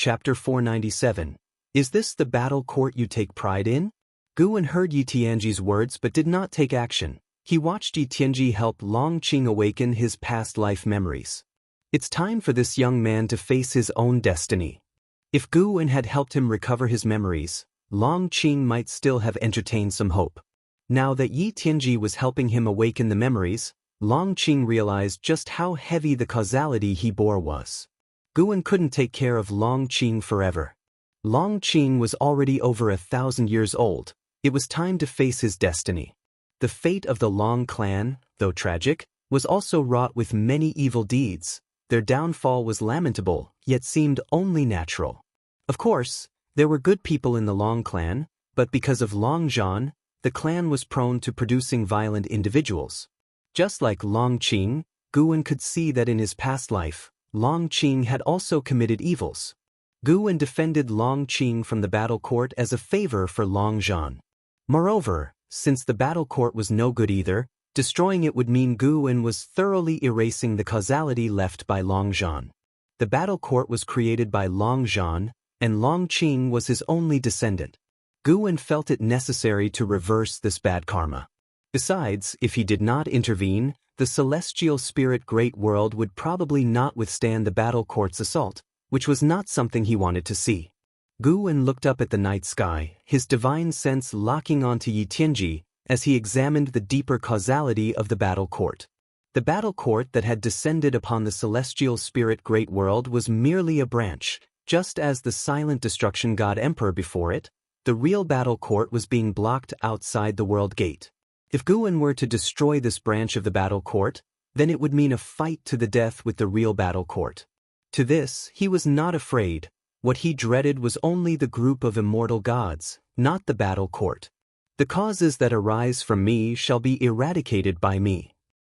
Chapter 497. Is this the battle court you take pride in? Guwen heard Yi Tianji's words but did not take action. He watched Yi Tianji help Long Qing awaken his past life memories. It's time for this young man to face his own destiny. If Guwen had helped him recover his memories, Long Qing might still have entertained some hope. Now that Yi Tianji was helping him awaken the memories, Long Qing realized just how heavy the causality he bore was. Guwen couldn't take care of Long Qing forever. Long Qing was already over 1,000 years old. It was time to face his destiny. The fate of the Long clan, though tragic, was also wrought with many evil deeds. Their downfall was lamentable, yet seemed only natural. Of course, there were good people in the Long clan, but because of Long Zhan, the clan was prone to producing violent individuals. Just like Long Qing, Guwen could see that in his past life, Long Qing had also committed evils. Guwen defended Long Qing from the battle court as a favor for Long Zhan. Moreover, since the battle court was no good either, destroying it would mean Guwen was thoroughly erasing the causality left by Long Zhan. The battle court was created by Long Zhan, and Long Qing was his only descendant. Guwen felt it necessary to reverse this bad karma. Besides, if he did not intervene, the celestial spirit Great World would probably not withstand the battle court's assault, which was not something he wanted to see. Guwen looked up at the night sky, his divine sense locking onto Yi Tianji as he examined the deeper causality of the battle court. The battle court that had descended upon the celestial spirit Great World was merely a branch, just as the silent destruction god Emperor before it. The real battle court was being blocked outside the world gate. If Guwen were to destroy this branch of the battle court, then it would mean a fight to the death with the real battle court. To this, he was not afraid. What he dreaded was only the group of immortal gods, not the battle court. The causes that arise from me shall be eradicated by me.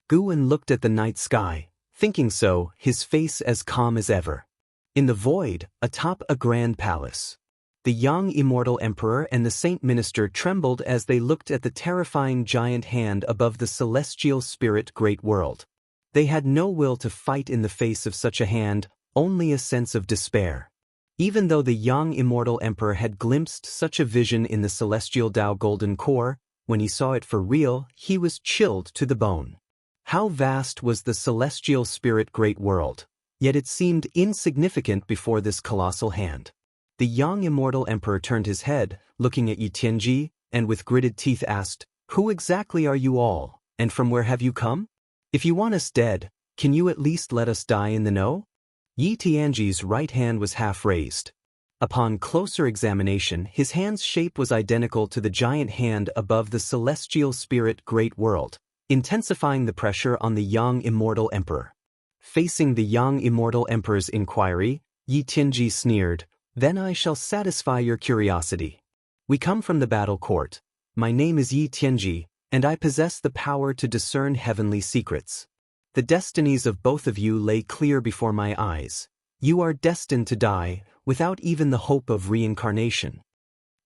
Guwen looked at the night sky, thinking so, his face as calm as ever. In the void, atop a grand palace, the young immortal emperor and the saint minister trembled as they looked at the terrifying giant hand above the celestial spirit Great World. They had no will to fight in the face of such a hand, only a sense of despair. Even though the young immortal emperor had glimpsed such a vision in the celestial Tao Golden Core, when he saw it for real, he was chilled to the bone. How vast was the celestial spirit Great World, yet it seemed insignificant before this colossal hand. The young immortal emperor turned his head, looking at Yi Tianji, and with gritted teeth asked, "Who exactly are you all, and from where have you come? If you want us dead, can you at least let us die in the know?" Yi Tianji's right hand was half raised. Upon closer examination, his hand's shape was identical to the giant hand above the celestial spirit Great World, intensifying the pressure on the young immortal emperor. Facing the young immortal emperor's inquiry, Yi Tianji sneered, "Then I shall satisfy your curiosity. We come from the battle court. My name is Yi Tianji, and I possess the power to discern heavenly secrets. The destinies of both of you lay clear before my eyes. You are destined to die, without even the hope of reincarnation."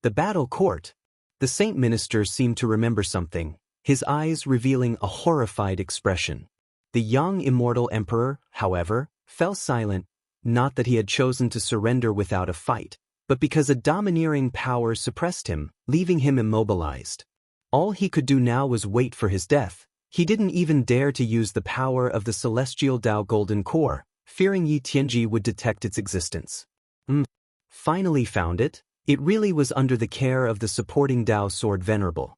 The battle court. The saint minister seemed to remember something, his eyes revealing a horrified expression. The young immortal emperor, however, fell silent, not that he had chosen to surrender without a fight, but because a domineering power suppressed him, leaving him immobilized. All he could do now was wait for his death. He didn't even dare to use the power of the celestial Tao Golden Core, fearing Yi Tianji would detect its existence. Finally found it. It really was under the care of the supporting Tao Sword Venerable.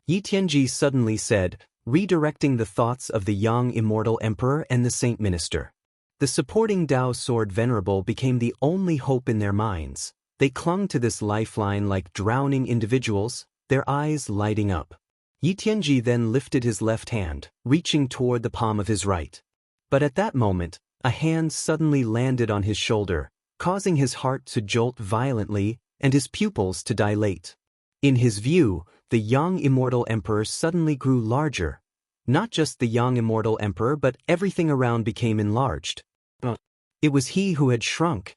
Yi Tianji suddenly said, redirecting the thoughts of the young immortal emperor and the saint minister. The supporting Tao Sword Venerable became the only hope in their minds. They clung to this lifeline like drowning individuals, their eyes lighting up. Yi Tianji then lifted his left hand, reaching toward the palm of his right. But at that moment, a hand suddenly landed on his shoulder, causing his heart to jolt violently and his pupils to dilate. In his view, the young immortal emperor suddenly grew larger. Not just the young immortal emperor, but everything around became enlarged. It was he who had shrunk.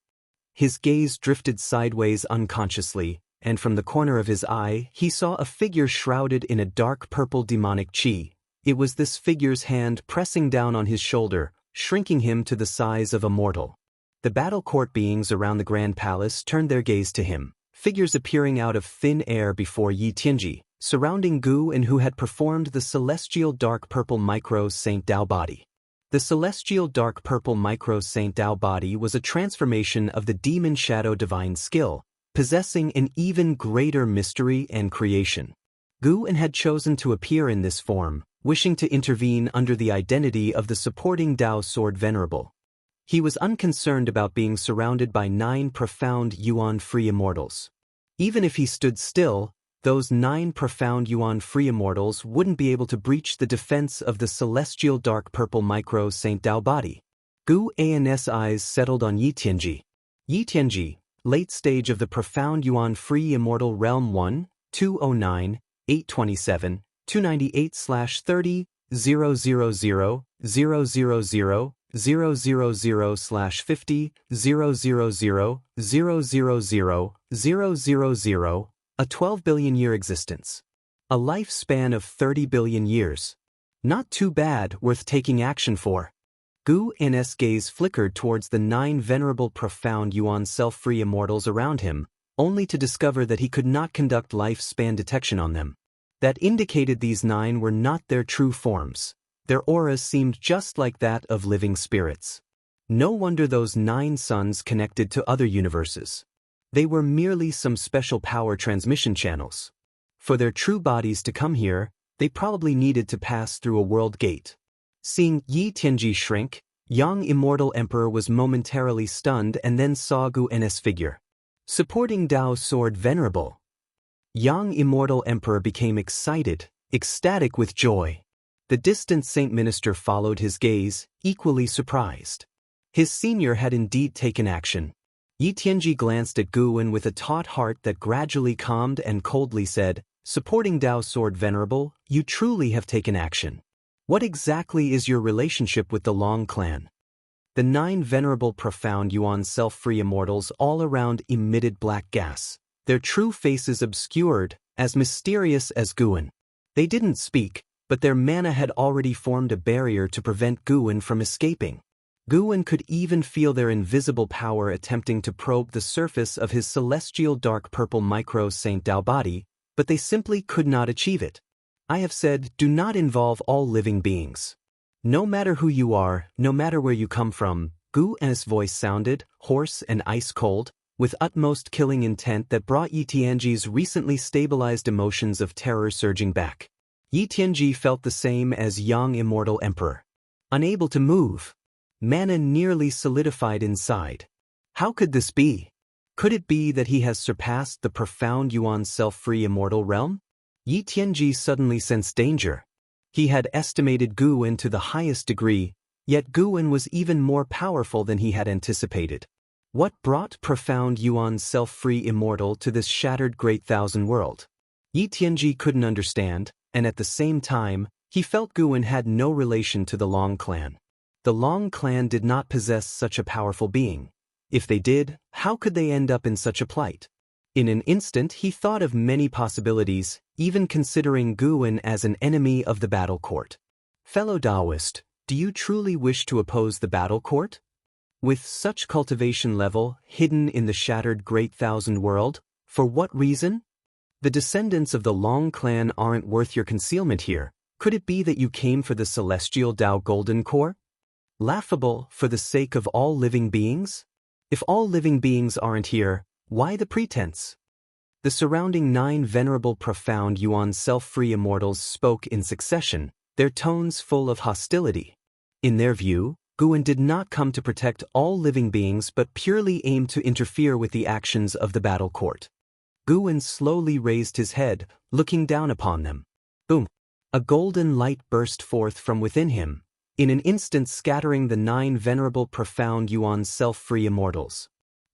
His gaze drifted sideways unconsciously, and from the corner of his eye, he saw a figure shrouded in a dark purple demonic chi. It was this figure's hand pressing down on his shoulder, shrinking him to the size of a mortal. The battle court beings around the Grand Palace turned their gaze to him, figures appearing out of thin air before Yi Tianji, surrounding Gu and who had performed the celestial dark purple micro Saint Dao body. The celestial dark purple micro Saint Dao body was a transformation of the demon shadow divine skill, possessing an even greater mystery and creation. Gu and had chosen to appear in this form, wishing to intervene under the identity of the supporting Dao Sword Venerable. He was unconcerned about being surrounded by 9 profound Yuan-free immortals. Even if he stood still, those 9 profound Yuan-free immortals wouldn't be able to breach the defense of the celestial dark purple micro Saint Dao body. Gu An's eyes settled on Yi Tianji. Yi Tianji, late stage of the profound Yuan-free immortal realm 1, 209, 827, 298/30, 000, 000, 000/50, 000, 000, 000, a 12 billion year existence. A lifespan of 30 billion years. Not too bad, worth taking action for. Gu N's gaze flickered towards the 9 venerable profound Yuan self-free immortals around him, only to discover that he could not conduct lifespan detection on them. That indicated these 9 were not their true forms. Their auras seemed just like that of living spirits. No wonder those 9 suns connected to other universes. They were merely some special power transmission channels. For their true bodies to come here, they probably needed to pass through a world gate. Seeing Yi Tianji shrink, Yang Immortal Emperor was momentarily stunned and then saw Gu N's figure. Supporting Dao Sword Venerable. Yang Immortal Emperor became excited, ecstatic with joy. The distant Saint Minister followed his gaze, equally surprised. His senior had indeed taken action. Yi Tianji glanced at Guwen with a taut heart that gradually calmed and coldly said, "Supporting Dao Sword Venerable, you truly have taken action. What exactly is your relationship with the Long clan?" The 9 venerable profound Yuan self-free immortals all around emitted black gas, their true faces obscured, as mysterious as Guwen. They didn't speak, but their mana had already formed a barrier to prevent Guwen from escaping. Guwen could even feel their invisible power attempting to probe the surface of his celestial dark purple micro Saint Dao body, but they simply could not achieve it. I have said, do not involve all living beings. No matter who you are, no matter where you come from, Gu N's voice sounded, hoarse and ice-cold, with utmost killing intent that brought Yi Tianji's recently stabilized emotions of terror surging back. Yi Tianji felt the same as Yang Immortal Emperor. Unable to move. Mana nearly solidified inside. How could this be? Could it be that he has surpassed the profound Yuan self-free immortal realm? Yi Tianji suddenly sensed danger. He had estimated Guwen to the highest degree, yet Guwen was even more powerful than he had anticipated. What brought profound Yuan self-free immortal to this shattered great thousand world? Yi Tianji couldn't understand, and at the same time, he felt Guwen had no relation to the Long clan. The Long clan did not possess such a powerful being. If they did, how could they end up in such a plight? In an instant he thought of many possibilities, even considering Guwen as an enemy of the battle court. Fellow Taoist, do you truly wish to oppose the battle court? With such cultivation level hidden in the shattered great thousand world, for what reason? The descendants of the Long clan aren't worth your concealment here. Could it be that you came for the celestial Dao Golden Core? Laughable, for the sake of all living beings? If all living beings aren't here, why the pretense? The surrounding 9 venerable profound Yuan self-free immortals spoke in succession, their tones full of hostility. In their view, Guwen did not come to protect all living beings but purely aimed to interfere with the actions of the battle court. Guwen slowly raised his head, looking down upon them. Boom! A golden light burst forth from within him, in an instant scattering the 9 venerable profound Yuan self-free immortals.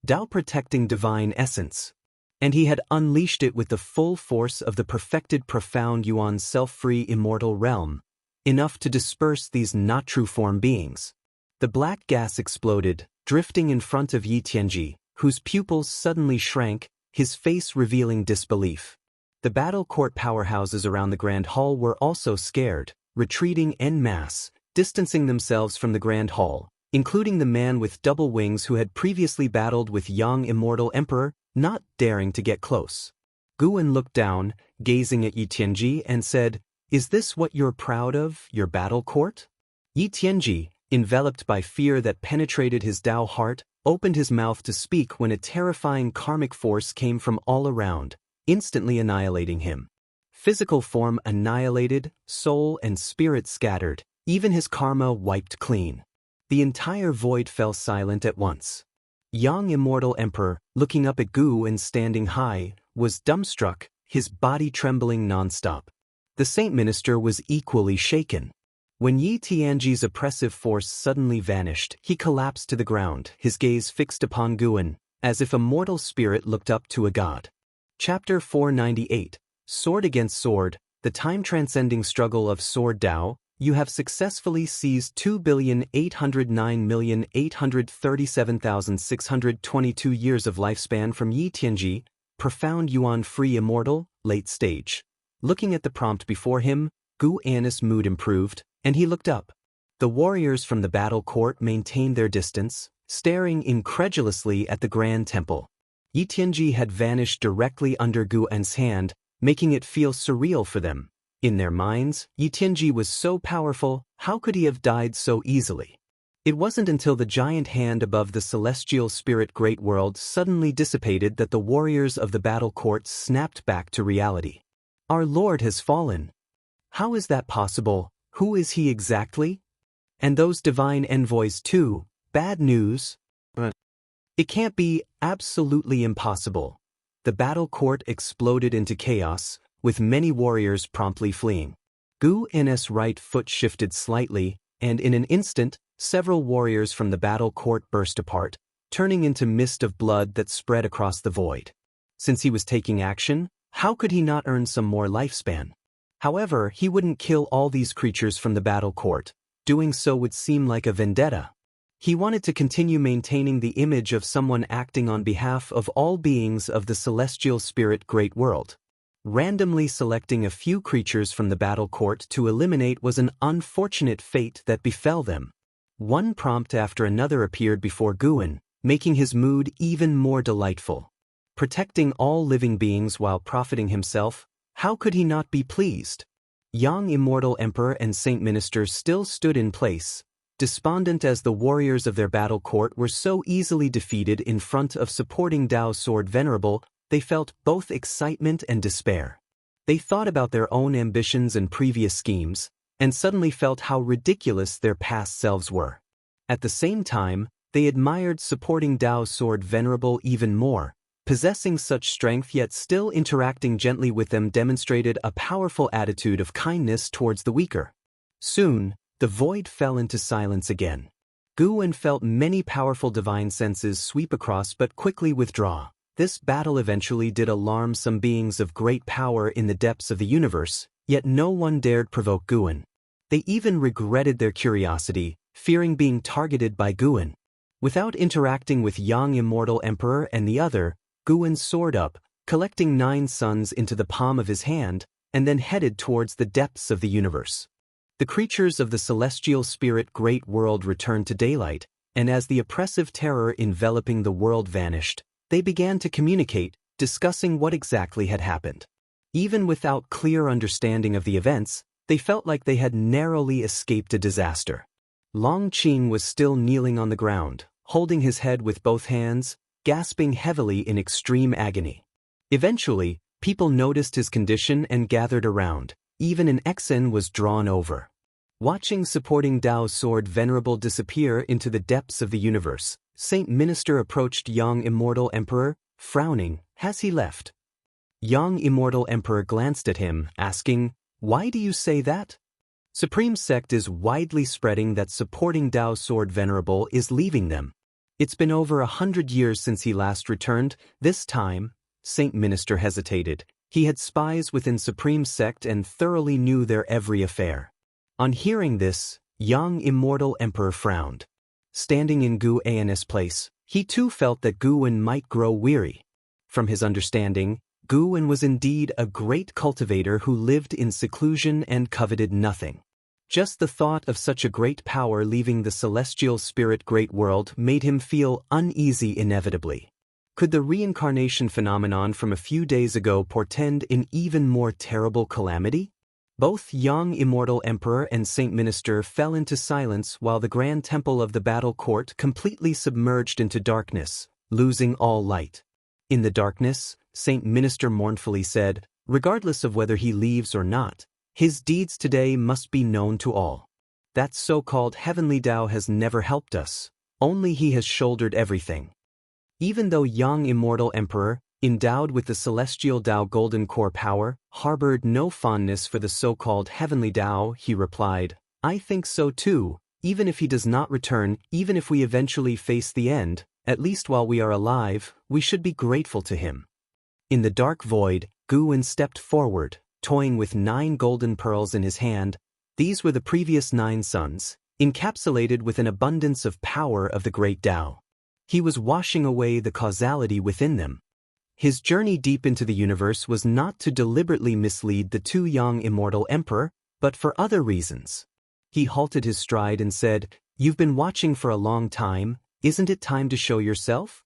Dao protecting divine essence. And he had unleashed it with the full force of the perfected profound Yuan self-free immortal realm, enough to disperse these not true form beings. The black gas exploded, drifting in front of Yi Tianji, whose pupils suddenly shrank, his face revealing disbelief. The battle court powerhouses around the Grand Hall were also scared, retreating en masse, distancing themselves from the Grand Hall, including the man with double wings who had previously battled with young Immortal Emperor, not daring to get close. Guwen looked down, gazing at Yi Tianji, and said, "Is this what you're proud of, your battle court?" Yi Tianji, enveloped by fear that penetrated his Dao heart, opened his mouth to speak when a terrifying karmic force came from all around, instantly annihilating him. Physical form annihilated, soul and spirit scattered, even his karma wiped clean. The entire void fell silent at once. Young Immortal Emperor, looking up at Gu and standing high, was dumbstruck, his body trembling nonstop. The Saint Minister was equally shaken. When Yi Tianji's oppressive force suddenly vanished, he collapsed to the ground, his gaze fixed upon Guwen, as if a mortal spirit looked up to a god. Chapter 498, Sword Against Sword, the time-transcending struggle of Sword Dao. You have successfully seized 2,809,837,622 years of lifespan from Yi Tianji, profound Yuan-free immortal, late stage. Looking at the prompt before him, Gu Annis' mood improved, and he looked up. The warriors from the battle court maintained their distance, staring incredulously at the grand temple. Yi Tianji had vanished directly under Gu An's hand, making it feel surreal for them. In their minds, Yi Tianji was so powerful, how could he have died so easily? It wasn't until the giant hand above the celestial spirit great world suddenly dissipated that the warriors of the battle court snapped back to reality. Our Lord has fallen. How is that possible? Who is he exactly? And those divine envoys too, bad news? It can't be, absolutely impossible. The battle court exploded into chaos, with many warriors promptly fleeing. Gu Annis' right foot shifted slightly, and in an instant, several warriors from the battle court burst apart, turning into mist of blood that spread across the void. Since he was taking action, how could he not earn some more lifespan? However, he wouldn't kill all these creatures from the battle court. Doing so would seem like a vendetta. He wanted to continue maintaining the image of someone acting on behalf of all beings of the celestial spirit great world. Randomly selecting a few creatures from the battle court to eliminate was an unfortunate fate that befell them. One prompt after another appeared before Guwen, making his mood even more delightful. Protecting all living beings while profiting himself, how could he not be pleased? Young Immortal Emperor and Saint Minister still stood in place, despondent as the warriors of their battle court were so easily defeated in front of supporting Dao Sword Venerable. They felt both excitement and despair. They thought about their own ambitions and previous schemes, and suddenly felt how ridiculous their past selves were. At the same time, they admired supporting Dao Sword Venerable even more. Possessing such strength yet still interacting gently with them demonstrated a powerful attitude of kindness towards the weaker. Soon, the void fell into silence again. Guwen felt many powerful divine senses sweep across but quickly withdraw. This battle eventually did alarm some beings of great power in the depths of the universe, yet no one dared provoke Guwen. They even regretted their curiosity, fearing being targeted by Guwen. Without interacting with young Immortal Emperor and the other, Guwen soared up, collecting 9 suns into the palm of his hand, and then headed towards the depths of the universe. The creatures of the celestial spirit great world returned to daylight, and as the oppressive terror enveloping the world vanished, they began to communicate, discussing what exactly had happened. Even without clear understanding of the events, they felt like they had narrowly escaped a disaster. Long Qing was still kneeling on the ground, holding his head with both hands, gasping heavily in extreme agony. Eventually, people noticed his condition and gathered around. Even an Exen was drawn over. Watching supporting Dao's sword Venerable disappear into the depths of the universe, Saint Minister approached young Immortal Emperor, frowning. Has he left? Young Immortal Emperor glanced at him, asking, "Why do you say that?" Supreme sect is widely spreading that supporting Dao's sword Venerable is leaving them. It's been over 100 years since he last returned. This time, Saint Minister hesitated. He had spies within Supreme sect and thoroughly knew their every affair. On hearing this, young Immortal Emperor frowned. Standing in Gu An's place, he too felt that Guwen might grow weary. From his understanding, Guwen was indeed a great cultivator who lived in seclusion and coveted nothing. Just the thought of such a great power leaving the celestial spirit great world made him feel uneasy inevitably. Could the reincarnation phenomenon from a few days ago portend an even more terrible calamity? Both young Immortal Emperor and Saint Minister fell into silence while the grand temple of the battle court completely submerged into darkness, losing all light. In the darkness, Saint Minister mournfully said, regardless of whether he leaves or not, his deeds today must be known to all. That so-called heavenly Tao has never helped us, only he has shouldered everything. Even though young Immortal Emperor, endowed with the celestial Tao golden core power, harbored no fondness for the so-called heavenly Tao, he replied, I think so too, even if he does not return, even if we eventually face the end, at least while we are alive, we should be grateful to him. In the dark void, Guwen stepped forward, toying with 9 golden pearls in his hand. These were the previous 9 suns, encapsulated with an abundance of power of the great Tao. He was washing away the causality within them. His journey deep into the universe was not to deliberately mislead the 2 young Immortal Emperor, but for other reasons. He halted his stride and said, You've been watching for a long time, isn't it time to show yourself?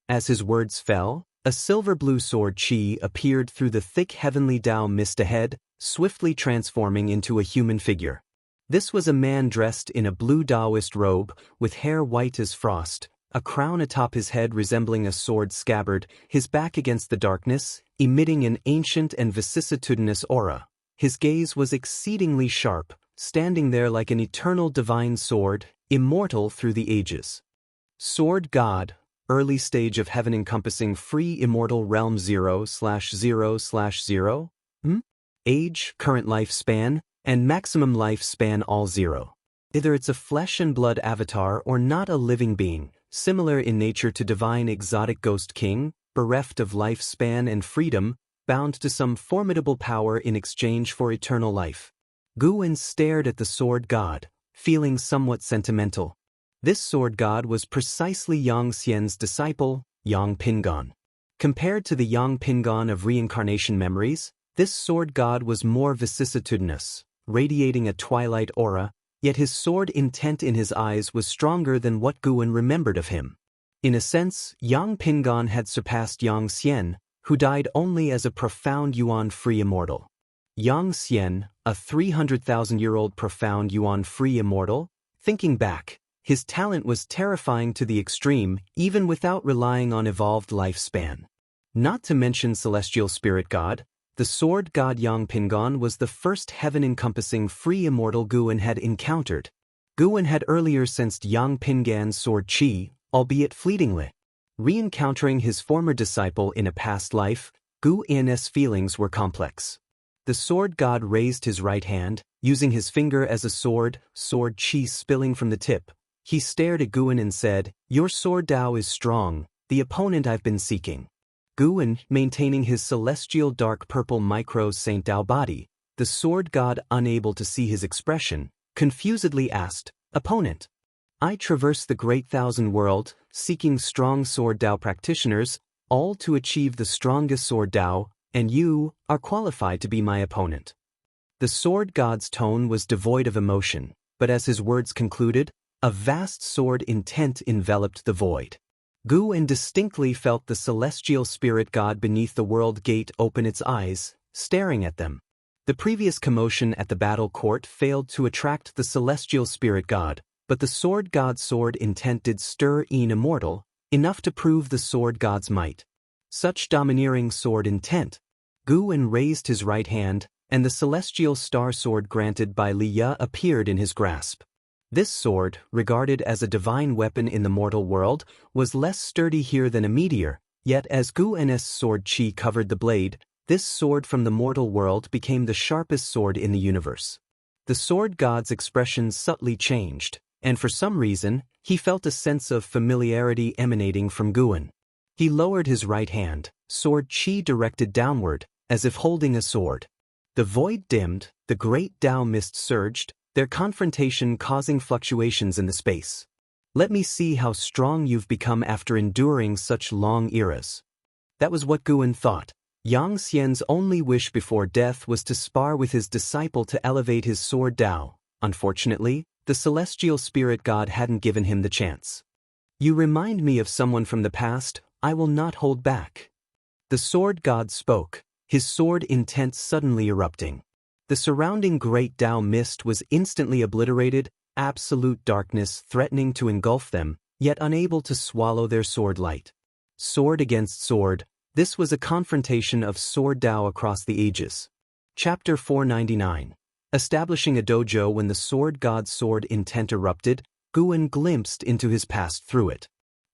As his words fell, a silver-blue sword Qi appeared through the thick heavenly Tao mist ahead, swiftly transforming into a human figure. This was a man dressed in a blue Taoist robe, with hair white as frost, a crown atop his head resembling a sword scabbard, his back against the darkness, emitting an ancient and vicissitudinous aura. His gaze was exceedingly sharp, standing there like an eternal divine sword, immortal through the ages. Sword God, early stage of heaven encompassing free immortal realm 0/0/0. Age, current lifespan, and maximum lifespan all 0. Either it's a flesh and blood avatar or not a living being, similar in nature to divine exotic ghost king, bereft of lifespan and freedom, bound to some formidable power in exchange for eternal life. Guwen stared at the sword god, feeling somewhat sentimental. This sword god was precisely Yang Xian's disciple, Yang Pingon. Compared to the Yang Pingon of reincarnation memories, this sword god was more vicissitudinous, radiating a twilight aura, yet his sword intent in his eyes was stronger than what Guwen remembered of him. In a sense, Yang Pingon had surpassed Yang Xian, who died only as a profound Yuan-free immortal. Yang Xian, a 300,000-year-old profound Yuan-free immortal, thinking back, his talent was terrifying to the extreme, even without relying on evolved lifespan. Not to mention celestial spirit god, the sword god Yang Pingon was the first heaven-encompassing free immortal Guwen had encountered. Guwen had earlier sensed Yang Pingon's sword Qi, albeit fleetingly. Re-encountering his former disciple in a past life, Guwen's feelings were complex. The sword god raised his right hand, using his finger as a sword Qi spilling from the tip. He stared at Guwen and said, Your sword Tao is strong, the opponent I've been seeking. Guwen, maintaining his celestial dark purple micro Saint Tao body, the sword god unable to see his expression, confusedly asked, Opponent. I traverse the great thousand world, seeking strong sword Tao practitioners, all to achieve the strongest sword Tao, and you are qualified to be my opponent. The sword god's tone was devoid of emotion, but as his words concluded, a vast sword intent enveloped the void. Guwen distinctly felt the celestial spirit god beneath the world gate open its eyes, staring at them. The previous commotion at the battle court failed to attract the celestial spirit god, but the sword god's sword intent did stir Immortal, enough to prove the sword god's might. Such domineering sword intent. Guwen raised his right hand, and the celestial star sword granted by Liya appeared in his grasp. This sword, regarded as a divine weapon in the mortal world, was less sturdy here than a meteor, yet as Guwen's sword Qi covered the blade, this sword from the mortal world became the sharpest sword in the universe. The sword god's expression subtly changed, and for some reason, he felt a sense of familiarity emanating from Guwen. He lowered his right hand, sword Qi directed downward, as if holding a sword. The void dimmed, the great Tao mist surged, their confrontation causing fluctuations in the space. Let me see how strong you've become after enduring such long eras. That was what Guwen thought. Yang Xian's only wish before death was to spar with his disciple to elevate his sword Tao. Unfortunately, the celestial spirit god hadn't given him the chance. You remind me of someone from the past, I will not hold back. The sword god spoke, his sword intent suddenly erupting. The surrounding great Tao mist was instantly obliterated, absolute darkness threatening to engulf them, yet unable to swallow their sword light. Sword against sword, this was a confrontation of sword Tao across the ages. Chapter 499. Establishing a dojo. When the sword god's sword intent erupted, Guan glimpsed into his past through it.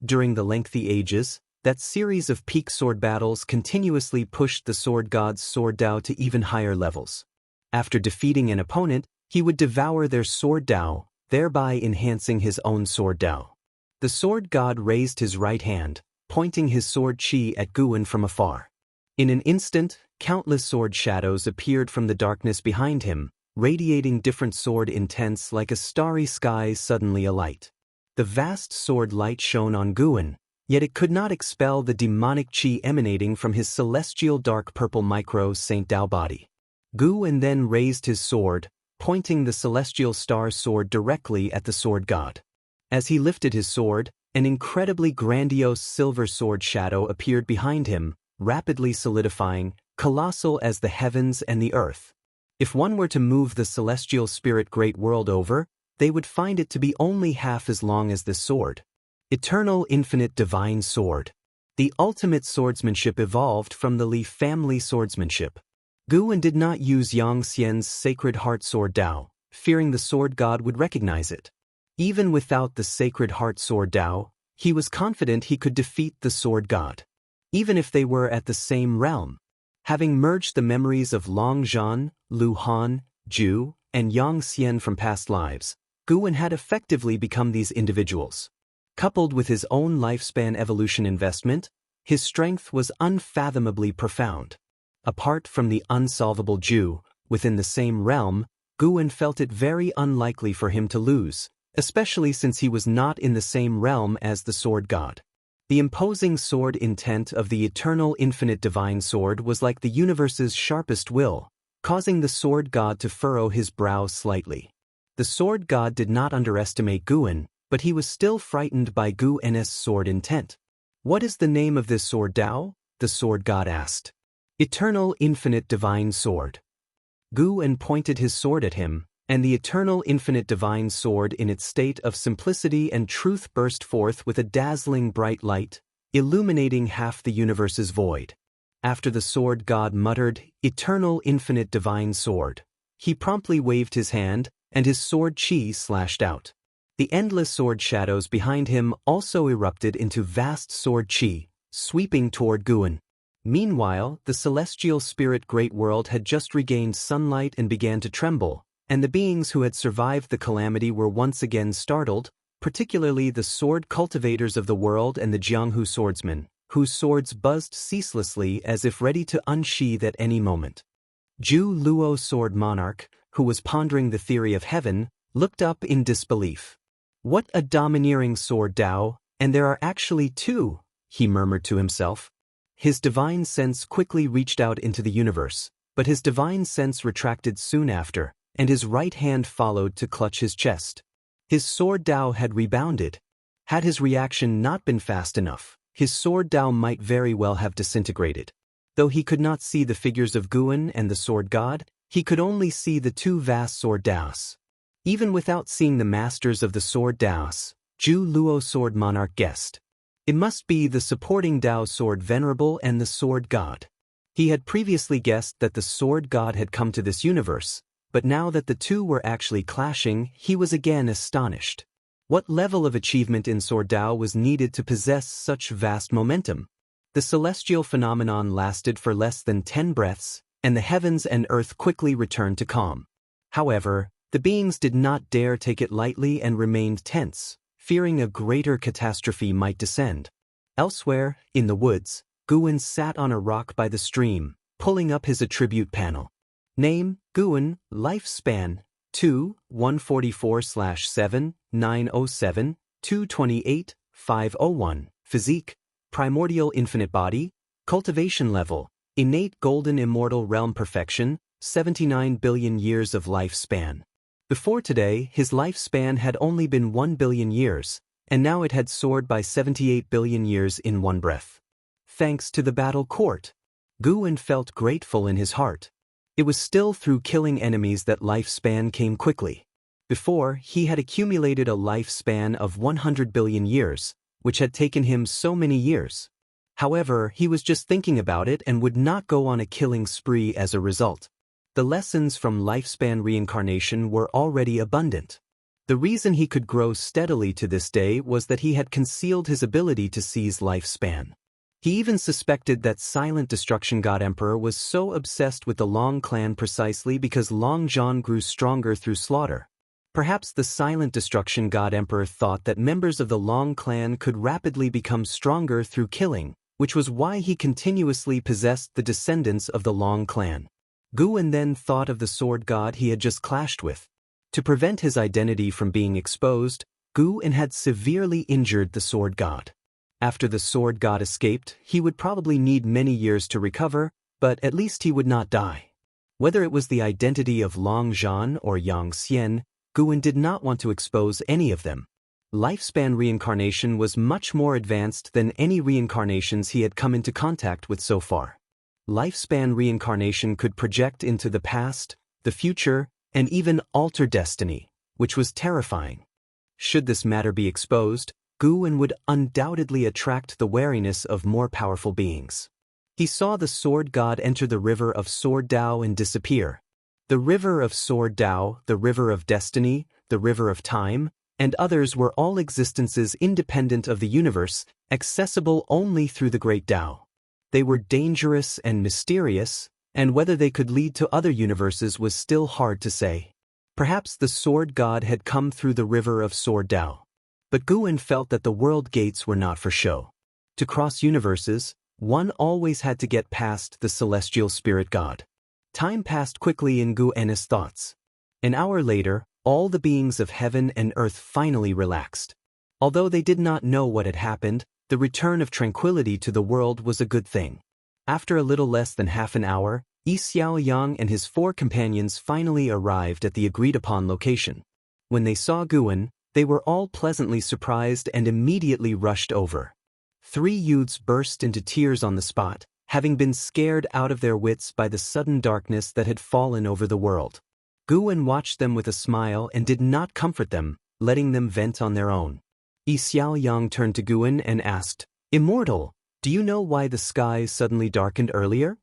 During the lengthy ages, that series of peak sword battles continuously pushed the sword god's sword Tao to even higher levels. After defeating an opponent, he would devour their sword Tao, thereby enhancing his own sword Tao. The sword god raised his right hand, pointing his sword chi at Guan from afar. In an instant, countless sword shadows appeared from the darkness behind him, radiating different sword intents like a starry sky suddenly alight. The vast sword light shone on Guan, yet it could not expel the demonic chi emanating from his celestial dark purple micro Saint Tao body. Guan then raised his sword, pointing the celestial star sword directly at the sword god. As he lifted his sword, an incredibly grandiose silver sword shadow appeared behind him, rapidly solidifying, colossal as the heavens and the earth. If one were to move the celestial spirit great world over, they would find it to be only half as long as this sword. Eternal infinite divine sword. The ultimate swordsmanship evolved from the Li family swordsmanship. Guan did not use Xianxia's sacred heart sword Tao, fearing the sword god would recognize it. Even without the sacred heart sword Tao, he was confident he could defeat the sword god. Even if they were at the same realm. Having merged the memories of Long Zhan, Lu Han, Zhu, and Yang Xian from past lives, Guan had effectively become these individuals. Coupled with his own lifespan evolution investment, his strength was unfathomably profound. Apart from the unsolvable Zhu, within the same realm, Guan felt it very unlikely for him to lose, especially since he was not in the same realm as the sword god. The imposing sword intent of the eternal infinite divine sword was like the universe's sharpest will, causing the sword god to furrow his brow slightly. The sword god did not underestimate Guan, but he was still frightened by Guan's sword intent. What is the name of this sword Tao? The sword god asked. Eternal infinite divine sword. Guan pointed his sword at him, and the eternal infinite divine sword in its state of simplicity and truth burst forth with a dazzling bright light, illuminating half the universe's void. After the sword god muttered, "Eternal infinite divine sword," he promptly waved his hand, and his sword chi slashed out. The endless sword shadows behind him also erupted into vast sword chi, sweeping toward Guan. Meanwhile, the celestial spirit great world had just regained sunlight and began to tremble, and the beings who had survived the calamity were once again startled, particularly the sword cultivators of the world and the Jianghu swordsmen, whose swords buzzed ceaselessly as if ready to unsheathe at any moment. Zhu Luo sword monarch, who was pondering the theory of heaven, looked up in disbelief. What a domineering sword Tao, and there are actually two, he murmured to himself. His divine sense quickly reached out into the universe, but his divine sense retracted soon after, and his right hand followed to clutch his chest. His sword Tao had rebounded. Had his reaction not been fast enough, his sword Tao might very well have disintegrated. Though he could not see the figures of Guan and the sword god, he could only see the two vast sword Taos. Even without seeing the masters of the sword Taos, Zhu Luo sword monarch guessed. It must be the supporting Tao sword venerable and the sword god. He had previously guessed that the sword god had come to this universe, but now that the two were actually clashing, he was again astonished. What level of achievement in sword Tao was needed to possess such vast momentum? The celestial phenomenon lasted for less than 10 breaths, and the heavens and earth quickly returned to calm. However, the beings did not dare take it lightly and remained tense, fearing a greater catastrophe might descend. Elsewhere, in the woods, Guan sat on a rock by the stream, pulling up his attribute panel. Name, Guan, lifespan, 2, 144/7, 907, 228, 501, physique, primordial infinite body, cultivation level, innate golden immortal realm perfection, 79 billion years of lifespan. Before today, his lifespan had only been 1 billion years, and now it had soared by 78 billion years in one breath. Thanks to the battle court. Guwen felt grateful in his heart. It was still through killing enemies that lifespan came quickly. Before, he had accumulated a lifespan of 100 billion years, which had taken him so many years. However, he was just thinking about it and would not go on a killing spree as a result. The lessons from lifespan reincarnation were already abundant. The reason he could grow steadily to this day was that he had concealed his ability to seize lifespan. He even suspected that Silent Destruction God Emperor was so obsessed with the Long clan precisely because Long Zhan grew stronger through slaughter. Perhaps the Silent Destruction God Emperor thought that members of the Long clan could rapidly become stronger through killing, which was why he continuously possessed the descendants of the Long clan. Guwen then thought of the sword god he had just clashed with. To prevent his identity from being exposed, Guwen had severely injured the sword god. After the sword god escaped, he would probably need many years to recover, but at least he would not die. Whether it was the identity of Long Zhan or Xianxia, Guwen did not want to expose any of them. Lifespan reincarnation was much more advanced than any reincarnations he had come into contact with so far. Lifespan reincarnation could project into the past, the future, and even alter destiny, which was terrifying. Should this matter be exposed, Guwen would undoubtedly attract the wariness of more powerful beings. He saw the sword god enter the river of Sword Dao and disappear. The river of Sword Dao, the river of destiny, the river of time, and others were all existences independent of the universe, accessible only through the great Dao. They were dangerous and mysterious, and whether they could lead to other universes was still hard to say. Perhaps the sword god had come through the river of Sword Dao. But Guwen felt that the world gates were not for show. To cross universes, one always had to get past the celestial spirit god. Time passed quickly in Guwen's thoughts. An hour later, all the beings of heaven and earth finally relaxed. Although they did not know what had happened, the return of tranquility to the world was a good thing. After a little less than half an hour, Xiaoyang and his 4 companions finally arrived at the agreed-upon location. When they saw Guwen, they were all pleasantly surprised and immediately rushed over. 3 youths burst into tears on the spot, having been scared out of their wits by the sudden darkness that had fallen over the world. Guwen watched them with a smile and did not comfort them, letting them vent on their own. Xiaoyang turned to Guwen and asked, "Immortal, do you know why the skies suddenly darkened earlier?"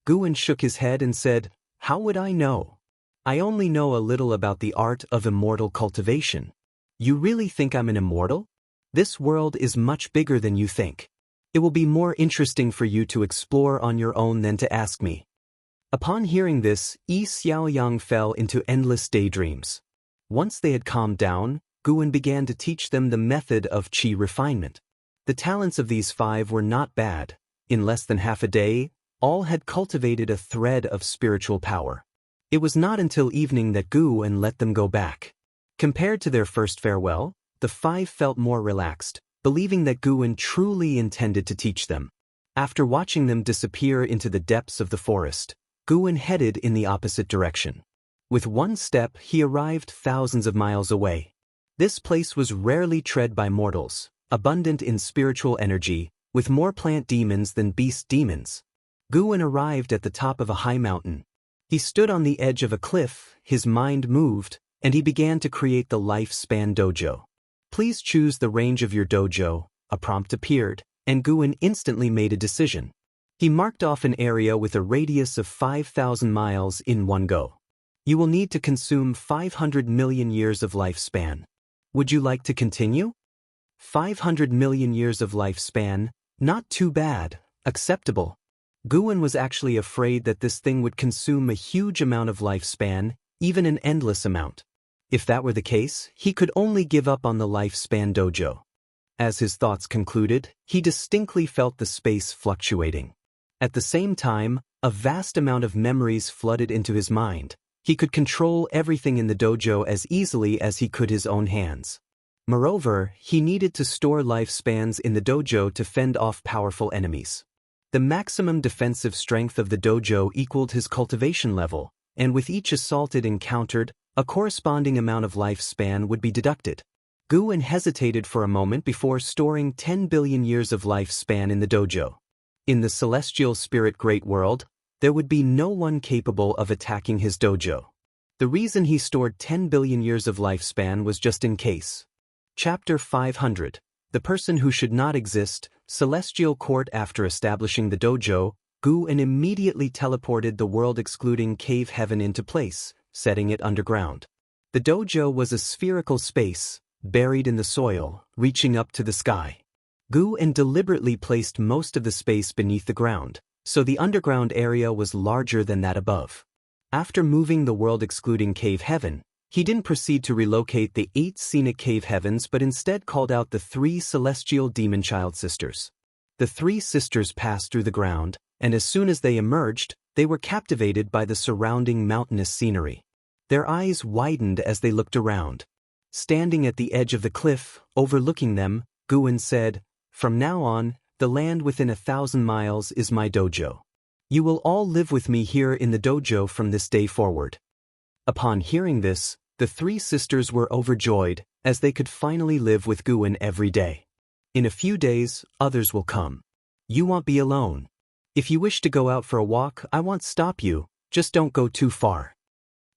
Guwen shook his head and said, "How would I know? I only know a little about the art of immortal cultivation." "You really think I'm an immortal? This world is much bigger than you think. It will be more interesting for you to explore on your own than to ask me." Upon hearing this, Xiaoyang fell into endless daydreams. Once they had calmed down, Guwen began to teach them the method of qi refinement. The talents of these 5 were not bad. In less than half a day, all had cultivated a thread of spiritual power. It was not until evening that Guwen let them go back. Compared to their first farewell, the 5 felt more relaxed, believing that Guwen truly intended to teach them. After watching them disappear into the depths of the forest, Guwen headed in the opposite direction. With one step, he arrived thousands of miles away. This place was rarely tread by mortals, abundant in spiritual energy, with more plant demons than beast demons. Guwen arrived at the top of a high mountain. He stood on the edge of a cliff, his mind moved, and he began to create the lifespan dojo. "Please choose the range of your dojo," a prompt appeared, and Guwen instantly made a decision. He marked off an area with a radius of 5,000 miles in one go. "You will need to consume 500 million years of lifespan. Would you like to continue?" 500 million years of lifespan, not too bad, acceptable. Guwen was actually afraid that this thing would consume a huge amount of lifespan, even an endless amount. If that were the case, he could only give up on the lifespan dojo. As his thoughts concluded, he distinctly felt the space fluctuating. At the same time, a vast amount of memories flooded into his mind. He could control everything in the dojo as easily as he could his own hands. Moreover, he needed to store lifespans in the dojo to fend off powerful enemies. The maximum defensive strength of the dojo equaled his cultivation level, and with each assault it encountered, a corresponding amount of lifespan would be deducted. Guwen hesitated for a moment before storing 10 billion years of lifespan in the dojo. In the celestial spirit great world, there would be no one capable of attacking his dojo. The reason he stored 10 billion years of lifespan was just in case. Chapter 500. The person who should not exist, Celestial Court. After establishing the dojo, Guwen immediately teleported the world-excluding cave heaven into place, setting it underground. The dojo was a spherical space, buried in the soil, reaching up to the sky. Guwen deliberately placed most of the space beneath the ground, so the underground area was larger than that above. After moving the world-excluding cave heaven, he didn't proceed to relocate the 8 scenic cave heavens but instead called out the 3 celestial demon child sisters. The 3 sisters passed through the ground, and as soon as they emerged, they were captivated by the surrounding mountainous scenery. Their eyes widened as they looked around. Standing at the edge of the cliff, overlooking them, Guwen said, "From now on, the land within 1,000 miles is my dojo. You will all live with me here in the dojo from this day forward." Upon hearing this, the 3 sisters were overjoyed, as they could finally live with Guwen every day. "In a few days, others will come. You won't be alone. If you wish to go out for a walk, I won't stop you, just don't go too far."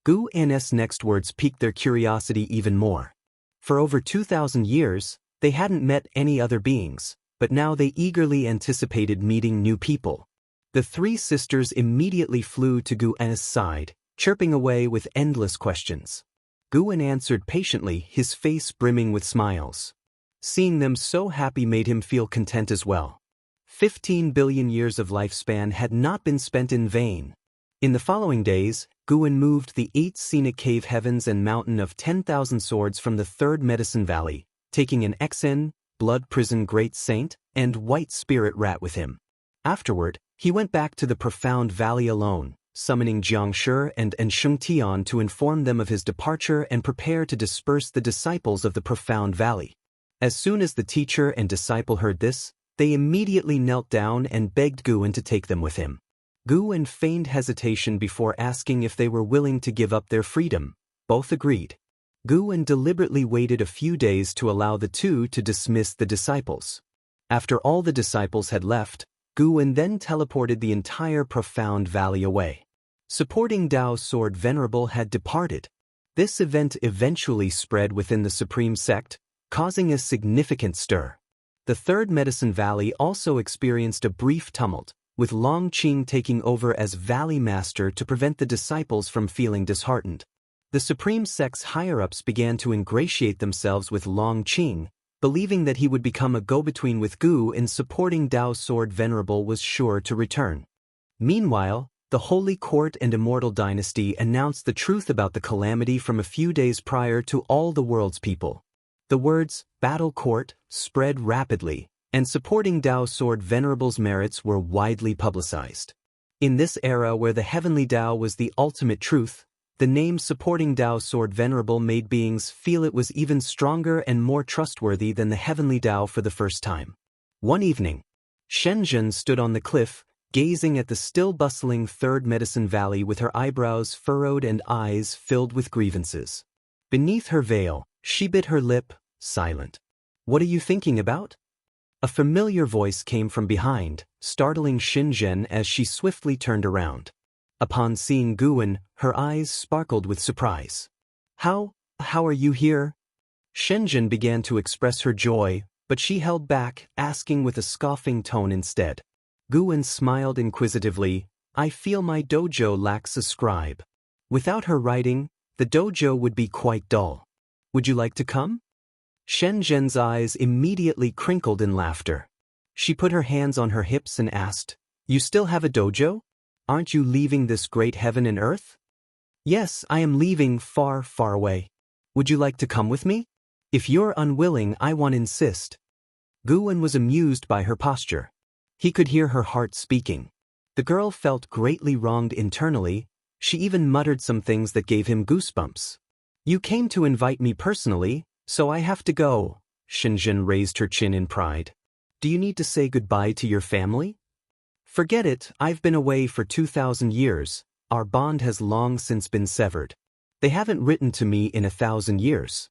Guwen's next words piqued their curiosity even more. For over 2,000 years, they hadn't met any other beings, but now they eagerly anticipated meeting new people. The 3 sisters immediately flew to Guwen's side, chirping away with endless questions. Guwen answered patiently, his face brimming with smiles. Seeing them so happy made him feel content as well. 15 billion years of lifespan had not been spent in vain. In the following days, Guwen moved the 8 scenic cave heavens and mountain of 10,000 swords from the 3rd Medicine Valley, taking an Xen, Blood Prison Great Saint, and White Spirit Rat with him. Afterward, he went back to the Profound Valley alone, summoning Xianxia and Xianxia to inform them of his departure and prepare to disperse the disciples of the Profound Valley. As soon as the teacher and disciple heard this, they immediately knelt down and begged Guwen to take them with him. Guwen feigned hesitation before asking if they were willing to give up their freedom. Both agreed. Guwen deliberately waited a few days to allow the 2 to dismiss the disciples. After all the disciples had left, Guwen then teleported the entire Profound Valley away. Supporting Dao's sword Venerable had departed. This event eventually spread within the Supreme Sect, causing a significant stir. The 3rd Medicine Valley also experienced a brief tumult, with Long Qing taking over as Valley Master to prevent the disciples from feeling disheartened. The Supreme Sect's higher-ups began to ingratiate themselves with Long Qing, believing that he would become a go-between with Gu in supporting Dao's sword Venerable was sure to return. Meanwhile, the Holy Court and Immortal Dynasty announced the truth about the calamity from a few days prior to all the world's people. The words, "Battle Court," spread rapidly, and supporting Dao's sword Venerable's merits were widely publicized. In this era where the heavenly Dao was the ultimate truth, the name supporting Dao's sword Venerable made beings feel it was even stronger and more trustworthy than the heavenly Dao for the first time. One evening, Shenzhen stood on the cliff, gazing at the still bustling 3rd Medicine Valley with her eyebrows furrowed and eyes filled with grievances. Beneath her veil, she bit her lip, silent. "What are you thinking about?" A familiar voice came from behind, startling Shenzhen as she swiftly turned around. Upon seeing Guwen, her eyes sparkled with surprise. How are you here?" Shenzhen began to express her joy, but she held back, asking with a scoffing tone instead. Guwen smiled inquisitively, "I feel my dojo lacks a scribe. Without her writing, the dojo would be quite dull. Would you like to come?" Shenzhen's eyes immediately crinkled in laughter. She put her hands on her hips and asked, "You still have a dojo? Aren't you leaving this great heaven and earth?" "Yes, I am leaving far, far away. Would you like to come with me? If you're unwilling, I won't insist." Guwen was amused by her posture. He could hear her heart speaking. The girl felt greatly wronged internally. She even muttered some things that gave him goosebumps. "You came to invite me personally, so I have to go." Shenzhen raised her chin in pride. "Do you need to say goodbye to your family?" "Forget it, I've been away for 2,000 years. Our bond has long since been severed. They haven't written to me in 1,000 years.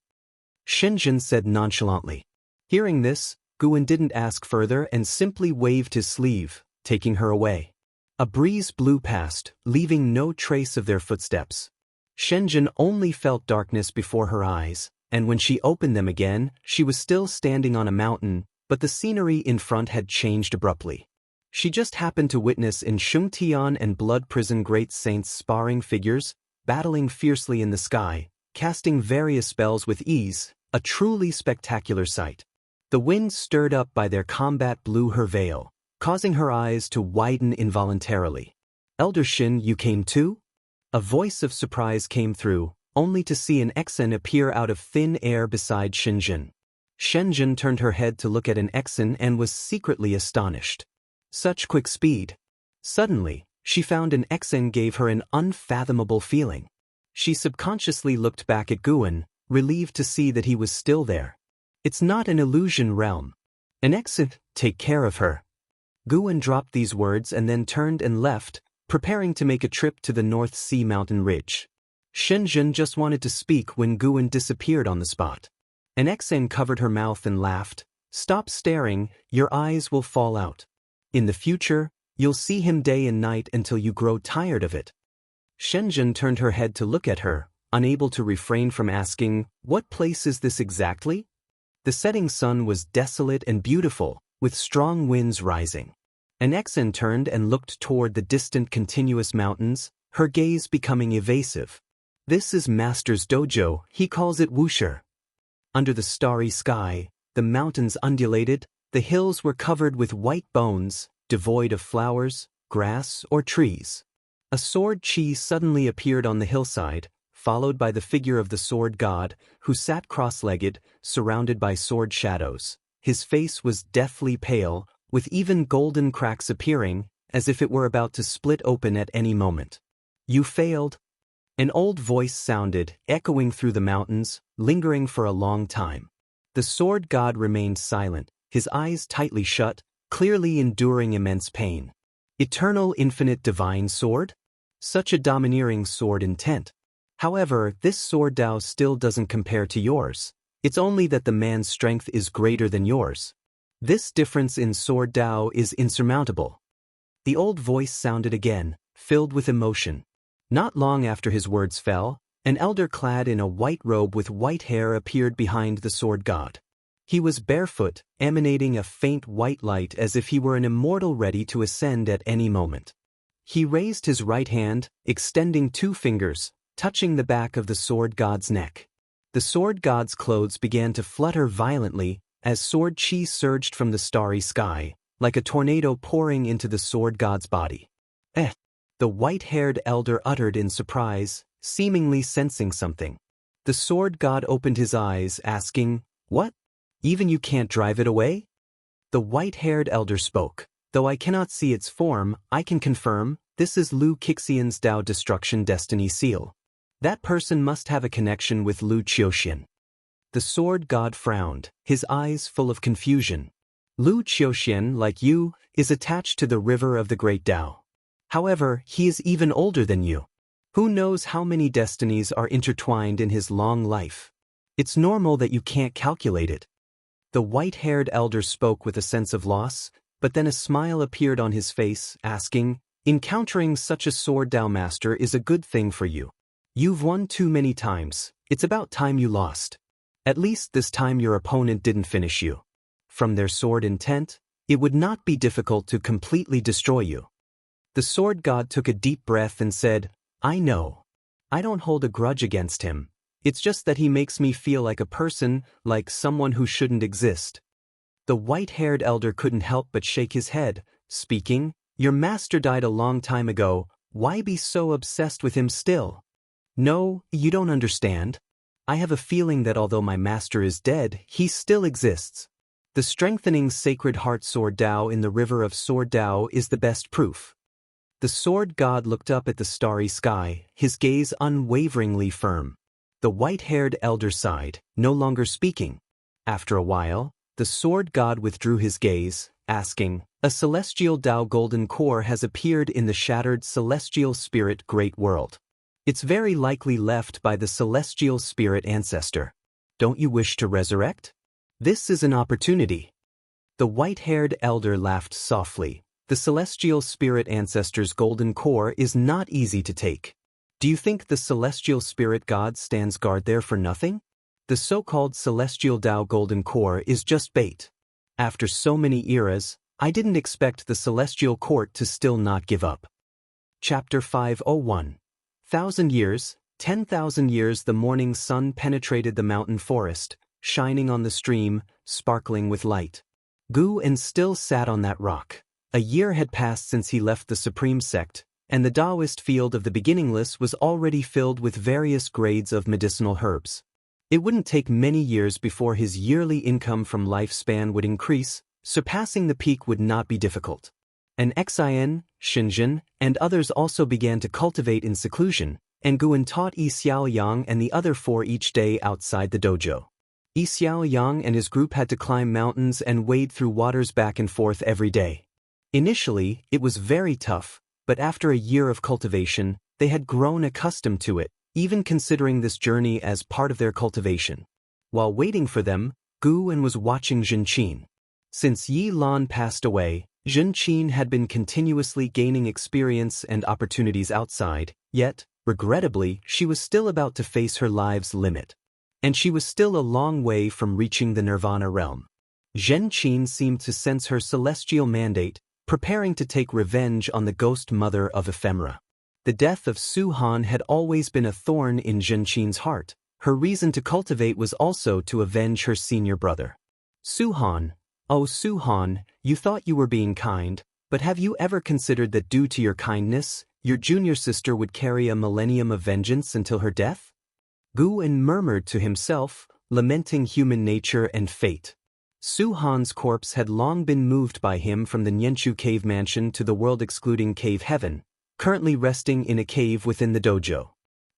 Shenzhen said nonchalantly. Hearing this, Guan didn't ask further and simply waved his sleeve, taking her away. A breeze blew past, leaving no trace of their footsteps. Shenzhen only felt darkness before her eyes, and when she opened them again, she was still standing on a mountain, but the scenery in front had changed abruptly. She just happened to witness in Xianxia and Blood Prison great saints sparring figures, battling fiercely in the sky, casting various spells with ease, a truly spectacular sight. The wind stirred up by their combat blew her veil, causing her eyes to widen involuntarily. Elder Shin, you came too? A voice of surprise came through, only to see an Exen appear out of thin air beside Shenzhen. Shenzhen turned her head to look at an Exen and was secretly astonished. Such quick speed. Suddenly, she found an Exen gave her an unfathomable feeling. She subconsciously looked back at Guan, relieved to see that he was still there. It's not an illusion realm. An Exen, take care of her. Guan dropped these words and then turned and left, preparing to make a trip to the North Sea mountain ridge. Shenzhen just wanted to speak when Guan disappeared on the spot. An Exen covered her mouth and laughed. Stop staring, your eyes will fall out. In the future, you'll see him day and night until you grow tired of it. Shenzhen turned her head to look at her, unable to refrain from asking, what place is this exactly? The setting sun was desolate and beautiful, with strong winds rising. An Exen turned and looked toward the distant continuous mountains, her gaze becoming evasive. This is Master's dojo, he calls it Wuxia. Under the starry sky, the mountains undulated, the hills were covered with white bones, devoid of flowers, grass, or trees. A sword chi suddenly appeared on the hillside, followed by the figure of the sword god, who sat cross-legged, surrounded by sword shadows. His face was deathly pale, with even golden cracks appearing, as if it were about to split open at any moment. You failed. An old voice sounded, echoing through the mountains, lingering for a long time. The sword god remained silent, his eyes tightly shut, clearly enduring immense pain. Eternal infinite divine sword? Such a domineering sword intent. However, this sword Dao still doesn't compare to yours. It's only that the man's strength is greater than yours. This difference in sword Dao is insurmountable. The old voice sounded again, filled with emotion. Not long after his words fell, an elder clad in a white robe with white hair appeared behind the sword god. He was barefoot, emanating a faint white light as if he were an immortal ready to ascend at any moment. He raised his right hand, extending 2 fingers, touching the back of the sword god's neck. The sword god's clothes began to flutter violently as sword chi surged from the starry sky, like a tornado pouring into the sword god's body. The white-haired elder uttered in surprise, seemingly sensing something. The sword god opened his eyes, asking, "What? Even you can't drive it away?" The white-haired elder spoke. "Though I cannot see its form, I can confirm, this is Lu Qixian's Dao Destruction Destiny Seal. That person must have a connection with Lu Qiuxian." The sword god frowned, his eyes full of confusion. Lu Qiuxian, like you, is attached to the river of the great Dao. However, he is even older than you. Who knows how many destinies are intertwined in his long life? It's normal that you can't calculate it. The white-haired elder spoke with a sense of loss, but then a smile appeared on his face, asking, "Encountering such a sword Dao master is a good thing for you. You've won too many times, it's about time you lost. At least this time your opponent didn't finish you. From their sword intent, it would not be difficult to completely destroy you." The sword god took a deep breath and said, "I know. I don't hold a grudge against him. It's just that he makes me feel like a person, like someone who shouldn't exist." The white-haired elder couldn't help but shake his head, speaking, "Your master died a long time ago, why be so obsessed with him still?" "No, you don't understand. I have a feeling that although my master is dead, he still exists. The strengthening sacred heart sword Dao in the river of sword Dao is the best proof." The sword god looked up at the starry sky, his gaze unwaveringly firm. The white-haired elder sighed, no longer speaking. After a while, the sword god withdrew his gaze, asking, "A celestial Dao golden core has appeared in the shattered celestial spirit great world. It's very likely left by the celestial spirit ancestor. Don't you wish to resurrect? This is an opportunity. The white-haired elder laughed softly. The celestial spirit ancestor's golden core is not easy to take. Do you think the celestial spirit god stands guard there for nothing? The so-called celestial Tao golden core is just bait. After so many eras, I didn't expect the celestial court to still not give up. Chapter 501. 1,000 years, 10,000 years. The morning sun penetrated the mountain forest, shining on the stream, sparkling with light. Gu-en still sat on that rock. A year had passed since he left the supreme sect, and the Taoist field of the beginningless was already filled with various grades of medicinal herbs. It wouldn't take many years before his yearly income from lifespan would increase. Surpassing the peak would not be difficult. And Xian, Xinjian, and others also began to cultivate in seclusion, and Gu-en taught Xiaoyang and the other 4 each day outside the dojo. Xiaoyang and his group had to climb mountains and wade through waters back and forth every day. Initially, it was very tough, but after a year of cultivation, they had grown accustomed to it, even considering this journey as part of their cultivation. While waiting for them, Gu-en was watching Zhenqin. Since Yi Lan passed away, Zhenqin had been continuously gaining experience and opportunities outside, yet, regrettably, she was still about to face her life's limit. And she was still a long way from reaching the Nirvana realm. Zhenqin seemed to sense her celestial mandate, preparing to take revenge on the ghost mother of ephemera. The death of Su Han had always been a thorn in Zhenqin's heart. Her reason to cultivate was also to avenge her senior brother. Su Han, oh Su Han, you thought you were being kind, but have you ever considered that due to your kindness, your junior sister would carry a millennium of vengeance until her death? Gu-en murmured to himself, lamenting human nature and fate. Su Han's corpse had long been moved by him from the Nianchu cave mansion to the world-excluding cave heaven, currently resting in a cave within the dojo.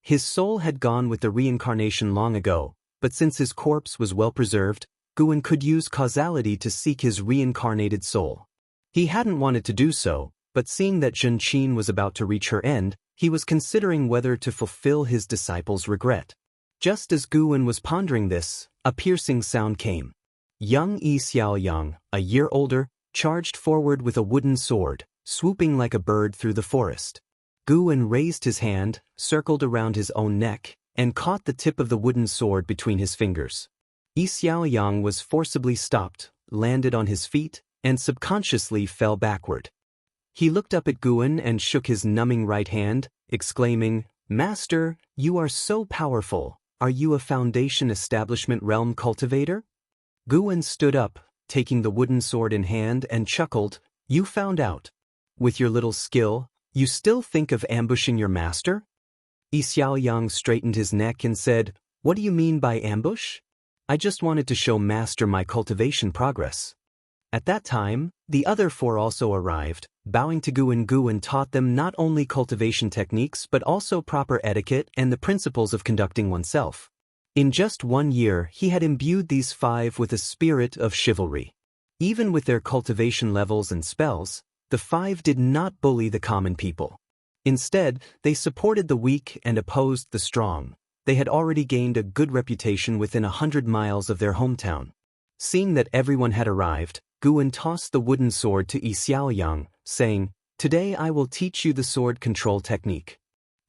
His soul had gone with the reincarnation long ago, but since his corpse was well preserved, Gu-en could use causality to seek his reincarnated soul. He hadn't wanted to do so, but seeing that Zhenqin was about to reach her end, he was considering whether to fulfill his disciple's regret. Just as Gu-en was pondering this, a piercing sound came. Young Xiaoyang, a year older, charged forward with a wooden sword, swooping like a bird through the forest. Gu-en raised his hand, circled around his own neck, and caught the tip of the wooden sword between his fingers. Xiaoyang was forcibly stopped, landed on his feet, and subconsciously fell backward. He looked up at Gu-en and shook his numbing right hand, exclaiming, "Master, you are so powerful. Are you a Foundation Establishment Realm cultivator?" Gu-en stood up, taking the wooden sword in hand, and chuckled, "You found out. With your little skill, you still think of ambushing your master?" Xiaoyang straightened his neck and said, "What do you mean by ambush? I just wanted to show Master my cultivation progress." At that time, the other 4 also arrived. Bowing to Gu-en taught them not only cultivation techniques but also proper etiquette and the principles of conducting oneself. In just 1 year, he had imbued these 5 with a spirit of chivalry. Even with their cultivation levels and spells, the 5 did not bully the common people. Instead, they supported the weak and opposed the strong. They had already gained a good reputation within 100 miles of their hometown. Seeing that everyone had arrived, Gu-en tossed the wooden sword to Xiaoyang, saying, "Today I will teach you the sword control technique."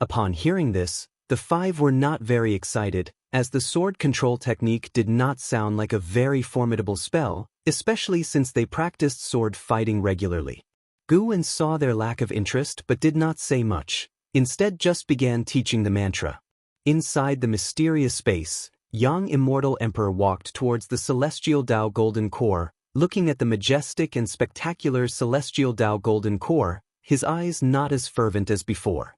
Upon hearing this, the 5 were not very excited, as the sword control technique did not sound like a very formidable spell, especially since they practiced sword fighting regularly. Gu-en saw their lack of interest but did not say much, instead just began teaching the mantra. Inside the mysterious space, young Immortal Emperor walked towards the celestial Tao golden core. Looking at the majestic and spectacular celestial Tao golden core, his eyes not as fervent as before.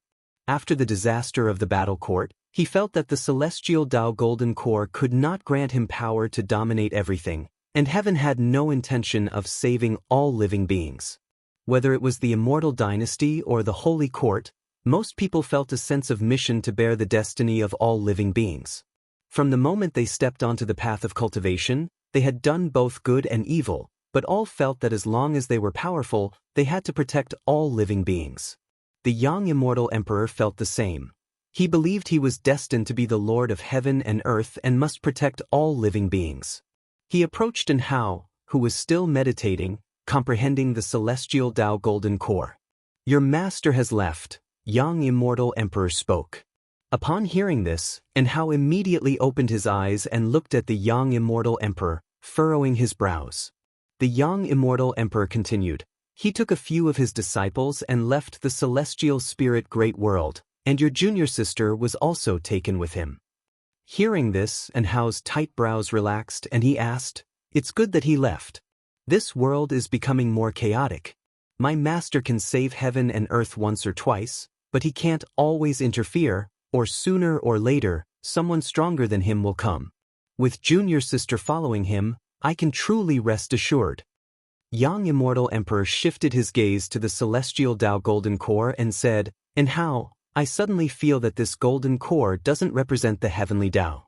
After the disaster of the battle court, he felt that the celestial Tao golden core could not grant him power to dominate everything, and heaven had no intention of saving all living beings. Whether it was the Immortal Dynasty or the Holy Court, most people felt a sense of mission to bear the destiny of all living beings. From the moment they stepped onto the path of cultivation, they had done both good and evil, but all felt that as long as they were powerful, they had to protect all living beings. The young Immortal Emperor felt the same. He believed he was destined to be the Lord of heaven and earth and must protect all living beings. He approached Hao, who was still meditating, comprehending the celestial Tao golden core. "Your master has left," young Immortal Emperor spoke. Upon hearing this, Hao immediately opened his eyes and looked at the young Immortal Emperor, furrowing his brows. The young Immortal Emperor continued, "He took a few of his disciples and left the celestial spirit great world, and your junior sister was also taken with him." Hearing this, Hao's tight brows relaxed and he asked, "It's good that he left. This world is becoming more chaotic. My master can save heaven and earth once or twice, but he can't always interfere, or sooner or later, someone stronger than him will come. With junior sister following him, I can truly rest assured." Young Immortal Emperor shifted his gaze to the celestial Tao golden core and said, "Hao, I suddenly feel that this golden core doesn't represent the heavenly Tao."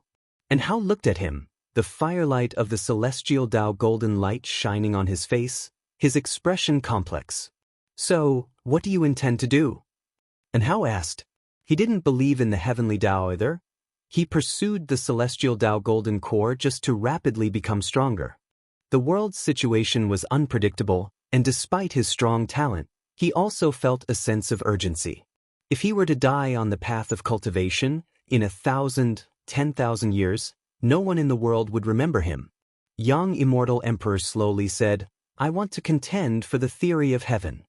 Hao looked at him, the firelight of the celestial Tao golden light shining on his face, his expression complex. "So, what do you intend to do?" Hao asked. He didn't believe in the heavenly Tao either. He pursued the celestial Tao golden core just to rapidly become stronger. The world's situation was unpredictable, and despite his strong talent, he also felt a sense of urgency. If he were to die on the path of cultivation, in 1,000, 10,000 years, no one in the world would remember him. Young Immortal Emperor slowly said, "I want to contend for the theory of heaven."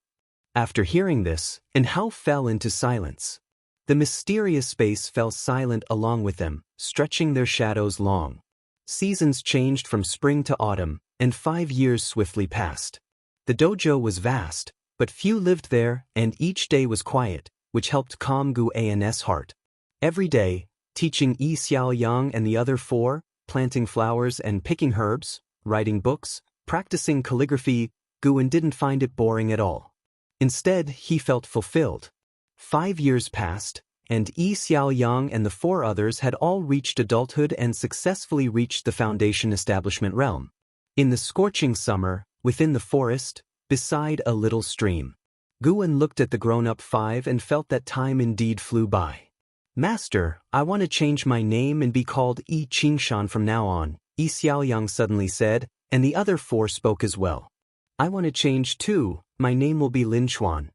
After hearing this, Hao fell into silence. The mysterious space fell silent along with them, stretching their shadows long. Seasons changed from spring to autumn, and 5 years swiftly passed. The dojo was vast, but few lived there, and each day was quiet, which helped calm Guan's heart. Every day, teaching Xianxia and the other 4, planting flowers and picking herbs, writing books, practicing calligraphy, Guan didn't find it boring at all. Instead, he felt fulfilled. 5 years passed, and Xianxia and the 4 others had all reached adulthood and successfully reached the Foundation establishment realm. In the scorching summer, within the forest, beside a little stream, Guan looked at the grown-up 5 and felt that time indeed flew by. "Master, I want to change my name and be called Yi Qingshan from now on," Xiaoyang suddenly said, and the other 4 spoke as well. "I want to change too, my name will be Lin Chuan.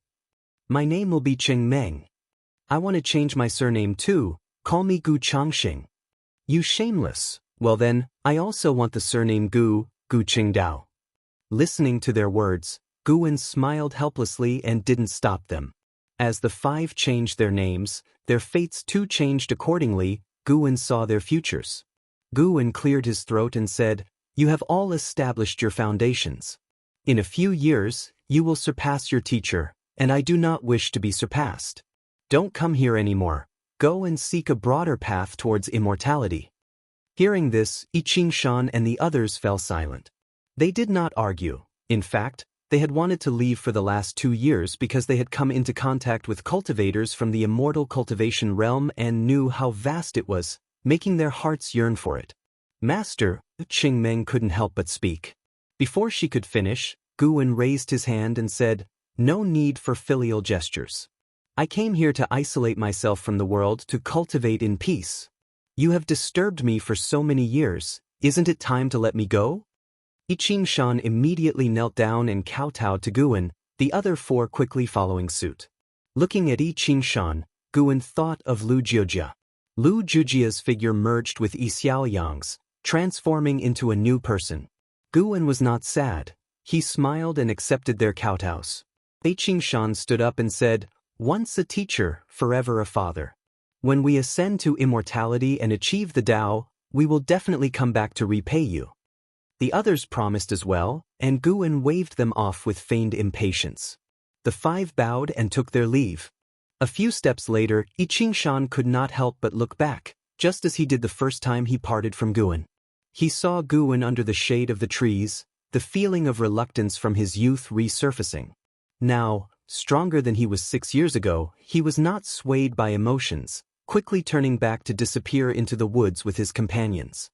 My name will be Cheng Meng. I want to change my surname too, call me Gu Changxing." "You shameless. Well then, I also want the surname Gu Qingdao." Listening to their words, Guan smiled helplessly and didn't stop them. As the 5 changed their names, their fates too changed accordingly. Guan saw their futures. Guan cleared his throat and said, "You have all established your foundations. In a few years, you will surpass your teacher, and I do not wish to be surpassed. Don't come here anymore. Go and seek a broader path towards immortality." Hearing this, Yi Qingshan and the others fell silent. They did not argue. In fact, they had wanted to leave for the last 2 years because they had come into contact with cultivators from the immortal cultivation realm and knew how vast it was, making their hearts yearn for it. "Master," Qingmeng couldn't help but speak. Before she could finish, Guan raised his hand and said, "No need for filial gestures. I came here to isolate myself from the world to cultivate in peace. You have disturbed me for so many years, isn't it time to let me go?" Yi Qingshan immediately knelt down and kowtowed to Guan, the other 4 quickly following suit. Looking at Yi Qingshan, Guan thought of Lu Jiujia. Lu Jiujia's figure merged with Yi Xiaoyang's, transforming into a new person. Guan was not sad. He smiled and accepted their kowtows. Yi Qingshan stood up and said, "Once a teacher, forever a father. When we ascend to immortality and achieve the Tao, we will definitely come back to repay you." The others promised as well, and Guan waved them off with feigned impatience. The 5 bowed and took their leave. A few steps later, Yi Qingshan could not help but look back, just as he did the first time he parted from Guan. He saw Guan under the shade of the trees, the feeling of reluctance from his youth resurfacing. Now, stronger than he was 6 years ago, he was not swayed by emotions, quickly turning back to disappear into the woods with his companions.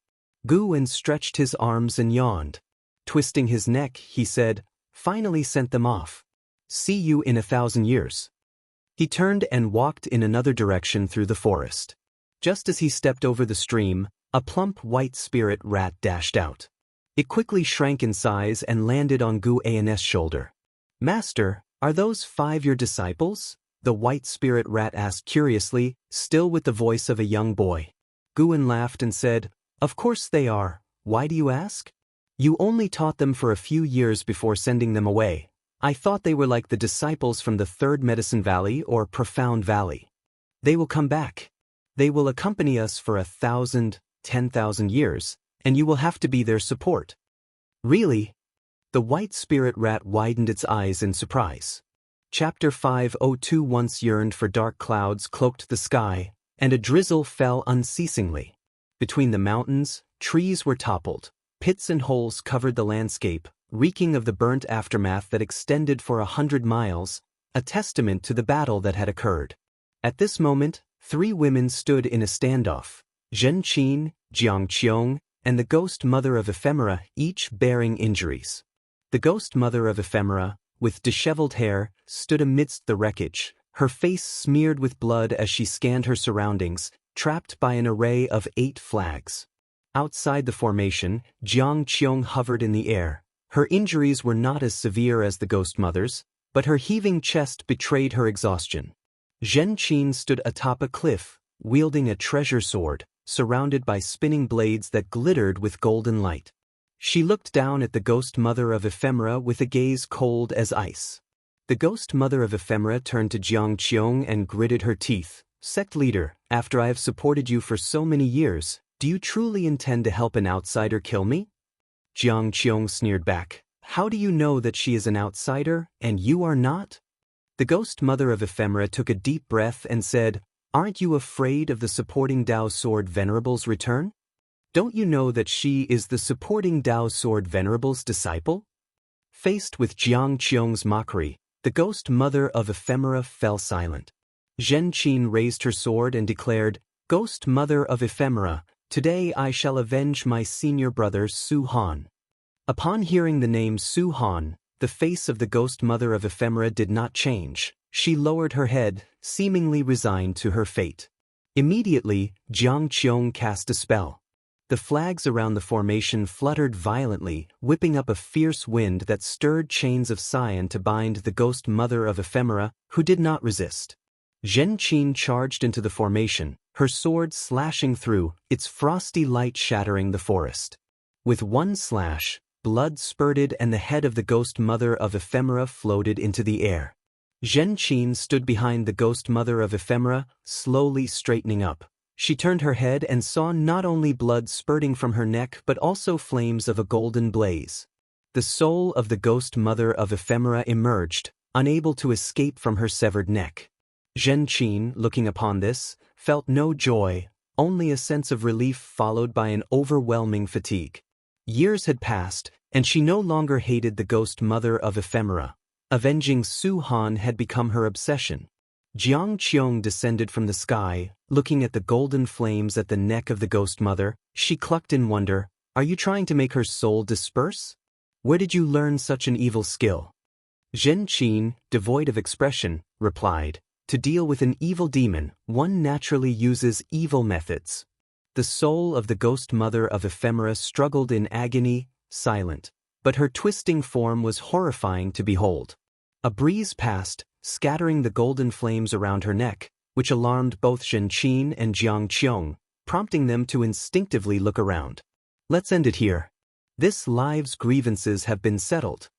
Guan stretched his arms and yawned. Twisting his neck, he said, "Finally sent them off. See you in 1,000 years." He turned and walked in another direction through the forest. Just as he stepped over the stream, a plump white spirit rat dashed out. It quickly shrank in size and landed on Gu An's shoulder. "Master, are those 5 your disciples?" the white spirit rat asked curiously, still with the voice of a young boy. Guan laughed and said, "Of course they are. Why do you ask? You only taught them for a few years before sending them away. I thought they were like the disciples from the Third Medicine Valley or Profound Valley. They will come back. They will accompany us for 1,000, 10,000 years, and you will have to be their support." "Really?" The white spirit rat widened its eyes in surprise. Chapter 502 Once yearned for dark clouds cloaked the sky, and a drizzle fell unceasingly. Between the mountains, trees were toppled. Pits and holes covered the landscape, reeking of the burnt aftermath that extended for 100 miles, a testament to the battle that had occurred. At this moment, 3 women stood in a standoff: Zhenqin, Xianxia, and the ghost mother of Ephemera, each bearing injuries. The ghost mother of Ephemera, with disheveled hair, stood amidst the wreckage, her face smeared with blood as she scanned her surroundings, trapped by an array of 8 flags. Outside the formation, Jiang Qiong hovered in the air. Her injuries were not as severe as the ghost mother's, but her heaving chest betrayed her exhaustion. Zhenqin stood atop a cliff, wielding a treasure sword, surrounded by spinning blades that glittered with golden light. She looked down at the ghost mother of Ephemera with a gaze cold as ice. The ghost mother of Ephemera turned to Jiang Qiong and gritted her teeth. "Sect leader, after I have supported you for so many years, do you truly intend to help an outsider kill me?" Jiang Qiong sneered back. "How do you know that she is an outsider, and you are not?" The ghost mother of Ephemera took a deep breath and said, "Aren't you afraid of the supporting Dao Sword Venerable's return? Don't you know that she is the supporting Dao Sword Venerable's disciple?" Faced with Jiang Qiong's mockery, the ghost mother of Ephemera fell silent. Zhenqin raised her sword and declared, "Ghost mother of Ephemera, today I shall avenge my senior brother Su Han." Upon hearing the name Su Han, the face of the ghost mother of Ephemera did not change. She lowered her head, seemingly resigned to her fate. Immediately, Jiang Qiong cast a spell. The flags around the formation fluttered violently, whipping up a fierce wind that stirred chains of cyan to bind the ghost mother of Ephemera, who did not resist. Zhenqin charged into the formation, her sword slashing through, its frosty light shattering the forest. With one slash, blood spurted and the head of the ghost mother of Ephemera floated into the air. Zhenqin stood behind the ghost mother of Ephemera, slowly straightening up. She turned her head and saw not only blood spurting from her neck but also flames of a golden blaze. The soul of the ghost mother of Ephemera emerged, unable to escape from her severed neck. Zhenqin, looking upon this, felt no joy, only a sense of relief followed by an overwhelming fatigue. Years had passed, and she no longer hated the ghost mother of Ephemera. Avenging Su Han had become her obsession. Jiang Qiong descended from the sky, looking at the golden flames at the neck of the ghost mother. She clucked in wonder, "Are you trying to make her soul disperse? Where did you learn such an evil skill?" Zhenqin, devoid of expression, replied, "To deal with an evil demon, one naturally uses evil methods." The soul of the ghost mother of Ephemera struggled in agony, silent, but her twisting form was horrifying to behold. A breeze passed, scattering the golden flames around her neck, which alarmed both Zhenqin and Jiang Qiong, prompting them to instinctively look around. "Let's end it here. This life's grievances have been settled."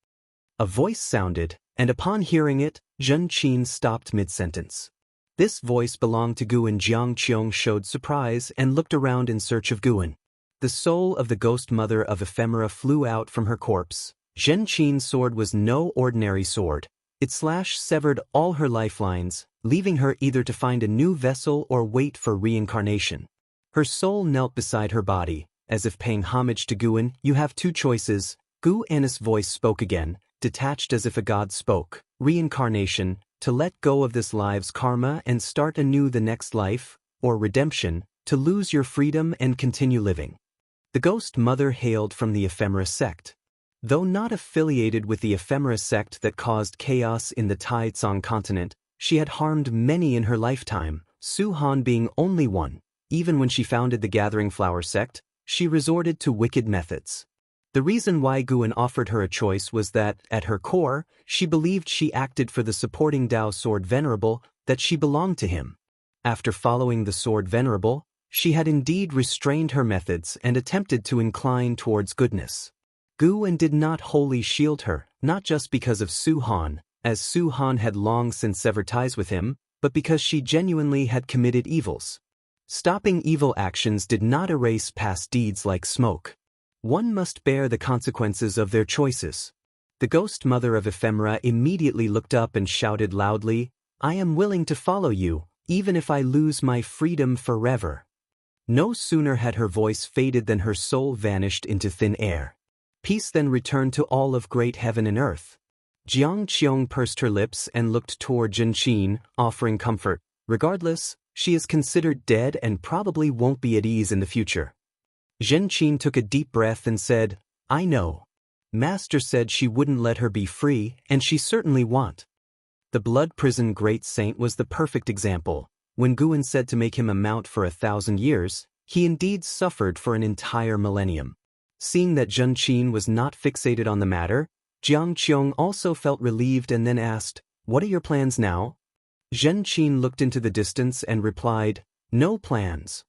A voice sounded, and upon hearing it, Zhenqin stopped mid-sentence. This voice belonged to Gu, and Jiang Qiong showed surprise and looked around in search of Guan. The soul of the ghost mother of Ephemera flew out from her corpse. Zhenqin's sword was no ordinary sword. Its slash severed all her lifelines, leaving her either to find a new vessel or wait for reincarnation. Her soul knelt beside her body, as if paying homage to Guan. "You have 2 choices." Gu An's voice spoke again, detached as if a god spoke. "Reincarnation, to let go of this life's karma and start anew the next life, or redemption, to lose your freedom and continue living." The ghost mother hailed from the Ephemera sect. Though not affiliated with the Ephemera sect that caused chaos in the Taizong continent, She had harmed many in her lifetime, Su Han being only one. Even when she founded the Gathering Flower sect, she resorted to wicked methods. The reason why Guan offered her a choice was that, at her core, she believed she acted for the supporting Dao Sword Venerable, that she belonged to him. After following the Sword Venerable, she had indeed restrained her methods and attempted to incline towards goodness. Guan did not wholly shield her, not just because of Su Han, as Su Han had long since severed ties with him, but because she genuinely had committed evils. Stopping evil actions did not erase past deeds like smoke. One must bear the consequences of their choices. The ghost mother of Ephemera immediately looked up and shouted loudly, "I am willing to follow you, even if I lose my freedom forever." No sooner had her voice faded than her soul vanished into thin air. Peace then returned to all of great heaven and earth. Xianxia pursed her lips and looked toward Zhenqin, offering comfort. Regardless, she is considered dead and probably won't be at ease in the future. Zhenqin took a deep breath and said, "I know. Master said she wouldn't let her be free, and she certainly won't." The blood prison great saint was the perfect example. When Guan said to make him a mount for 1,000 years, he indeed suffered for an entire millennium. Seeing that Zhenqin was not fixated on the matter, Jiangqiong also felt relieved and then asked, "What are your plans now?" Zhenqin looked into the distance and replied, "No plans."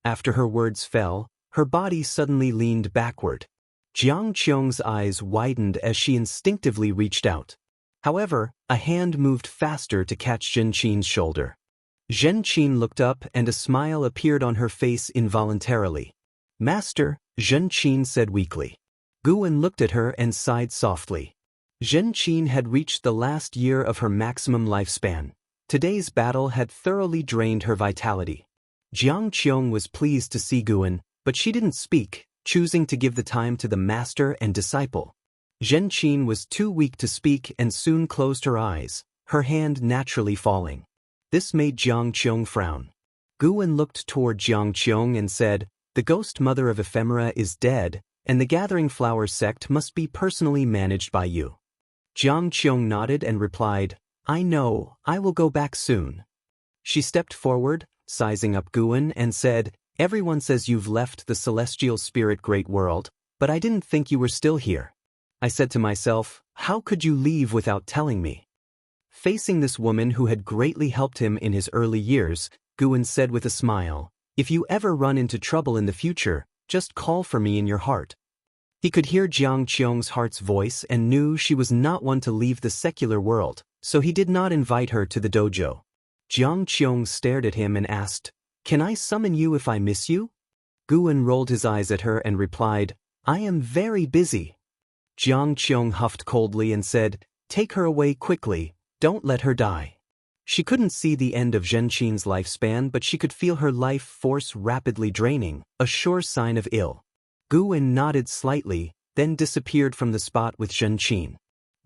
After her words fell, her body suddenly leaned backward. Jiangqiong's eyes widened as she instinctively reached out. However, a hand moved faster to catch Zhenqin's shoulder. Zhenqin looked up and a smile appeared on her face involuntarily. "Master," Zhenqin said weakly. Guan looked at her and sighed softly. Zhenqin had reached the last year of her maximum lifespan. Today's battle had thoroughly drained her vitality. Jiangqiong was pleased to see Guan, but she didn't speak, choosing to give the time to the master and disciple. Zhenqin was too weak to speak and soon closed her eyes, her hand naturally falling. This made Jiangqiong frown. Guan looked toward Jiangqiong and said, "The ghost mother of Ephemera is dead, and the Gathering Flower sect must be personally managed by you." Jiangqiong nodded and replied, "I know, I will go back soon." She stepped forward, sizing up Guan, and said, "Everyone says you've left the celestial spirit great world, but I didn't think you were still here." I said to myself, how could you leave without telling me? Facing this woman who had greatly helped him in his early years, Guan said with a smile, "If you ever run into trouble in the future, just call for me in your heart." He could hear Jiangqiong's heart's voice and knew she was not one to leave the secular world, so he did not invite her to the dojo. Jiangqiong stared at him and asked, "Can I summon you if I miss you?" Guan rolled his eyes at her and replied, "I am very busy." Jiangqiong huffed coldly and said, "Take her away quickly, don't let her die." She couldn't see the end of Zhenqin's lifespan, but she could feel her life force rapidly draining, a sure sign of ill. Guan nodded slightly, then disappeared from the spot with Zhenqin.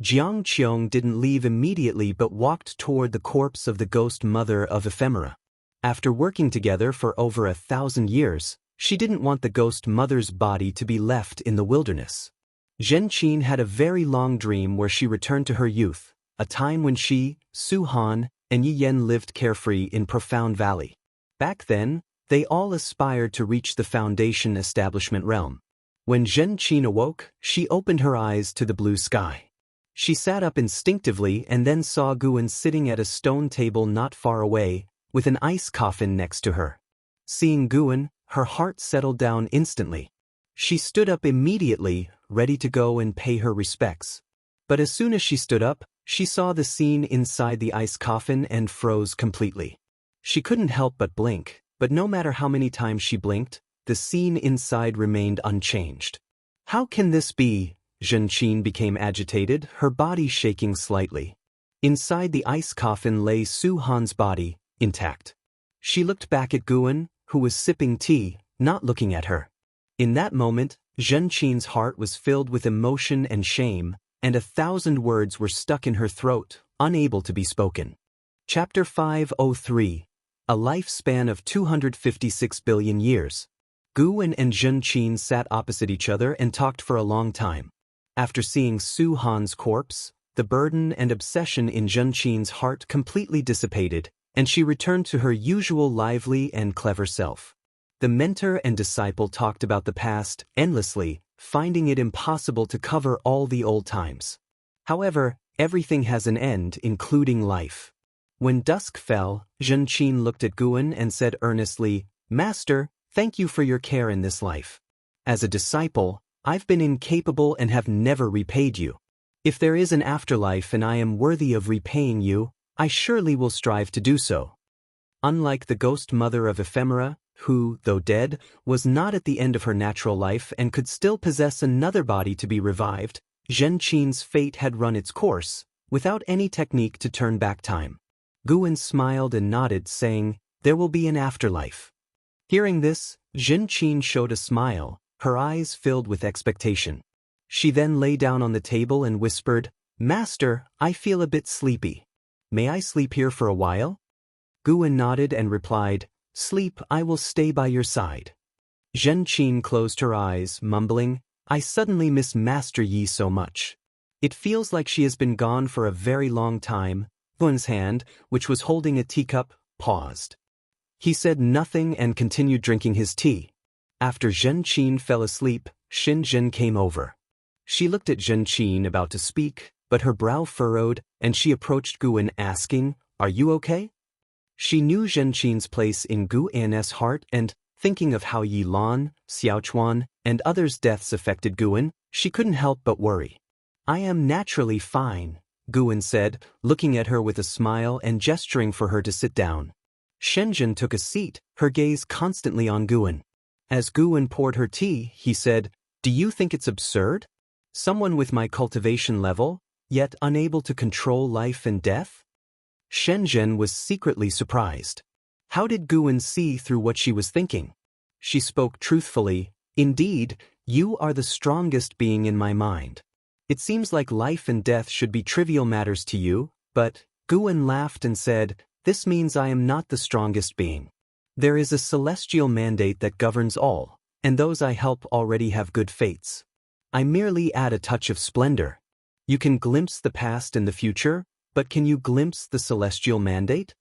Jiangqiong didn't leave immediately but walked toward the corpse of the ghost mother of Ephemera. After working together for over 1,000 years, she didn't want the ghost mother's body to be left in the wilderness. Zhenqin had a very long dream where she returned to her youth, a time when she, Su Han, and Yi Yen lived carefree in Profound Valley. Back then, they all aspired to reach the Foundation establishment realm. When Zhenqin awoke, she opened her eyes to the blue sky. She sat up instinctively and then saw Guan sitting at a stone table not far away, with an ice coffin next to her. Seeing Guan, her heart settled down instantly. She stood up immediately, ready to go and pay her respects. But as soon as she stood up, she saw the scene inside the ice coffin and froze completely. She couldn't help but blink, but no matter how many times she blinked, the scene inside remained unchanged. "How can this be?" Zhenqin became agitated, her body shaking slightly. Inside the ice coffin lay Su Han's body, intact. She looked back at Guan, who was sipping tea, not looking at her. In that moment, Zhenqin's heart was filled with emotion and shame, and 1,000 words were stuck in her throat, unable to be spoken. Chapter 503. A lifespan of 256 billion years. Guan and Zhenqin sat opposite each other and talked for a long time. After seeing Su Han's corpse, the burden and obsession in Zhenqin's heart completely dissipated, and she returned to her usual lively and clever self. The mentor and disciple talked about the past endlessly, finding it impossible to cover all the old times. However, everything has an end, including life. When dusk fell, Zhenqin looked at Guan and said earnestly, "Master, thank you for your care in this life. As a disciple, I've been incapable and have never repaid you. If there is an afterlife and I am worthy of repaying you, I surely will strive to do so." Unlike the ghost mother of Ephemera, who, though dead, was not at the end of her natural life and could still possess another body to be revived, Zhenqin's fate had run its course, without any technique to turn back time. Guan smiled and nodded, saying, "There will be an afterlife." Hearing this, Zhenqin showed a smile, her eyes filled with expectation. She then lay down on the table and whispered, "Master, I feel a bit sleepy. May I sleep here for a while?" Guan nodded and replied, "Sleep, I will stay by your side." Zhenqin closed her eyes, mumbling, "I suddenly miss Master Yi so much. It feels like she has been gone for a very long time." Guan's hand, which was holding a teacup, paused. He said nothing and continued drinking his tea. After Zhenqin fell asleep, Xinzhen came over. She looked at Zhenqin about to speak, but her brow furrowed, and she approached Guan asking, "Are you okay?" She knew Zhenqin's place in Guan's heart, and, thinking of how Yi Lan, Xiaochuan, and others' deaths affected Guan, she couldn't help but worry. "I am naturally fine," Guan said, looking at her with a smile and gesturing for her to sit down. Shenzhen took a seat, her gaze constantly on Guan. As Guan poured her tea, he said, "Do you think it's absurd? Someone with my cultivation level, yet unable to control life and death?" Shenzhen was secretly surprised. How did Guan see through what she was thinking? She spoke truthfully, "Indeed, you are the strongest being in my mind. It seems like life and death should be trivial matters to you, but..." Guan laughed and said, "This means I am not the strongest being. There is a celestial mandate that governs all, and those I help already have good fates. I merely add a touch of splendor. You can glimpse the past and the future, but can you glimpse the celestial mandate?"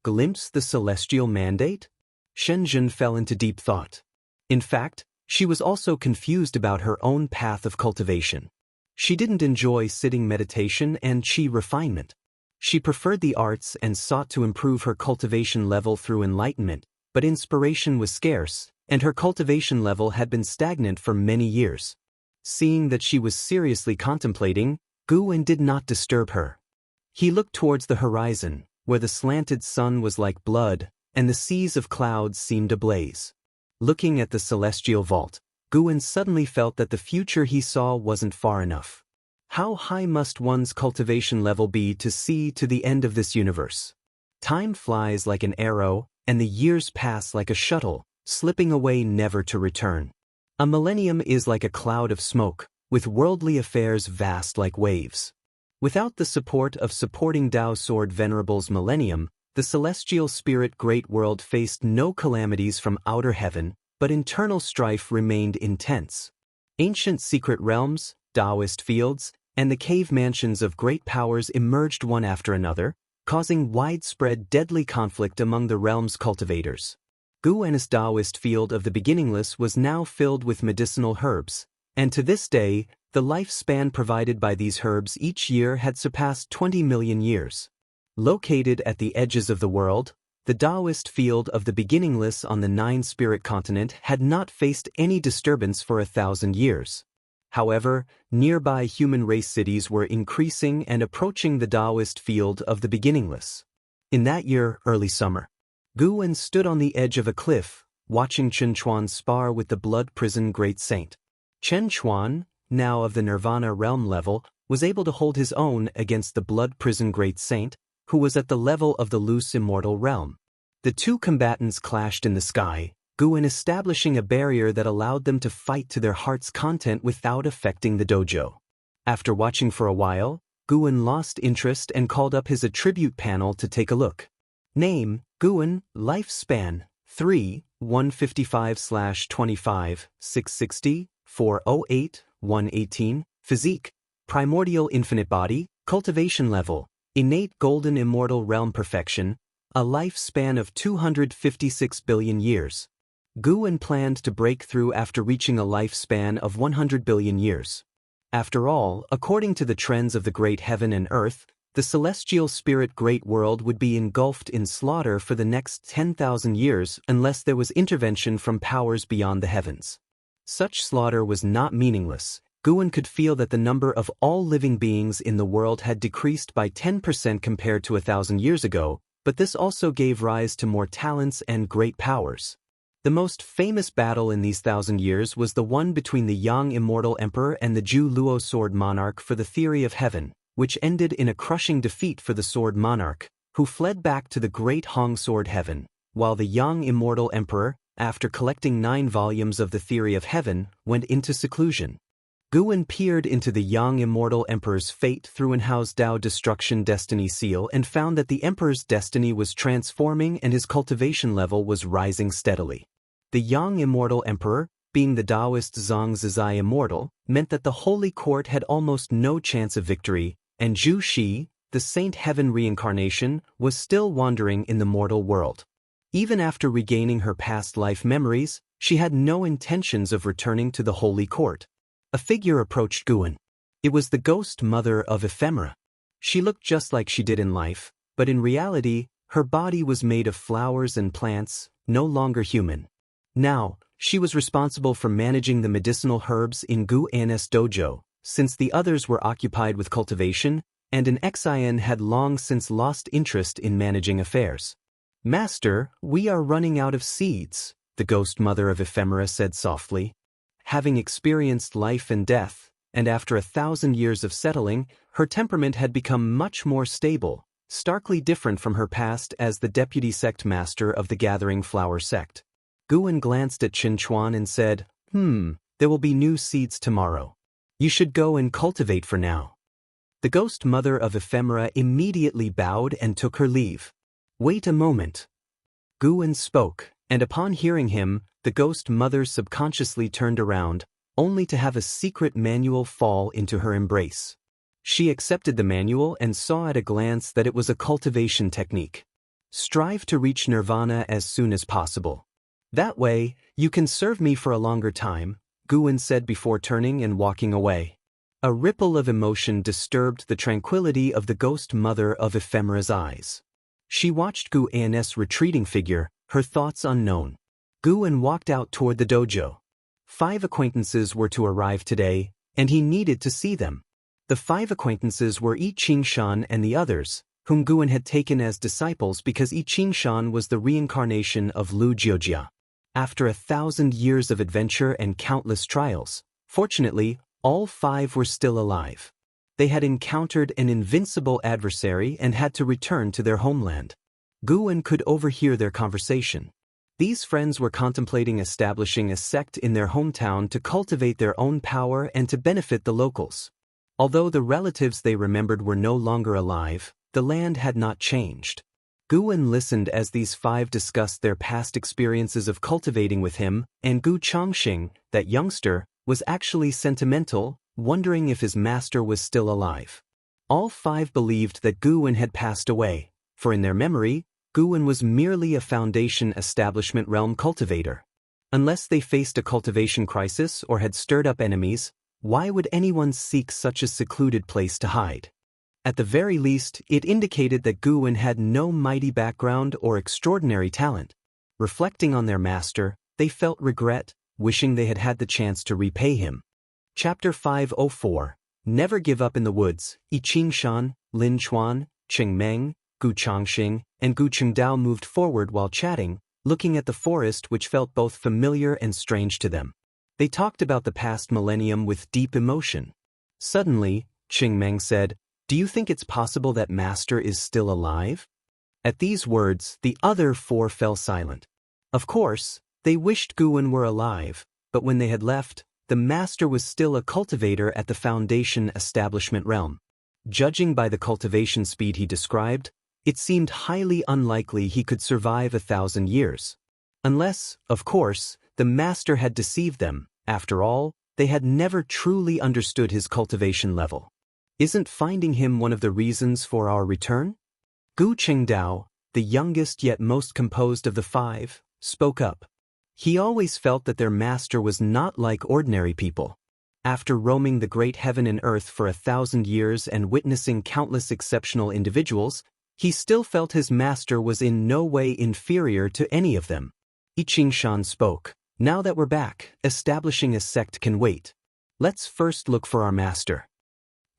Glimpse the celestial mandate? Shenzhen fell into deep thought. In fact, she was also confused about her own path of cultivation. She didn't enjoy sitting meditation and qi refinement. She preferred the arts and sought to improve her cultivation level through enlightenment, but inspiration was scarce, and her cultivation level had been stagnant for many years. Seeing that she was seriously contemplating, Guan did not disturb her. He looked towards the horizon, where the slanted sun was like blood, and the seas of clouds seemed ablaze. Looking at the celestial vault, Guan suddenly felt that the future he saw wasn't far enough. How high must one's cultivation level be to see to the end of this universe? Time flies like an arrow, and the years pass like a shuttle, slipping away never to return. A millennium is like a cloud of smoke, with worldly affairs vast like waves. Without the support of supporting Tao Sword Venerable's millennium, the celestial spirit great world faced no calamities from outer heaven, but internal strife remained intense. Ancient secret realms, Taoist fields, and the cave mansions of great powers emerged one after another, causing widespread deadly conflict among the realm's cultivators. Guan's Taoist field of the beginningless was now filled with medicinal herbs, and to this day, the lifespan provided by these herbs each year had surpassed 20 million years. Located at the edges of the world, the Taoist field of the beginningless on the nine-spirit continent had not faced any disturbance for 1,000 years. However, nearby human race cities were increasing and approaching the Taoist field of the beginningless. In that year, early summer, Guan stood on the edge of a cliff, watching Chen Chuan spar with the blood prison great saint. Chen Chuan, now of the Nirvana realm level, was able to hold his own against the blood prison great saint, who was at the level of the loose immortal realm. The two combatants clashed in the sky, Guan establishing a barrier that allowed them to fight to their heart's content without affecting the dojo. After watching for a while, Guan lost interest and called up his attribute panel to take a look. Name, Guan, lifespan, 3, 155/25, 660, 408, 118, physique, primordial infinite body, Cultivation level, innate golden immortal realm perfection, a lifespan of 256 billion years. Guwen planned to break through after reaching a lifespan of 100 billion years. After all, according to the trends of the great heaven and earth, the celestial spirit great world would be engulfed in slaughter for the next 10,000 years unless there was intervention from powers beyond the heavens. Such slaughter was not meaningless. Guwen could feel that the number of all living beings in the world had decreased by 10% compared to 1,000 years ago, but this also gave rise to more talents and great powers. The most famous battle in these 1,000 years was the one between the Yang Immortal Emperor and the Zhu Luo Sword Monarch for the theory of heaven, which ended in a crushing defeat for the Sword Monarch, who fled back to the Great Hong Sword Heaven, while the Yang Immortal Emperor, after collecting 9 volumes of the theory of heaven, went into seclusion. Guwen peered into the Yang Immortal Emperor's fate through an Hao's Dao Destruction Destiny seal and found that the Emperor's destiny was transforming and his cultivation level was rising steadily. The Yang Immortal Emperor, being the Taoist Zhang Zizai Immortal, meant that the Holy Court had almost no chance of victory, and Zhu Shi, the Saint Heaven reincarnation, was still wandering in the mortal world. Even after regaining her past life memories, she had no intentions of returning to the Holy Court. A figure approached Guwen. It was the ghost mother of Ephemera. She looked just like she did in life, but in reality, her body was made of flowers and plants, no longer human. Now, she was responsible for managing the medicinal herbs in Gu An's dojo, since the others were occupied with cultivation, and an Xian had long since lost interest in managing affairs. "Master, we are running out of seeds," the ghost mother of Ephemera said softly. Having experienced life and death, and after 1,000 years of settling, her temperament had become much more stable, starkly different from her past as the deputy sect master of the Gathering Flower sect. Guwen glanced at Qinchuan and said, "There will be new seeds tomorrow. You should go and cultivate for now." The ghost mother of Ephemera immediately bowed and took her leave. "Wait a moment." Guwen spoke, and upon hearing him, the ghost mother subconsciously turned around, only to have a secret manual fall into her embrace. She accepted the manual and saw at a glance that it was a cultivation technique. "Strive to reach nirvana as soon as possible. That way, you can serve me for a longer time," Guwen said before turning and walking away. A ripple of emotion disturbed the tranquility of the ghost mother of Ephemera's eyes. She watched Gu An's retreating figure, her thoughts unknown. Guwen walked out toward the dojo. 5 acquaintances were to arrive today, and he needed to see them. The 5 acquaintances were Yi Qingshan and the others, whom Guwen had taken as disciples because Yi Qingshan was the reincarnation of Lu Jiujia. After 1,000 years of adventure and countless trials, fortunately, all 5 were still alive. They had encountered an invincible adversary and had to return to their homeland. Guwen could overhear their conversation. These friends were contemplating establishing a sect in their hometown to cultivate their own power and to benefit the locals. Although the relatives they remembered were no longer alive, the land had not changed. Guwen listened as these 5 discussed their past experiences of cultivating with him, and Gu Changxing, that youngster, was actually sentimental, wondering if his master was still alive. All 5 believed that Guwen had passed away, for in their memory, Guwen was merely a Foundation establishment realm cultivator. Unless they faced a cultivation crisis or had stirred up enemies, why would anyone seek such a secluded place to hide? At the very least, it indicated that Guwen had no mighty background or extraordinary talent. Reflecting on their master, they felt regret, wishing they had had the chance to repay him. Chapter 504. Never Give Up in the Woods. Yi Qingshan, Lin Chuan, Cheng Meng, Gu Changxing, and Gu Chengdao moved forward while chatting, looking at the forest which felt both familiar and strange to them. They talked about the past millennium with deep emotion. Suddenly, Cheng Meng said, "Do you think it's possible that Master is still alive?" At these words, the other 4 fell silent. Of course, they wished Guwen were alive, but when they had left, the Master was still a cultivator at the Foundation establishment realm. Judging by the cultivation speed he described, it seemed highly unlikely he could survive 1,000 years. Unless, of course, the Master had deceived them. After all, they had never truly understood his cultivation level. Isn't finding him one of the reasons for our return? Gu Chengdao, the youngest yet most composed of the five, spoke up. He always felt that their master was not like ordinary people. After roaming the great heaven and earth for 1,000 years and witnessing countless exceptional individuals, he still felt his master was in no way inferior to any of them. Xianxia spoke. Now that we're back, establishing a sect can wait. Let's first look for our master.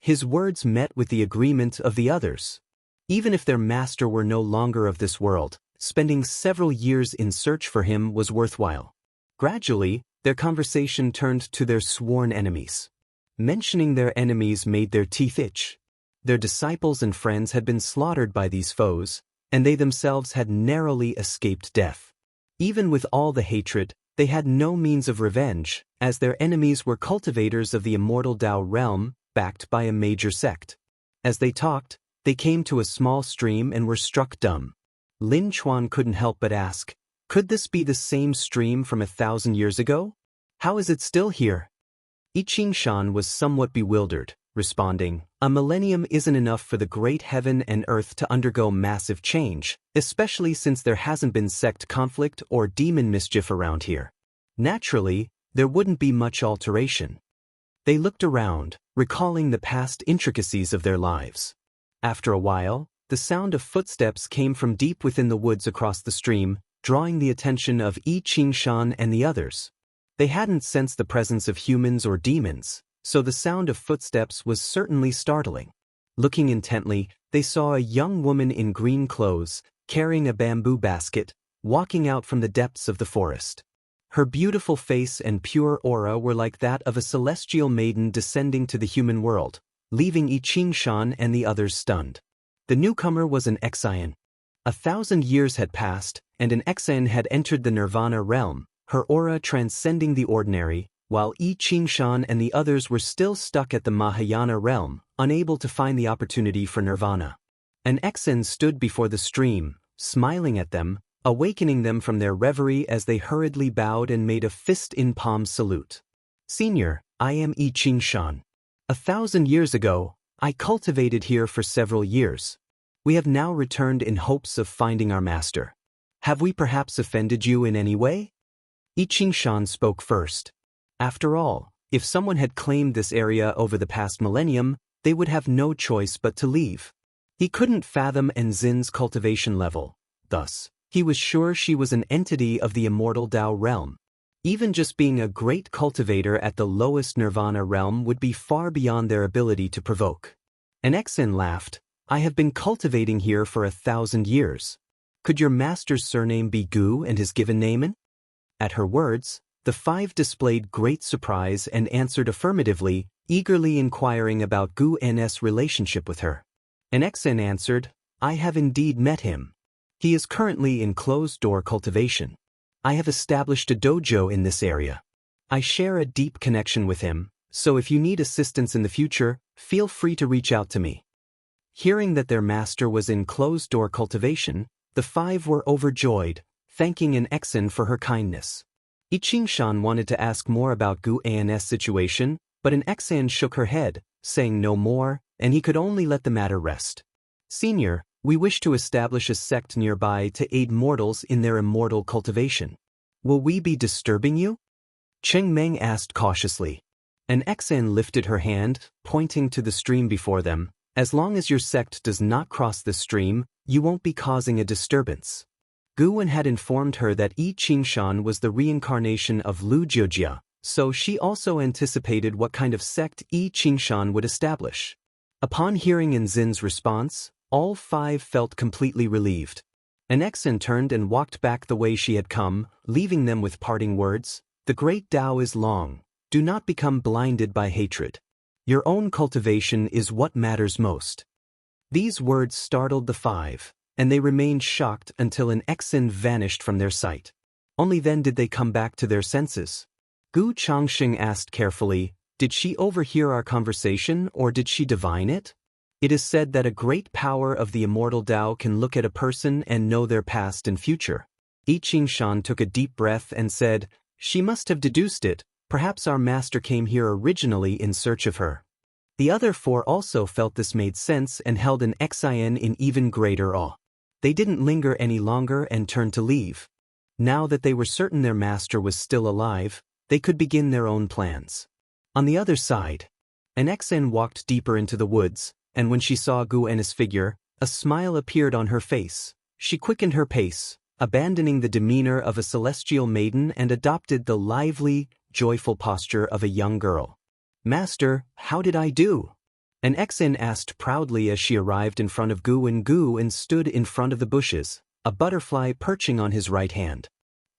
His words met with the agreement of the others. Even if their master were no longer of this world, spending several years in search for him was worthwhile. Gradually, their conversation turned to their sworn enemies. Mentioning their enemies made their teeth itch. Their disciples and friends had been slaughtered by these foes, and they themselves had narrowly escaped death. Even with all the hatred, they had no means of revenge, as their enemies were cultivators of the Immortal Dao realm, backed by a major sect. As they talked, they came to a small stream and were struck dumb. Lin Chuan couldn't help but ask, could this be the same stream from 1,000 years ago? How is it still here? Xianxia was somewhat bewildered, responding, a millennium isn't enough for the great heaven and earth to undergo massive change, especially since there hasn't been sect conflict or demon mischief around here. Naturally, there wouldn't be much alteration. They looked around, recalling the past intricacies of their lives. After a while, the sound of footsteps came from deep within the woods across the stream, drawing the attention of Xianxia and the others. They hadn't sensed the presence of humans or demons, so the sound of footsteps was certainly startling. Looking intently, they saw a young woman in green clothes, carrying a bamboo basket, walking out from the depths of the forest. Her beautiful face and pure aura were like that of a celestial maiden descending to the human world, leaving Xianxia and the others stunned. The newcomer was an Xian. 1,000 years had passed, and an Xian had entered the Nirvana realm, her aura transcending the ordinary, while Xianxia and the others were still stuck at the Mahayana realm, unable to find the opportunity for Nirvana. An Xian stood before the stream, smiling at them, awakening them from their reverie as they hurriedly bowed and made a fist-in-palm salute. Senior, I am Xianxia. 1,000 years ago, I cultivated here for several years. We have now returned in hopes of finding our master. Have we perhaps offended you in any way? Xianxia spoke first. After all, if someone had claimed this area over the past millennium, they would have no choice but to leave. He couldn't fathom Enzin's cultivation level. Thus, he was sure she was an entity of the Immortal Dao realm. Even just being a great cultivator at the lowest Nirvana realm would be far beyond their ability to provoke. An Xian laughed. I have been cultivating here for 1,000 years. Could your master's surname be Gu and his given name? At her words, the five displayed great surprise and answered affirmatively, eagerly inquiring about Gu N's relationship with her. An Xian answered, I have indeed met him. He is currently in closed-door cultivation. I have established a dojo in this area. I share a deep connection with him, so if you need assistance in the future, feel free to reach out to me. Hearing that their master was in closed-door cultivation, the five were overjoyed, thanking an Xian for her kindness. Xianxia wanted to ask more about Gu An's situation, but an Xian shook her head, saying no more, and he could only let the matter rest. Senior, we wish to establish a sect nearby to aid mortals in their immortal cultivation. Will we be disturbing you? Cheng Meng asked cautiously. An Xian lifted her hand, pointing to the stream before them. As long as your sect does not cross the stream, you won't be causing a disturbance. Gu Wen had informed her that Xianxia was the reincarnation of Lu Jiujia, so she also anticipated what kind of sect Xianxia would establish. Upon hearing Enzin's response, all five felt completely relieved. An Xian turned and walked back the way she had come, leaving them with parting words. The great Tao is long. Do not become blinded by hatred. Your own cultivation is what matters most. These words startled the five, and they remained shocked until an Xian vanished from their sight. Only then did they come back to their senses. Gu Changxing asked carefully, did she overhear our conversation or did she divine it? It is said that a great power of the Immortal Dao can look at a person and know their past and future. Xianxia took a deep breath and said, she must have deduced it. Perhaps our master came here originally in search of her. The other four also felt this made sense and held an Xian in even greater awe. They didn't linger any longer and turned to leave. Now that they were certain their master was still alive, they could begin their own plans. On the other side, an Xian walked deeper into the woods, and when she saw Gu En's figure, a smile appeared on her face. She quickened her pace, abandoning the demeanor of a celestial maiden and adopted the lively, joyful posture of a young girl. "Master, how did I do?" An Xian asked proudly as she arrived in front of Gu En stood in front of the bushes, a butterfly perching on his right hand.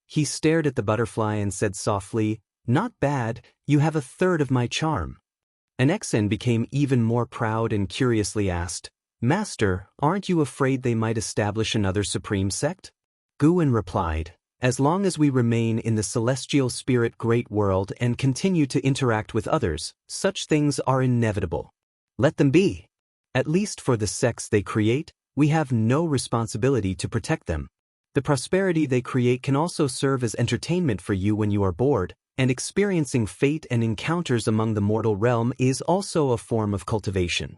He stared at the butterfly and said softly, "Not bad, you have a third of my charm." An Xian became even more proud and curiously asked, "Master, aren't you afraid they might establish another supreme sect?" Gu En replied, "As long as we remain in the celestial spirit great world and continue to interact with others, such things are inevitable. Let them be. At least for the sects they create, we have no responsibility to protect them. The prosperity they create can also serve as entertainment for you when you are bored, and experiencing fate and encounters among the mortal realm is also a form of cultivation."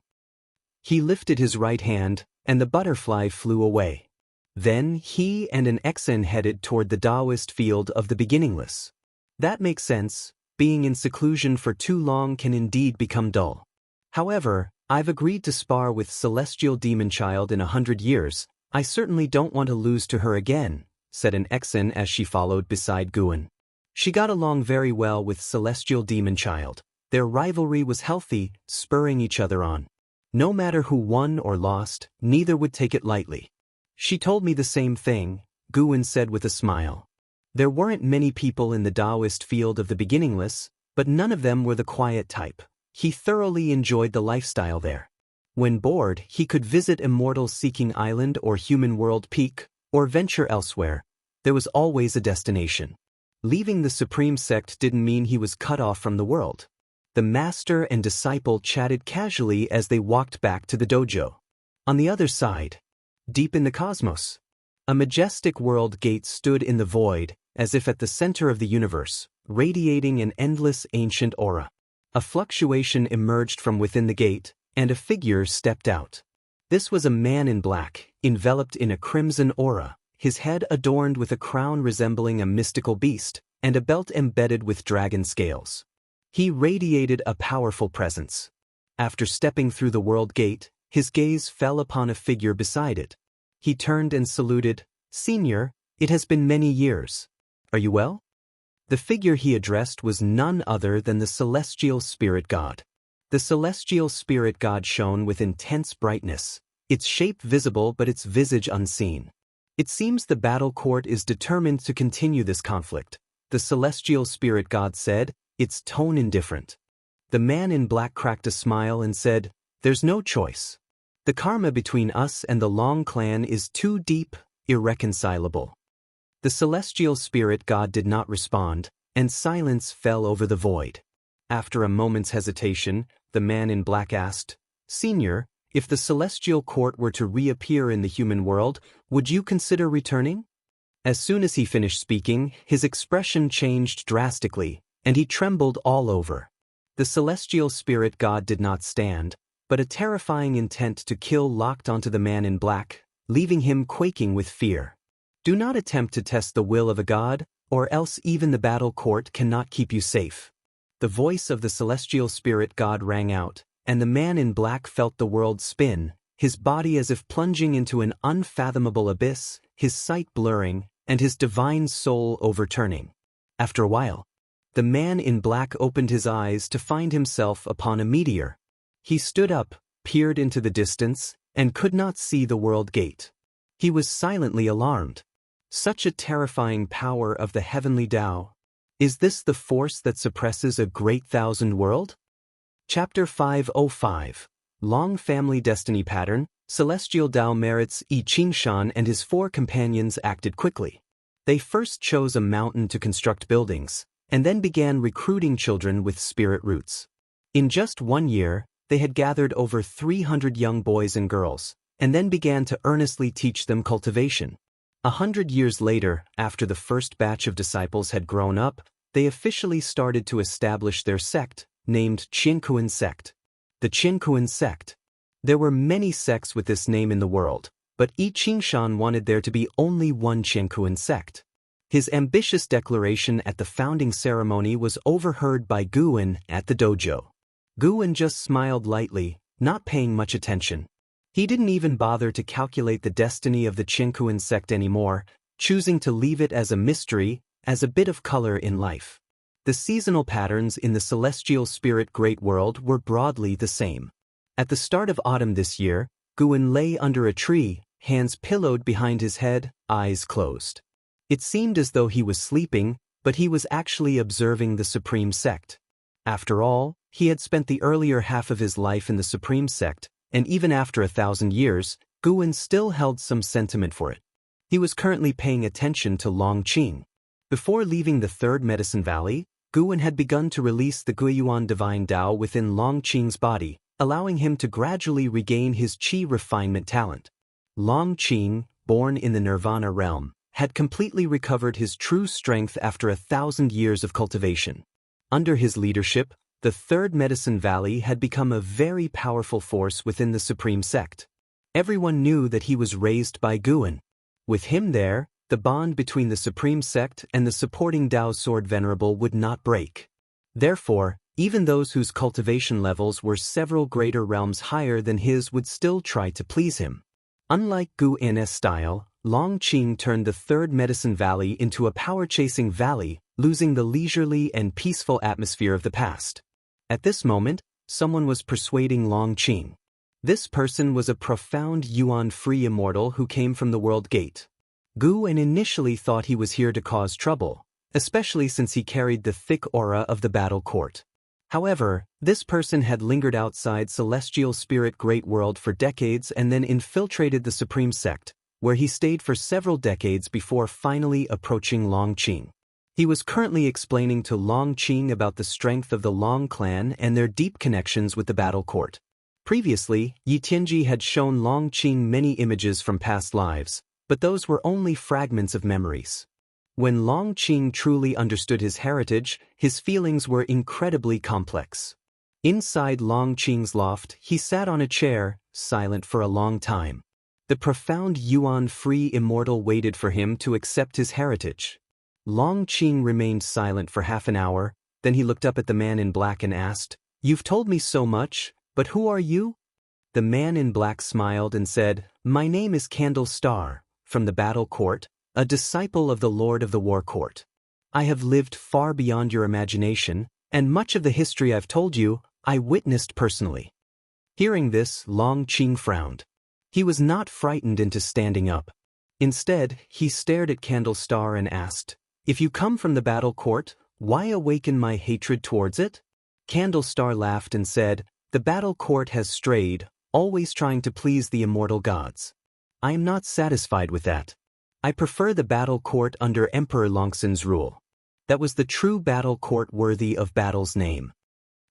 He lifted his right hand, and the butterfly flew away. Then he and an Xian headed toward the Taoist field of the beginningless. That makes sense. Being in seclusion for too long can indeed become dull. However, I've agreed to spar with Celestial Demon Child in 100 years. I certainly don't want to lose to her again, said an Xian as she followed beside Gu En. She got along very well with Celestial Demon Child. Their rivalry was healthy, spurring each other on. No matter who won or lost, neither would take it lightly. "She told me the same thing," Gu En said with a smile. There weren't many people in the Taoist field of the beginningless, but none of them were the quiet type. He thoroughly enjoyed the lifestyle there. When bored, he could visit Immortal Seeking Island or Human World Peak, or venture elsewhere. There was always a destination. Leaving the Supreme Sect didn't mean he was cut off from the world. The master and disciple chatted casually as they walked back to the dojo. On the other side, deep in the cosmos, a majestic world gate stood in the void, as if at the center of the universe, radiating an endless ancient aura. A fluctuation emerged from within the gate, and a figure stepped out. This was a man in black, enveloped in a crimson aura, his head adorned with a crown resembling a mystical beast, and a belt embedded with dragon scales. He radiated a powerful presence. After stepping through the world gate, his gaze fell upon a figure beside it. He turned and saluted, "Senior, it has been many years. Are you well?" The figure he addressed was none other than the Celestial Spirit God. The Celestial Spirit God shone with intense brightness, its shape visible but its visage unseen. It seems the battle court is determined to continue this conflict, the Celestial Spirit God said, its tone indifferent. The man in black cracked a smile and said, "There's no choice. The karma between us and the Long clan is too deep, irreconcilable." The Celestial Spirit God did not respond, and silence fell over the void. After a moment's hesitation, the man in black asked, "Senior, if the Celestial Court were to reappear in the human world, would you consider returning?" As soon as he finished speaking, his expression changed drastically, and he trembled all over. The Celestial Spirit God did not stand, but a terrifying intent to kill locked onto the man in black, leaving him quaking with fear. Do not attempt to test the will of a god, or else even the battle court cannot keep you safe. The voice of the Celestial Spirit God rang out, and the man in black felt the world spin, his body as if plunging into an unfathomable abyss, his sight blurring, and his divine soul overturning. After a while, the man in black opened his eyes to find himself upon a meteor. He stood up, peered into the distance, and could not see the world gate. He was silently alarmed. Such a terrifying power of the heavenly Tao. Is this the force that suppresses a great thousand world? Chapter 505. Long Family Destiny Pattern. Celestial Tao merits. Xianxia and his four companions acted quickly. They first chose a mountain to construct buildings, and then began recruiting children with spirit roots. In just 1 year, they had gathered over 300 young boys and girls, and then began to earnestly teach them cultivation. 100 years later, after the first batch of disciples had grown up, they officially started to establish their sect, named Qianquan Sect. the Qianquan sect. There were many sects with this name in the world, but Yi Qingshan wanted there to be only one Qianquan sect. His ambitious declaration at the founding ceremony was overheard by Guwen at the dojo. Guwen just smiled lightly, not paying much attention. He didn't even bother to calculate the destiny of the Qianquan sect anymore, choosing to leave it as a mystery, as a bit of color in life. The seasonal patterns in the celestial spirit great world were broadly the same. At the start of autumn this year, Guwen lay under a tree, hands pillowed behind his head, eyes closed. It seemed as though he was sleeping, but he was actually observing the Supreme Sect. After all, he had spent the earlier half of his life in the Supreme Sect, and even after 1,000 years, Guwen still held some sentiment for it. He was currently paying attention to Longqing. Before leaving the Third Medicine Valley, Guwen had begun to release the Guiyuan Divine Tao within Longqing's body, allowing him to gradually regain his qi refinement talent. Longqing, born in the Nirvana realm, had completely recovered his true strength after 1,000 years of cultivation. Under his leadership, the Third Medicine Valley had become a very powerful force within the Supreme Sect. Everyone knew that he was raised by Guwen. With him there, the bond between the Supreme Sect and the supporting Dao Sword Venerable would not break. Therefore, even those whose cultivation levels were several greater realms higher than his would still try to please him. Unlike Guwen's style, Longqing turned the Third Medicine Valley into a power-chasing valley, losing the leisurely and peaceful atmosphere of the past. At this moment, someone was persuading Longqing. This person was a profound Yuan-free immortal who came from the World Gate. Guwen initially thought he was here to cause trouble, especially since he carried the thick aura of the battle court. However, this person had lingered outside Celestial Spirit Great World for decades and then infiltrated the Supreme Sect, where he stayed for several decades before finally approaching Longqing. He was currently explaining to Longqing about the strength of the Long clan and their deep connections with the battle court. Previously, Yi Tianji had shown Longqing many images from past lives, but those were only fragments of memories. When Longqing truly understood his heritage, his feelings were incredibly complex. Inside Longqing's loft, he sat on a chair, silent for a long time. The profound Yuan-free immortal waited for him to accept his heritage. Longqing remained silent for half an hour, then he looked up at the man in black and asked, "You've told me so much, but who are you?" The man in black smiled and said, "My name is Candle Star, from the battle court, a disciple of the Lord of the War Court. I have lived far beyond your imagination, and much of the history I've told you, I witnessed personally." Hearing this, Longqing frowned. He was not frightened into standing up. Instead, he stared at Candle Star and asked, "If you come from the battle court, why awaken my hatred towards it?" Candle Star laughed and said, "The battle court has strayed, always trying to please the immortal gods. I am not satisfied with that. I prefer the battle court under Emperor Longxin's rule. That was the true battle court worthy of battle's name."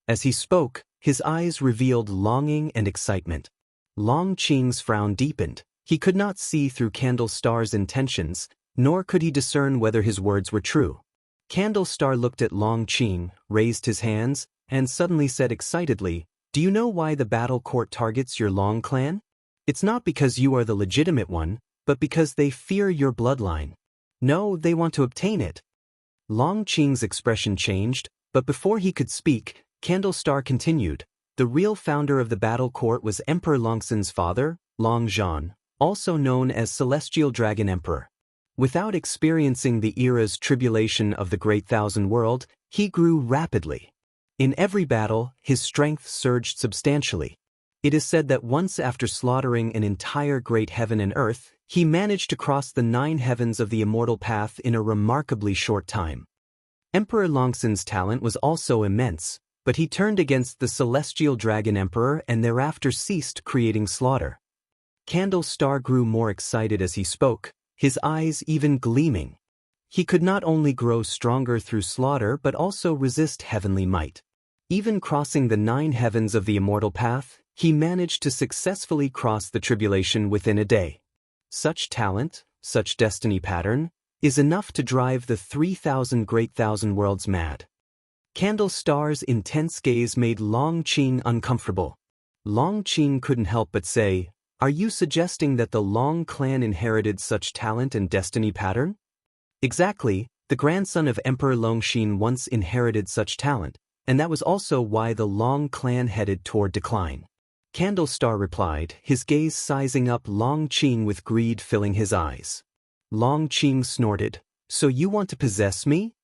As he spoke, his eyes revealed longing and excitement. Longqing's frown deepened. He could not see through Candle Star's intentions, nor could he discern whether his words were true. Candle Star looked at Longqing, raised his hands, and suddenly said excitedly, "Do you know why the battle court targets your Long clan? It's not because you are the legitimate one, but because they fear your bloodline. No, they want to obtain it." Longqing's expression changed, but before he could speak, Candle Star continued, "The real founder of the battle court was Emperor Longxin's father, Long Zhan, also known as Celestial Dragon Emperor. Without experiencing the era's tribulation of the Great Thousand World, he grew rapidly. In every battle, his strength surged substantially. It is said that once after slaughtering an entire great heaven and earth, he managed to cross the 9 heavens of the immortal path in a remarkably short time. Emperor Longxin's talent was also immense, but he turned against the Celestial Dragon Emperor and thereafter ceased creating slaughter." Candle Star grew more excited as he spoke, his eyes even gleaming. He could not only grow stronger through slaughter but also resist heavenly might. Even crossing the 9 heavens of the immortal path, he managed to successfully cross the tribulation within a day. Such talent, such destiny pattern, is enough to drive the 3,000 Great Thousand Worlds mad. Candle Star's intense gaze made Longqing uncomfortable. Long Qing couldn't help but say, "Are you suggesting that the Long clan inherited such talent and destiny pattern?" Exactly, the grandson of Emperor Longxin once inherited such talent, and that was also why the Long clan headed toward decline. Candlestar replied, his gaze sizing up Long Qing with greed filling his eyes. Long Qing snorted, "So you want to possess me?"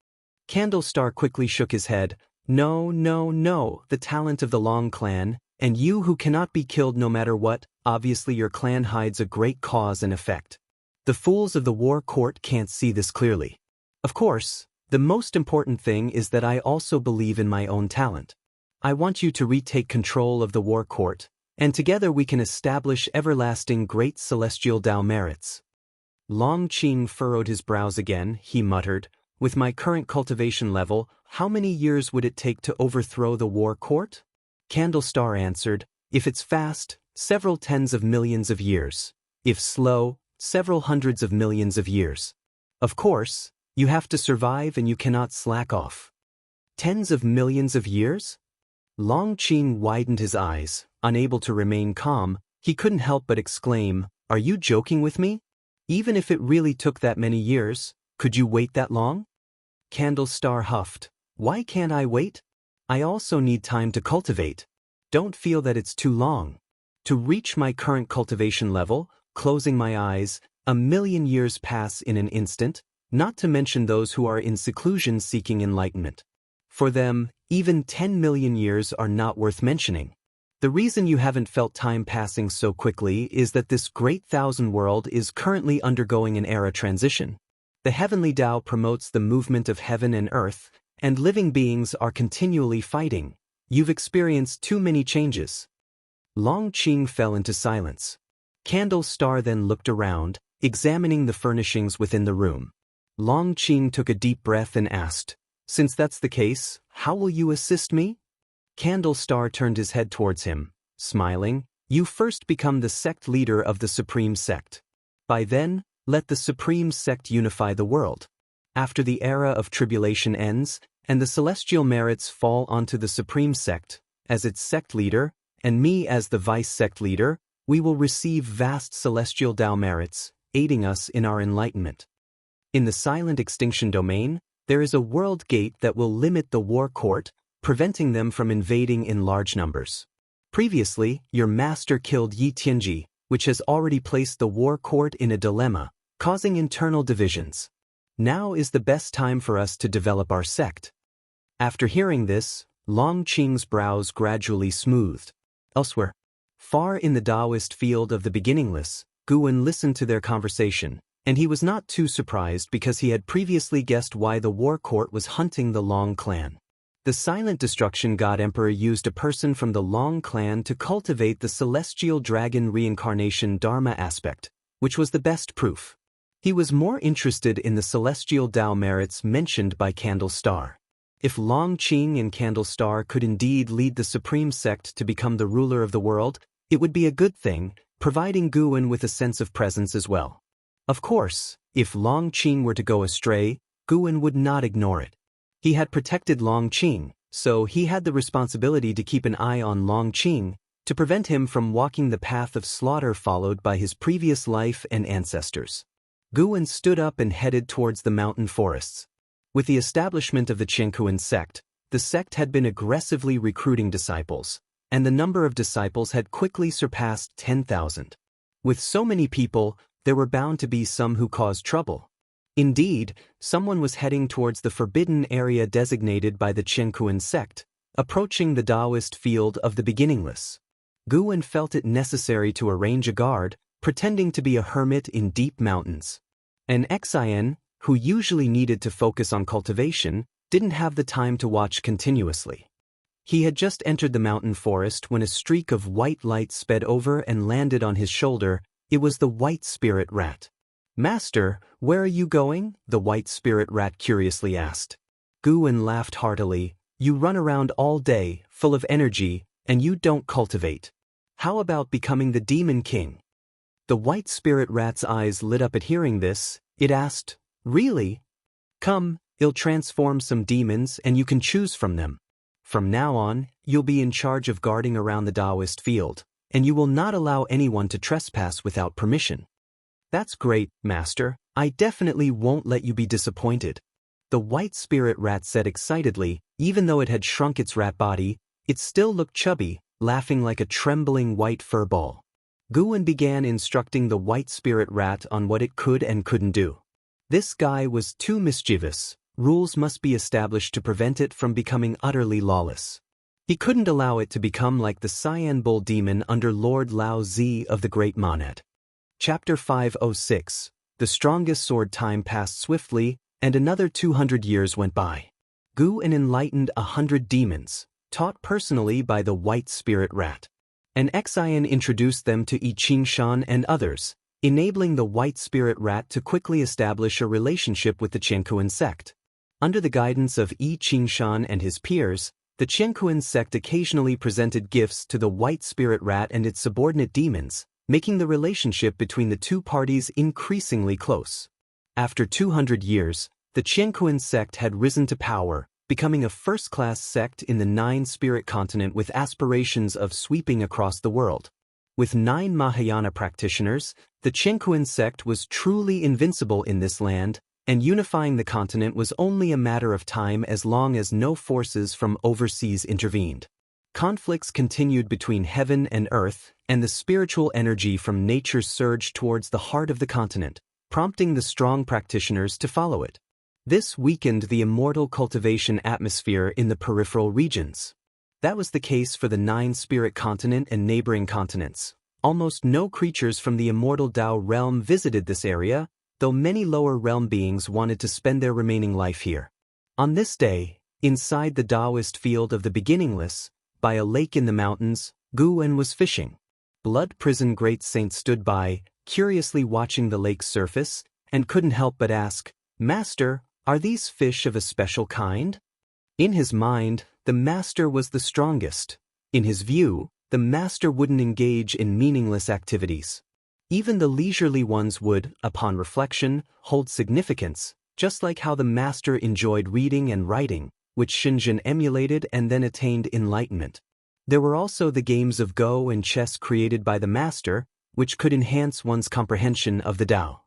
Candlestar quickly shook his head, "No, no, no, the talent of the Long clan, and you who cannot be killed no matter what, obviously your clan hides a great cause and effect. The fools of the war court can't see this clearly. Of course, the most important thing is that I also believe in my own talent. I want you to retake control of the war court, and together we can establish everlasting great celestial Dao merits." Long Qing furrowed his brows again, he muttered, "With my current cultivation level, how many years would it take to overthrow the war court?" Candlestar answered, "If it's fast, several tens of millions of years. If slow, several hundreds of millions of years. Of course, you have to survive and you cannot slack off." Tens of millions of years? Long Qing widened his eyes, unable to remain calm. He couldn't help but exclaim, "Are you joking with me? Even if it really took that many years, could you wait that long?" Candlestar huffed, "Why can't I wait? I also need time to cultivate. Don't feel that it's too long. To reach my current cultivation level, closing my eyes, 1,000,000 years pass in an instant, not to mention those who are in seclusion seeking enlightenment. For them, even 10 million years are not worth mentioning. The reason you haven't felt time passing so quickly is that this great thousand world is currently undergoing an era transition. The heavenly Tao promotes the movement of heaven and earth, and living beings are continually fighting. You've experienced too many changes." Long Qing fell into silence. Candlestar then looked around, examining the furnishings within the room. Long Qing took a deep breath and asked, "Since that's the case, how will you assist me?" Candlestar turned his head towards him, smiling, "You first become the sect leader of the Supreme Sect. By then, let the Supreme Sect unify the world. After the era of tribulation ends, and the celestial merits fall onto the Supreme Sect, as its sect leader, and me as the vice sect leader, we will receive vast celestial Tao merits, aiding us in our enlightenment. In the silent extinction domain, there is a world gate that will limit the war court, preventing them from invading in large numbers. Previously, your master killed Yi Tianji, which has already placed the war court in a dilemma, causing internal divisions. Now is the best time for us to develop our sect." After hearing this, Long Qing's brows gradually smoothed. Elsewhere, far in the Taoist field of the beginningless, Guwen listened to their conversation, and he was not too surprised because he had previously guessed why the war court was hunting the Long clan. The silent destruction god emperor used a person from the Long clan to cultivate the celestial dragon reincarnation dharma aspect, which was the best proof. He was more interested in the celestial Tao merits mentioned by Candlestar. If Long Qing and Candlestar could indeed lead the Supreme Sect to become the ruler of the world, it would be a good thing, providing Guwen with a sense of presence as well. Of course, if Long Qing were to go astray, Guwen would not ignore it. He had protected Long Qing, so he had the responsibility to keep an eye on Long Qing, to prevent him from walking the path of slaughter followed by his previous life and ancestors. Guwen stood up and headed towards the mountain forests. With the establishment of the Qianquan sect, the sect had been aggressively recruiting disciples, and the number of disciples had quickly surpassed 10,000. With so many people, there were bound to be some who caused trouble. Indeed, someone was heading towards the forbidden area designated by the Qianquan sect, approaching the Taoist field of the beginningless. Guwen felt it necessary to arrange a guard, pretending to be a hermit in deep mountains. An Xian, who usually needed to focus on cultivation, didn't have the time to watch continuously. He had just entered the mountain forest when a streak of white light sped over and landed on his shoulder. It was the white spirit rat. "Master, where are you going?" the white spirit rat curiously asked. Guwen laughed heartily. "You run around all day, full of energy, and you don't cultivate. How about becoming the Demon King?" The white spirit rat's eyes lit up at hearing this. It asked, "Really? Come, I'll transform some demons and you can choose from them. From now on, you'll be in charge of guarding around the Taoist field, and you will not allow anyone to trespass without permission. That's great, Master. I definitely won't let you be disappointed. The white spirit rat said excitedly. Even though it had shrunk its rat body, it still looked chubby, laughing like a trembling white fur ball. Guwen began instructing the white spirit rat on what it could and couldn't do. This guy was too mischievous. Rules must be established to prevent it from becoming utterly lawless. He couldn't allow it to become like the Cyan Bull demon under Lord Lao Zi of the Great Monet. Chapter 506. The strongest sword. Time passed swiftly, and another 200 years went by. Guwen enlightened 100 demons, taught personally by the white spirit rat. An Xian introduced them to Xianxia and others, enabling the white spirit rat to quickly establish a relationship with the Qianquan sect. Under the guidance of Xianxia and his peers, the Qianquan sect occasionally presented gifts to the white spirit rat and its subordinate demons, making the relationship between the two parties increasingly close. After 200 years, the Qianquan sect had risen to power, becoming a first-class sect in the 9-spirit continent with aspirations of sweeping across the world. With 9 Mahayana practitioners, the Qianquan sect was truly invincible in this land, and unifying the continent was only a matter of time as long as no forces from overseas intervened. Conflicts continued between heaven and earth, and the spiritual energy from nature surged towards the heart of the continent, prompting the strong practitioners to follow it. This weakened the immortal cultivation atmosphere in the peripheral regions. That was the case for the 9-spirit continent and neighboring continents. Almost no creatures from the immortal Dao realm visited this area, though many lower realm beings wanted to spend their remaining life here. On this day, inside the Taoist field of the beginningless, by a lake in the mountains, Guwen was fishing. Blood Prison Great Saint stood by, curiously watching the lake's surface, and couldn't help but ask, "Master, are these fish of a special kind?" In his mind, the master was the strongest. In his view, the master wouldn't engage in meaningless activities. Even the leisurely ones would, upon reflection, hold significance, just like how the master enjoyed reading and writing, which Shenzhen emulated and then attained enlightenment. There were also the games of Go and chess created by the master, which could enhance one's comprehension of the Tao.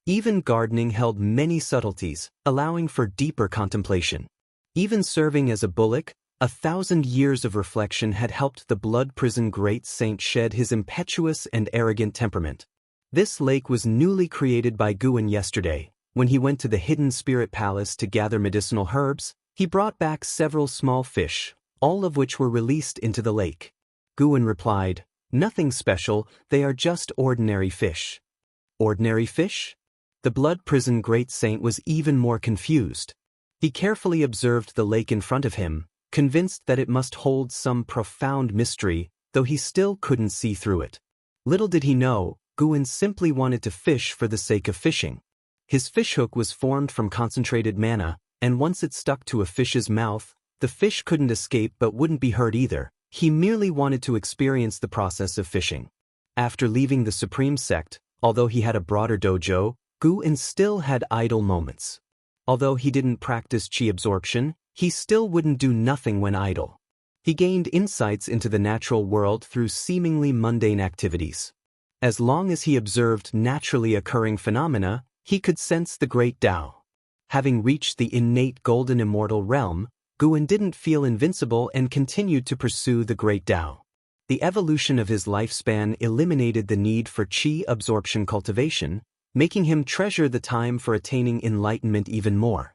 Even gardening held many subtleties, allowing for deeper contemplation. Even serving as a bullock, 1,000 years of reflection had helped the Blood Prison Great Saint shed his impetuous and arrogant temperament. This lake was newly created by Guwen yesterday. When he went to the hidden spirit palace to gather medicinal herbs, he brought back several small fish, all of which were released into the lake. Guwen replied, "Nothing special, they are just ordinary fish." Ordinary fish? The Blood Prison Great Saint was even more confused. He carefully observed the lake in front of him, convinced that it must hold some profound mystery, though he still couldn't see through it. Little did he know, Guwen simply wanted to fish for the sake of fishing. His fishhook was formed from concentrated mana, and once it stuck to a fish's mouth, the fish couldn't escape but wouldn't be hurt either. He merely wanted to experience the process of fishing. After leaving the Supreme Sect, although he had a broader dojo, Guwen still had idle moments. Although he didn't practice chi absorption, he still wouldn't do nothing when idle. He gained insights into the natural world through seemingly mundane activities. As long as he observed naturally occurring phenomena, he could sense the great Tao. Having reached the innate golden immortal realm, Guwen didn't feel invincible and continued to pursue the great Tao. The evolution of his lifespan eliminated the need for chi absorption cultivation, making him treasure the time for attaining enlightenment even more.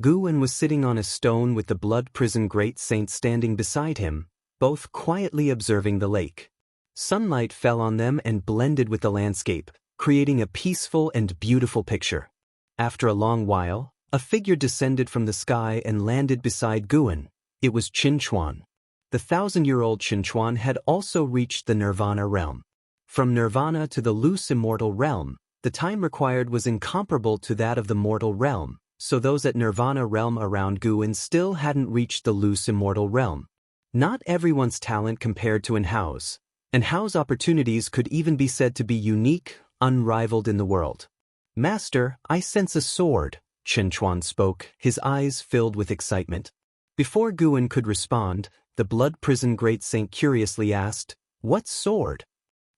Guwen was sitting on a stone with the Blood Prison Great Saint standing beside him, both quietly observing the lake. Sunlight fell on them and blended with the landscape, creating a peaceful and beautiful picture. After a long while, a figure descended from the sky and landed beside Guwen. It was Qinchuan. The 1,000-year-old Qinchuan had also reached the Nirvana realm. From Nirvana to the loose immortal realm, the time required was incomparable to that of the mortal realm, so those at Nirvana realm around Guwen still hadn't reached the loose immortal realm. Not everyone's talent compared to Hao's, and Hao's opportunities could even be said to be unique, unrivaled in the world. "Master, I sense a sword," Qinchuan spoke, his eyes filled with excitement. Before Guwen could respond, the Blood Prison Great Saint curiously asked, "What sword?"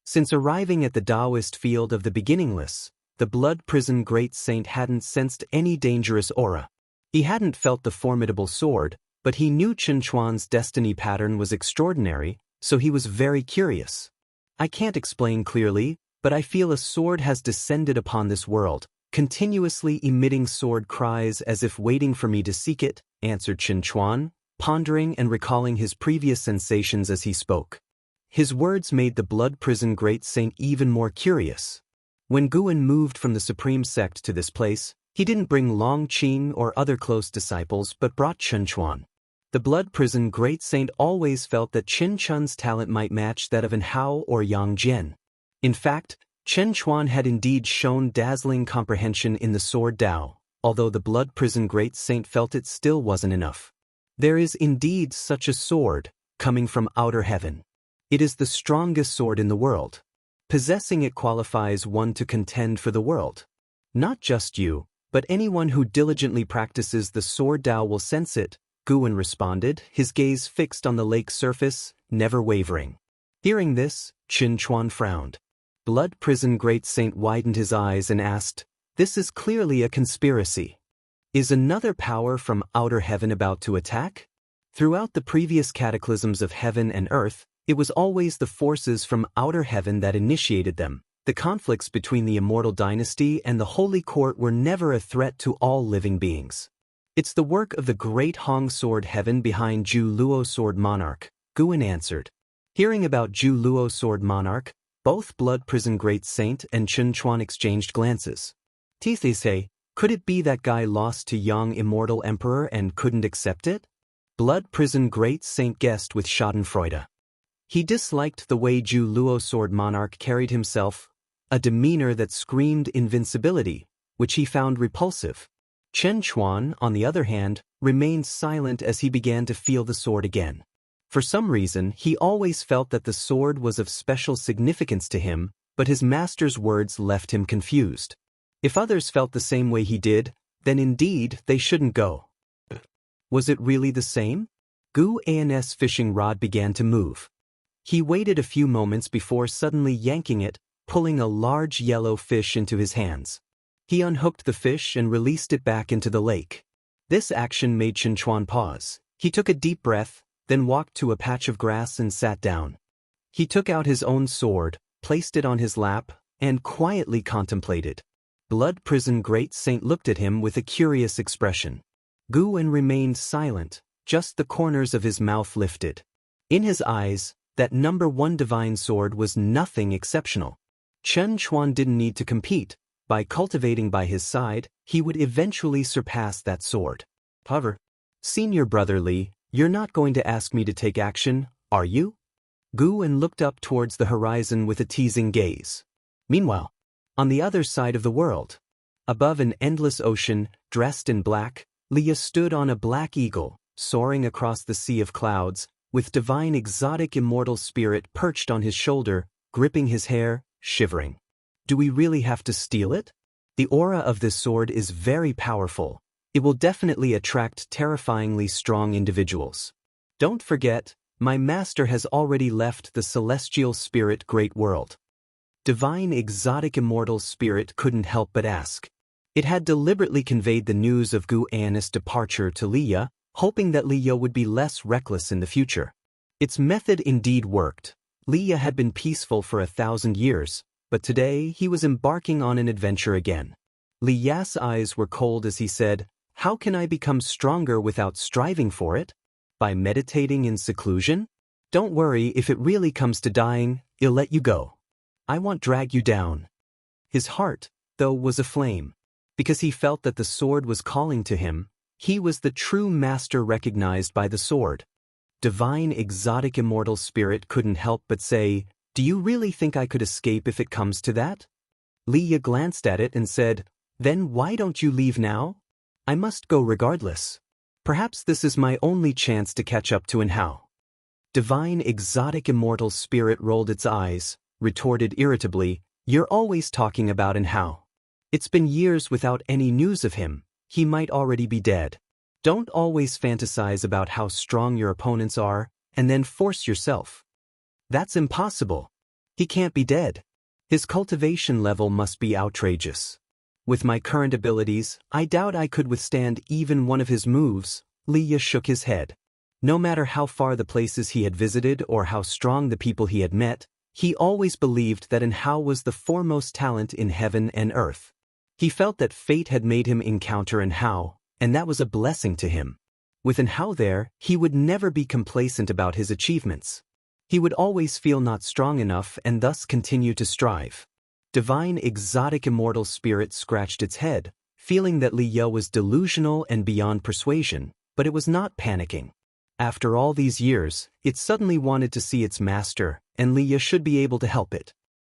Since arriving at the Taoist field of the beginningless, the Blood Prison Great Saint hadn't sensed any dangerous aura. He hadn't felt the formidable sword, but he knew Chen Chuan's destiny pattern was extraordinary, so he was very curious. "I can't explain clearly, but I feel a sword has descended upon this world, continuously emitting sword cries as if waiting for me to seek it," answered Chen Chuan, pondering and recalling his previous sensations as he spoke. His words made the Blood Prison Great Saint even more curious. When Guan moved from the Supreme Sect to this place, he didn't bring Long Qing or other close disciples but brought Chen Chuan. The Blood Prison Great Saint always felt that Chen Chun's talent might match that of an Hao or Yang Jian. In fact, Chen Chuan had indeed shown dazzling comprehension in the Sword Dao, although the Blood Prison Great Saint felt it still wasn't enough. There is indeed such a sword, coming from outer heaven. It is the strongest sword in the world. Possessing it qualifies one to contend for the world. Not just you, but anyone who diligently practices the Sword Dao will sense it, Guan responded, his gaze fixed on the lake's surface, never wavering. Hearing this, Chen Chuan frowned. Blood Prison Great Saint widened his eyes and asked, "This is clearly a conspiracy. Is another power from outer heaven about to attack?" Throughout the previous cataclysms of heaven and earth, it was always the forces from outer heaven that initiated them. The conflicts between the Immortal Dynasty and the Holy Court were never a threat to all living beings. "It's the work of the great Hong Sword Heaven behind Zhu Luo Sword Monarch," Guan answered. Hearing about Zhu Luo Sword Monarch, both Blood Prison Great Saint and Chen Chuan exchanged glances. "Say, could it be that guy lost to young Immortal Emperor and couldn't accept it?" Blood Prison Great Saint guessed with schadenfreude. He disliked the way Zhu Luo Sword Monarch carried himself, a demeanor that screamed invincibility, which he found repulsive. Chen Chuan, on the other hand, remained silent as he began to feel the sword again. For some reason, he always felt that the sword was of special significance to him, but his master's words left him confused. If others felt the same way he did, then indeed they shouldn't go. Was it really the same? Gu An's fishing rod began to move. He waited a few moments before suddenly yanking it, pulling a large yellow fish into his hands. He unhooked the fish and released it back into the lake. This action made Chen Chuan pause. He took a deep breath, then walked to a patch of grass and sat down. He took out his own sword, placed it on his lap, and quietly contemplated. Blood Prison Great Saint looked at him with a curious expression. Guan remained silent, just the corners of his mouth lifted. In his eyes, that number 1 divine sword was nothing exceptional. Chen Chuan didn't need to compete. By cultivating by his side, he would eventually surpass that sword. However, "Senior Brother Li, you're not going to ask me to take action, are you?" Guan looked up towards the horizon with a teasing gaze. Meanwhile, on the other side of the world, above an endless ocean, dressed in black, Leah stood on a black eagle, soaring across the sea of clouds, with divine exotic immortal spirit perched on his shoulder, gripping his hair, shivering. "Do we really have to steal it? The aura of this sword is very powerful. It will definitely attract terrifyingly strong individuals. Don't forget, my master has already left the celestial spirit great world." Divine exotic immortal spirit couldn't help but ask. It had deliberately conveyed the news of Gu An's departure to Leah, hoping that Leah would be less reckless in the future. Its method indeed worked. Leah had been peaceful for 1,000 years, but today he was embarking on an adventure again. Li Ya's eyes were cold as he said, "How can I become stronger without striving for it? By meditating in seclusion? Don't worry, if it really comes to dying, I'll let you go. I won't drag you down." His heart, though, was aflame. Because he felt that the sword was calling to him, he was the true master recognized by the sword. Divine exotic immortal spirit couldn't help but say, "Do you really think I could escape if it comes to that?" Leah glanced at it and said, "Then why don't you leave now? I must go regardless. Perhaps this is my only chance to catch up to Hao." Divine exotic immortal spirit rolled its eyes, retorted irritably, "You're always talking about Hao. It's been years without any news of him. He might already be dead. Don't always fantasize about how strong your opponents are. and then force yourself. That's impossible. He can't be dead. His cultivation level must be outrageous. With my current abilities, I doubt I could withstand even one of his moves. Liya shook his head. No matter how far the places he had visited or how strong the people he had met, he always believed that Hao was the foremost talent in heaven and earth. He felt that fate had made him encounter Hao, and that was a blessing to him. With Hao there, he would never be complacent about his achievements. He would always feel not strong enough and thus continue to strive. Divine exotic immortal spirit scratched its head, feeling that Liya was delusional and beyond persuasion, but it was not panicking. After all these years, it suddenly wanted to see its master, and Liya should be able to help it.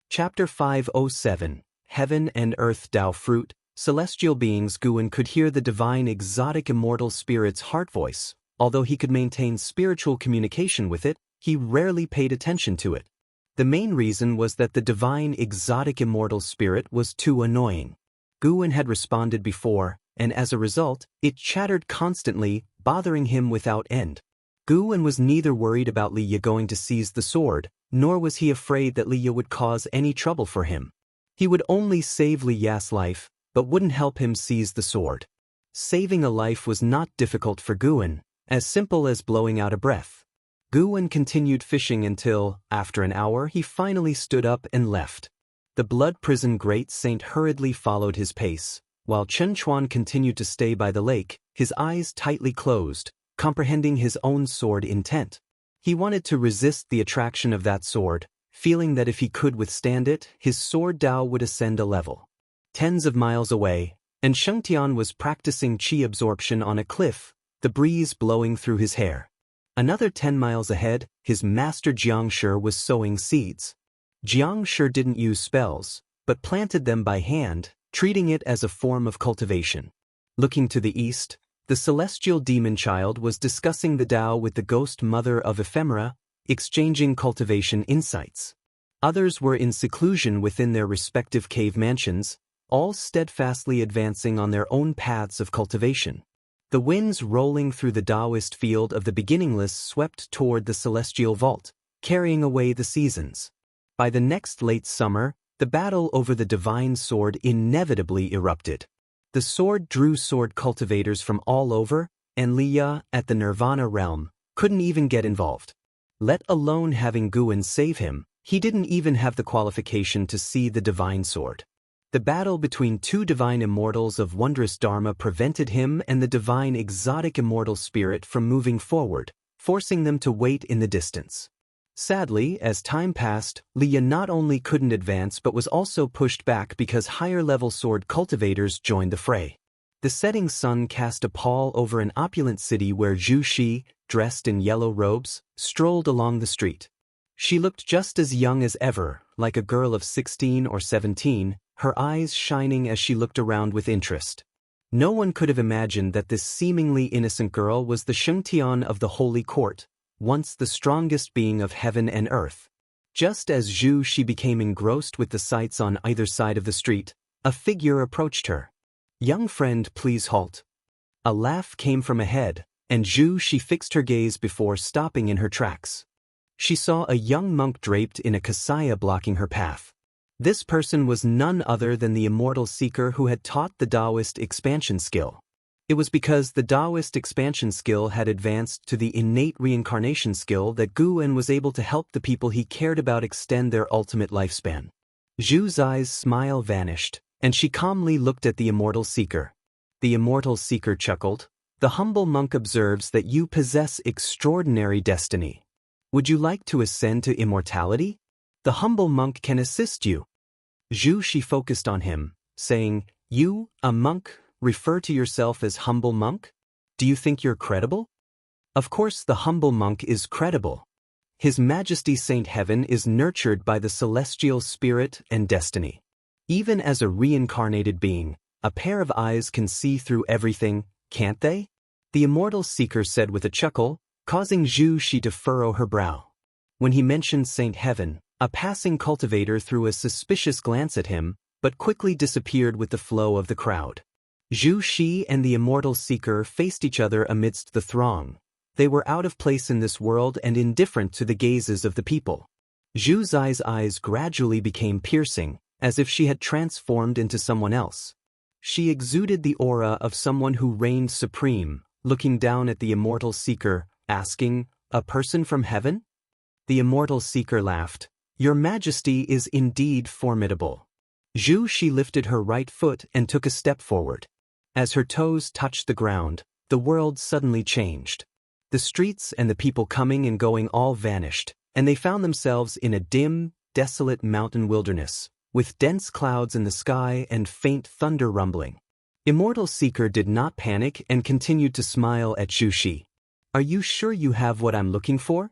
Chapter 507, Heaven and Earth Tao Fruit. Celestial beings. Guan could hear the divine exotic immortal spirit's heart voice. Although he could maintain spiritual communication with it, he rarely paid attention to it. The main reason was that the divine exotic immortal spirit was too annoying. Guan had responded before, and as a result, it chattered constantly, bothering him without end. Guan was neither worried about Liya going to seize the sword, nor was he afraid that Liya would cause any trouble for him. He would only save Liya's life, but wouldn't help him seize the sword. Saving a life was not difficult for Guan, as simple as blowing out a breath. Guan continued fishing until, after an hour, he finally stood up and left. The blood prison great saint hurriedly followed his pace, while Chen Chuan continued to stay by the lake, his eyes tightly closed, comprehending his own sword intent. He wanted to resist the attraction of that sword, feeling that if he could withstand it, his sword Dao would ascend a level. Tens of miles away, and Xianxia was practicing qi absorption on a cliff, the breeze blowing through his hair. Another 10 miles ahead, his master Xianxia was sowing seeds. Xianxia didn't use spells, but planted them by hand, treating it as a form of cultivation. Looking to the east, the celestial demon child was discussing the Tao with the ghost mother of ephemera, exchanging cultivation insights. Others were in seclusion within their respective cave mansions, all steadfastly advancing on their own paths of cultivation. The winds rolling through the Taoist field of the beginningless swept toward the celestial vault, carrying away the seasons. By the next late summer, the battle over the divine sword inevitably erupted. The sword drew sword cultivators from all over, and Liya, at the Nirvana realm, couldn't even get involved. Let alone having Guan save him, he didn't even have the qualification to see the divine sword. The battle between two divine immortals of wondrous dharma prevented him and the divine exotic immortal spirit from moving forward, forcing them to wait in the distance. Sadly, as time passed, Liya not only couldn't advance but was also pushed back because higher-level sword cultivators joined the fray. The setting sun cast a pall over an opulent city where Zhu Shi, dressed in yellow robes, strolled along the street. She looked just as young as ever, like a girl of 16 or 17, her eyes shining as she looked around with interest. No one could have imagined that this seemingly innocent girl was the Xianxia of the Holy Court, once the strongest being of heaven and earth. Just as Zhu Shi became engrossed with the sights on either side of the street, a figure approached her. "Young friend, please halt." A laugh came from ahead, and Zhu Shi fixed her gaze before stopping in her tracks. She saw a young monk draped in a kasaya blocking her path. This person was none other than the immortal seeker who had taught the Taoist expansion skill. It was because the Taoist expansion skill had advanced to the innate reincarnation skill that Guan was able to help the people he cared about extend their ultimate lifespan. Zhu's eyes' smile vanished, and she calmly looked at the immortal seeker. The immortal seeker chuckled. "The humble monk observes that you possess extraordinary destiny. Would you like to ascend to immortality? The humble monk can assist you." Zhu Shi focused on him, saying, "You, a monk, refer to yourself as humble monk? Do you think you're credible?" Of course the humble monk is credible. His Majesty Saint Heaven is nurtured by the celestial spirit and destiny. Even as a reincarnated being, a pair of eyes can see through everything, can't they? The immortal seeker said with a chuckle, causing Zhu Shi to furrow her brow. When he mentioned Saint Heaven, a passing cultivator threw a suspicious glance at him, but quickly disappeared with the flow of the crowd. Zhu Shi and the immortal seeker faced each other amidst the throng. They were out of place in this world and indifferent to the gazes of the people. Zhu Zai's eyes gradually became piercing, as if she had transformed into someone else. She exuded the aura of someone who reigned supreme, looking down at the Immortal Seeker, asking, "A person from heaven?" The Immortal Seeker laughed. "Your Majesty is indeed formidable." She lifted her right foot and took a step forward. As her toes touched the ground, the world suddenly changed. The streets and the people coming and going all vanished, and they found themselves in a dim, desolate mountain wilderness, with dense clouds in the sky and faint thunder rumbling. Immortal Seeker did not panic and continued to smile at Zhu Shi. "Are you sure you have what I'm looking for?"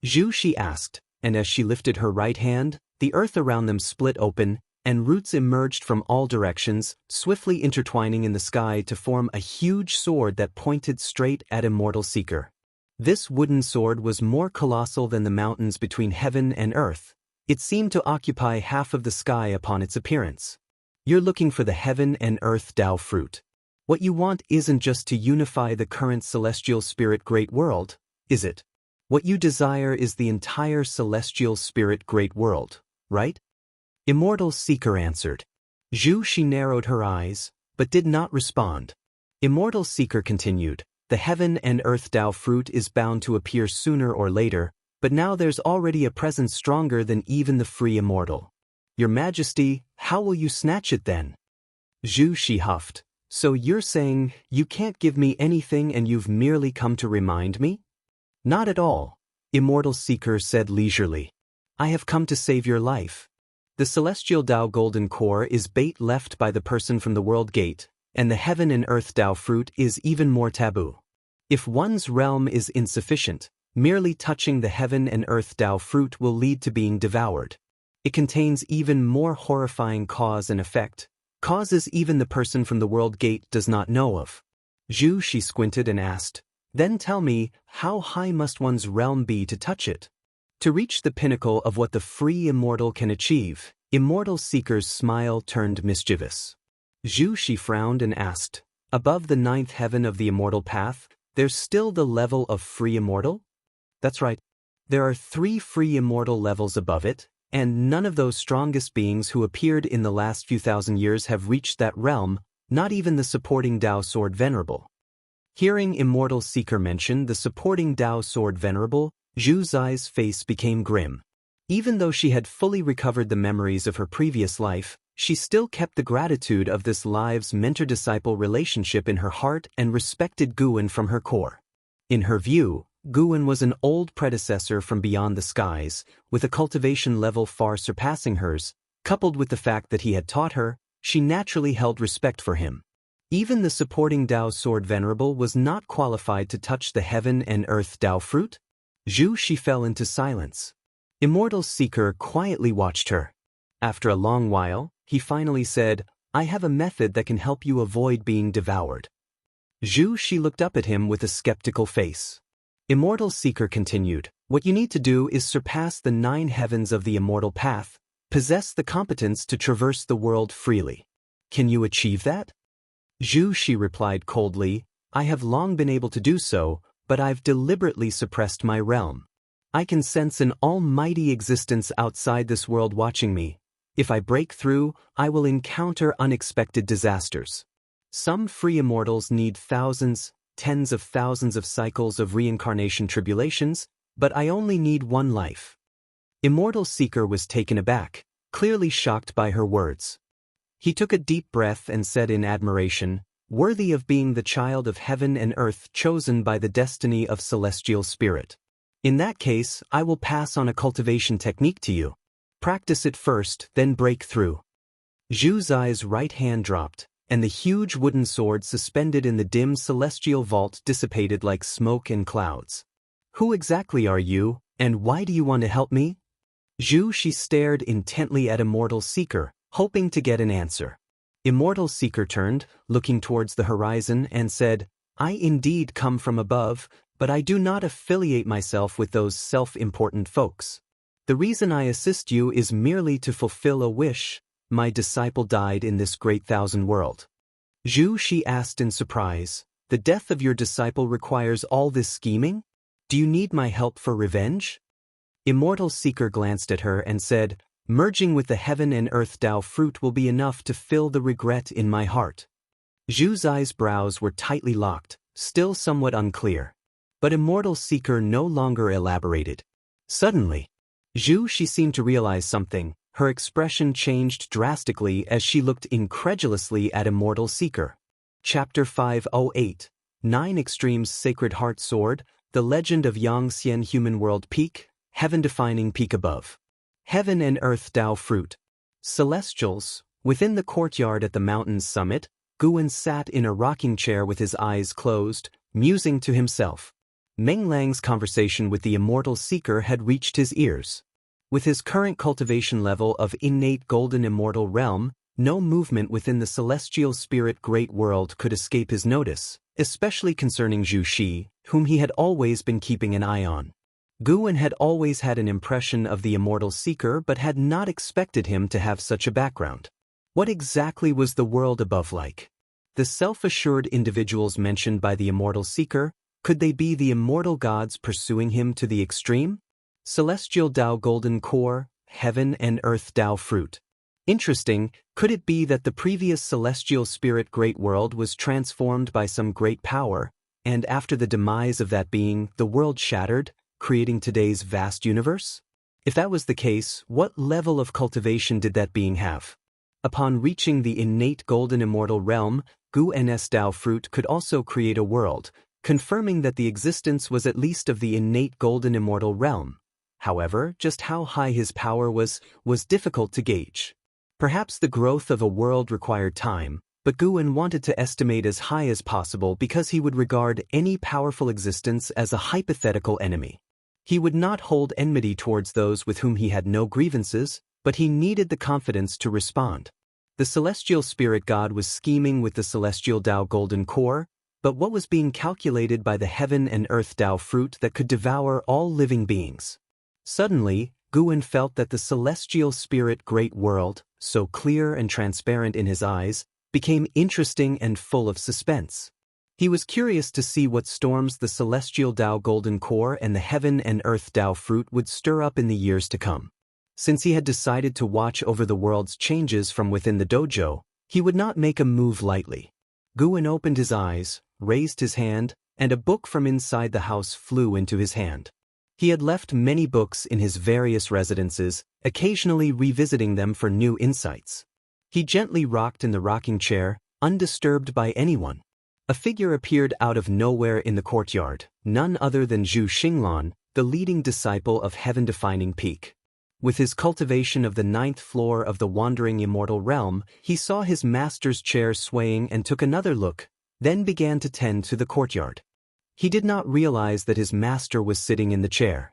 Zhu Shi asked, and as she lifted her right hand, the earth around them split open, and roots emerged from all directions, swiftly intertwining in the sky to form a huge sword that pointed straight at Immortal Seeker. This wooden sword was more colossal than the mountains between heaven and earth. It seemed to occupy half of the sky upon its appearance. "You're looking for the heaven and earth Tao fruit. What you want isn't just to unify the current celestial spirit great world, is it? What you desire is the entire celestial spirit great world, right?" Immortal Seeker answered. Zhu Shi narrowed her eyes, but did not respond. Immortal Seeker continued, "The heaven and earth Tao fruit is bound to appear sooner or later, but now there's already a presence stronger than even the free immortal. Your Majesty, how will you snatch it then?" Zhu Shi huffed. "So you're saying you can't give me anything and you've merely come to remind me?" "Not at all," Immortal Seeker said leisurely. "I have come to save your life. The celestial Tao golden core is bait left by the person from the world gate, and the heaven and earth Tao fruit is even more taboo. If one's realm is insufficient, merely touching the heaven and earth Tao fruit will lead to being devoured. It contains even more horrifying cause and effect, causes even the person from the world gate does not know of." Zhu Shi squinted and asked, "Then tell me, how high must one's realm be to touch it?" "To reach the pinnacle of what the free immortal can achieve." Immortal Seeker's smile turned mischievous. Zhu Shi frowned and asked, "Above the ninth heaven of the immortal path, there's still the level of free immortal?" "That's right. There are 3 free immortal levels above it, and none of those strongest beings who appeared in the last few thousand years have reached that realm, not even the supporting Tao Sword Venerable." Hearing Immortal Seeker mention the supporting Tao Sword Venerable, Zhu Zai's face became grim. Even though she had fully recovered the memories of her previous life, she still kept the gratitude of this live's mentor-disciple relationship in her heart and respected Guwen from her core. In her view, Guwen was an old predecessor from beyond the skies, with a cultivation level far surpassing hers. Coupled with the fact that he had taught her, she naturally held respect for him. Even the supporting Tao Sword Venerable was not qualified to touch the heaven and earth Tao fruit? Zhu Shi fell into silence. Immortal Seeker quietly watched her. After a long while, he finally said, "I have a method that can help you avoid being devoured." Zhu Shi looked up at him with a skeptical face. Immortal Seeker continued, "What you need to do is surpass the 9 heavens of the immortal path, possess the competence to traverse the world freely. Can you achieve that?" Zhu Shi replied coldly, "I have long been able to do so, but I've deliberately suppressed my realm. I can sense an almighty existence outside this world watching me. If I break through, I will encounter unexpected disasters. Some free immortals need thousands, tens of thousands of cycles of reincarnation tribulations, but I only need 1 life." Immortal Seeker was taken aback, clearly shocked by her words. He took a deep breath and said in admiration, "Worthy of being the child of heaven and earth chosen by the destiny of celestial spirit. In that case, I will pass on a cultivation technique to you. Practice it first, then break through." Zhu Zai's right hand dropped, and the huge wooden sword suspended in the dim celestial vault dissipated like smoke and clouds. "Who exactly are you, and why do you want to help me?" Zhu Shi stared intently at Immortal Seeker, hoping to get an answer. Immortal Seeker turned, looking towards the horizon, and said, "I indeed come from above, but I do not affiliate myself with those self-important folks. The reason I assist you is merely to fulfill a wish. My disciple died in this great thousand world." Zhu Shi asked in surprise, The death of your disciple requires all this scheming? Do you need my help for revenge? Immortal Seeker glanced at her and said, merging with the heaven and earth Tao fruit will be enough to fill the regret in my heart. Zhu's eyebrows were tightly locked, still somewhat unclear. But Immortal Seeker no longer elaborated. Suddenly, she seemed to realize something. Her expression changed drastically as she looked incredulously at Immortal Seeker. Chapter 508, 9 Extremes Sacred Heart Sword, The Legend of Xianxia Human World Peak, Heaven-Defining Peak Above. Heaven and Earth Tao Fruit. Celestials. Within the courtyard at the mountain's summit, Guwen sat in a rocking chair with his eyes closed, musing to himself. Meng Lang's conversation with the Immortal Seeker had reached his ears. With his current cultivation level of innate golden immortal realm, no movement within the celestial spirit great world could escape his notice, especially concerning Zhu Shi, whom he had always been keeping an eye on. Guwen had always had an impression of the Immortal Seeker but had not expected him to have such a background. What exactly was the world above like? The self-assured individuals mentioned by the Immortal Seeker, could they be the immortal gods pursuing him to the extreme? Celestial Tao Golden Core, Heaven and Earth Tao Fruit. Interesting, could it be that the previous celestial spirit great world was transformed by some great power, and after the demise of that being, the world shattered, creating today's vast universe? If that was the case, what level of cultivation did that being have? Upon reaching the innate golden immortal realm, Guwen's Tao fruit could also create a world, confirming that the existence was at least of the innate golden immortal realm. However, just how high his power was difficult to gauge. Perhaps the growth of a world required time, but Guwen wanted to estimate as high as possible because he would regard any powerful existence as a hypothetical enemy. He would not hold enmity towards those with whom he had no grievances, but he needed the confidence to respond. The celestial spirit god was scheming with the celestial Tao golden core, but what was being calculated by the heaven and earth Tao fruit that could devour all living beings? Suddenly, Guwen felt that the celestial spirit great world, so clear and transparent in his eyes, became interesting and full of suspense. He was curious to see what storms the celestial Tao golden core and the heaven and earth Tao fruit would stir up in the years to come. Since he had decided to watch over the world's changes from within the dojo, he would not make a move lightly. Guwen opened his eyes, raised his hand, and a book from inside the house flew into his hand. He had left many books in his various residences, occasionally revisiting them for new insights. He gently rocked in the rocking chair, undisturbed by anyone. A figure appeared out of nowhere in the courtyard, none other than Zhu Xinglan, the leading disciple of Heaven-Defining Peak. With his cultivation of the 9th floor of the wandering immortal realm, he saw his master's chair swaying and took another look, then began to tend to the courtyard. He did not realize that his master was sitting in the chair.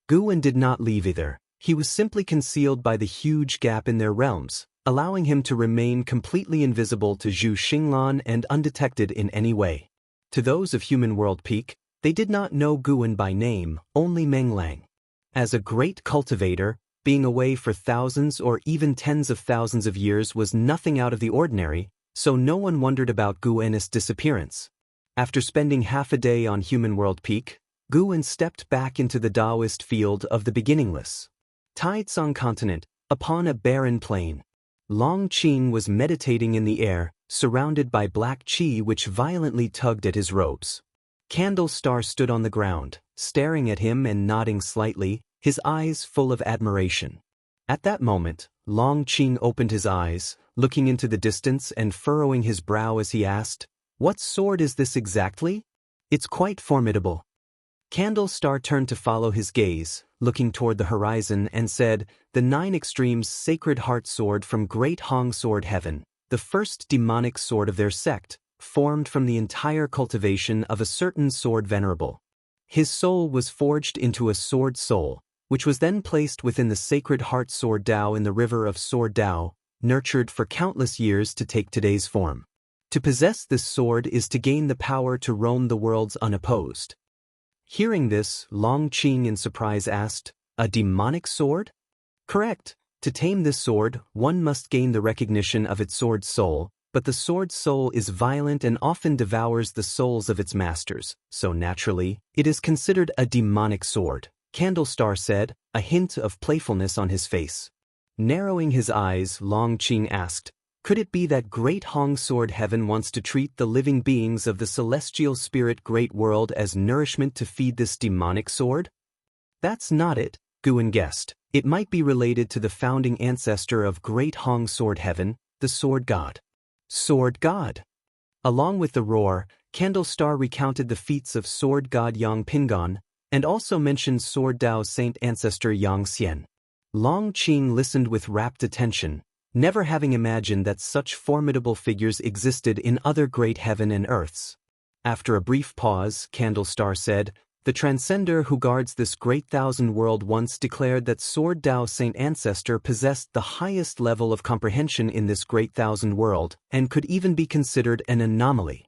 Guwen did not leave either. He was simply concealed by the huge gap in their realms, allowing him to remain completely invisible to Zhu Xinglan and undetected in any way. To those of Human World Peak, they did not know Guwen by name, only Meng Lang. As a great cultivator, being away for thousands or even tens of thousands of years was nothing out of the ordinary, so no one wondered about Guwen's disappearance. After spending half a day on Human World Peak, Guwen stepped back into the Taoist field of the beginningless. Taitsong Continent, upon a barren plain. Long Qing was meditating in the air, surrounded by black qi which violently tugged at his robes. Candle Star stood on the ground, staring at him and nodding slightly, his eyes full of admiration. At that moment, Long Qing opened his eyes, looking into the distance and furrowing his brow as he asked, "What sword is this exactly? It's quite formidable." Candle Star turned to follow his gaze, looking toward the horizon, and said, "The 9 Extremes Sacred Heart Sword from Great Hong Sword Heaven, the first demonic sword of their sect, formed from the entire cultivation of a certain sword venerable. His soul was forged into a sword soul, which was then placed within the Sacred Heart Sword Tao in the river of Sword Tao, nurtured for countless years to take today's form. To possess this sword is to gain the power to roam the worlds unopposed." Hearing this, Long Qing in surprise asked, "A demonic sword?" "Correct. To tame this sword, one must gain the recognition of its sword soul, But the sword's soul is violent and often devours the souls of its masters, so naturally, it is considered a demonic sword, Candlestar said, a hint of playfulness on his face. Narrowing his eyes, Long Qing asked, could it be that Great Hong Sword Heaven wants to treat the living beings of the celestial spirit Great World as nourishment to feed this demonic sword? That's not it, Guan guessed. It might be related to the founding ancestor of Great Hong Sword Heaven, the Sword God. Sword God. Along with the roar, Candlestar recounted the feats of Sword God Yang Pingon, and also mentioned Sword Dao Saint ancestor Xianxia. Long Qing listened with rapt attention, never having imagined that such formidable figures existed in other great heaven and earths. After a brief pause, Candlestar said, the transcender who guards this great thousand world once declared that Sword Dao Saint ancestor possessed the highest level of comprehension in this great thousand world, and could even be considered an anomaly.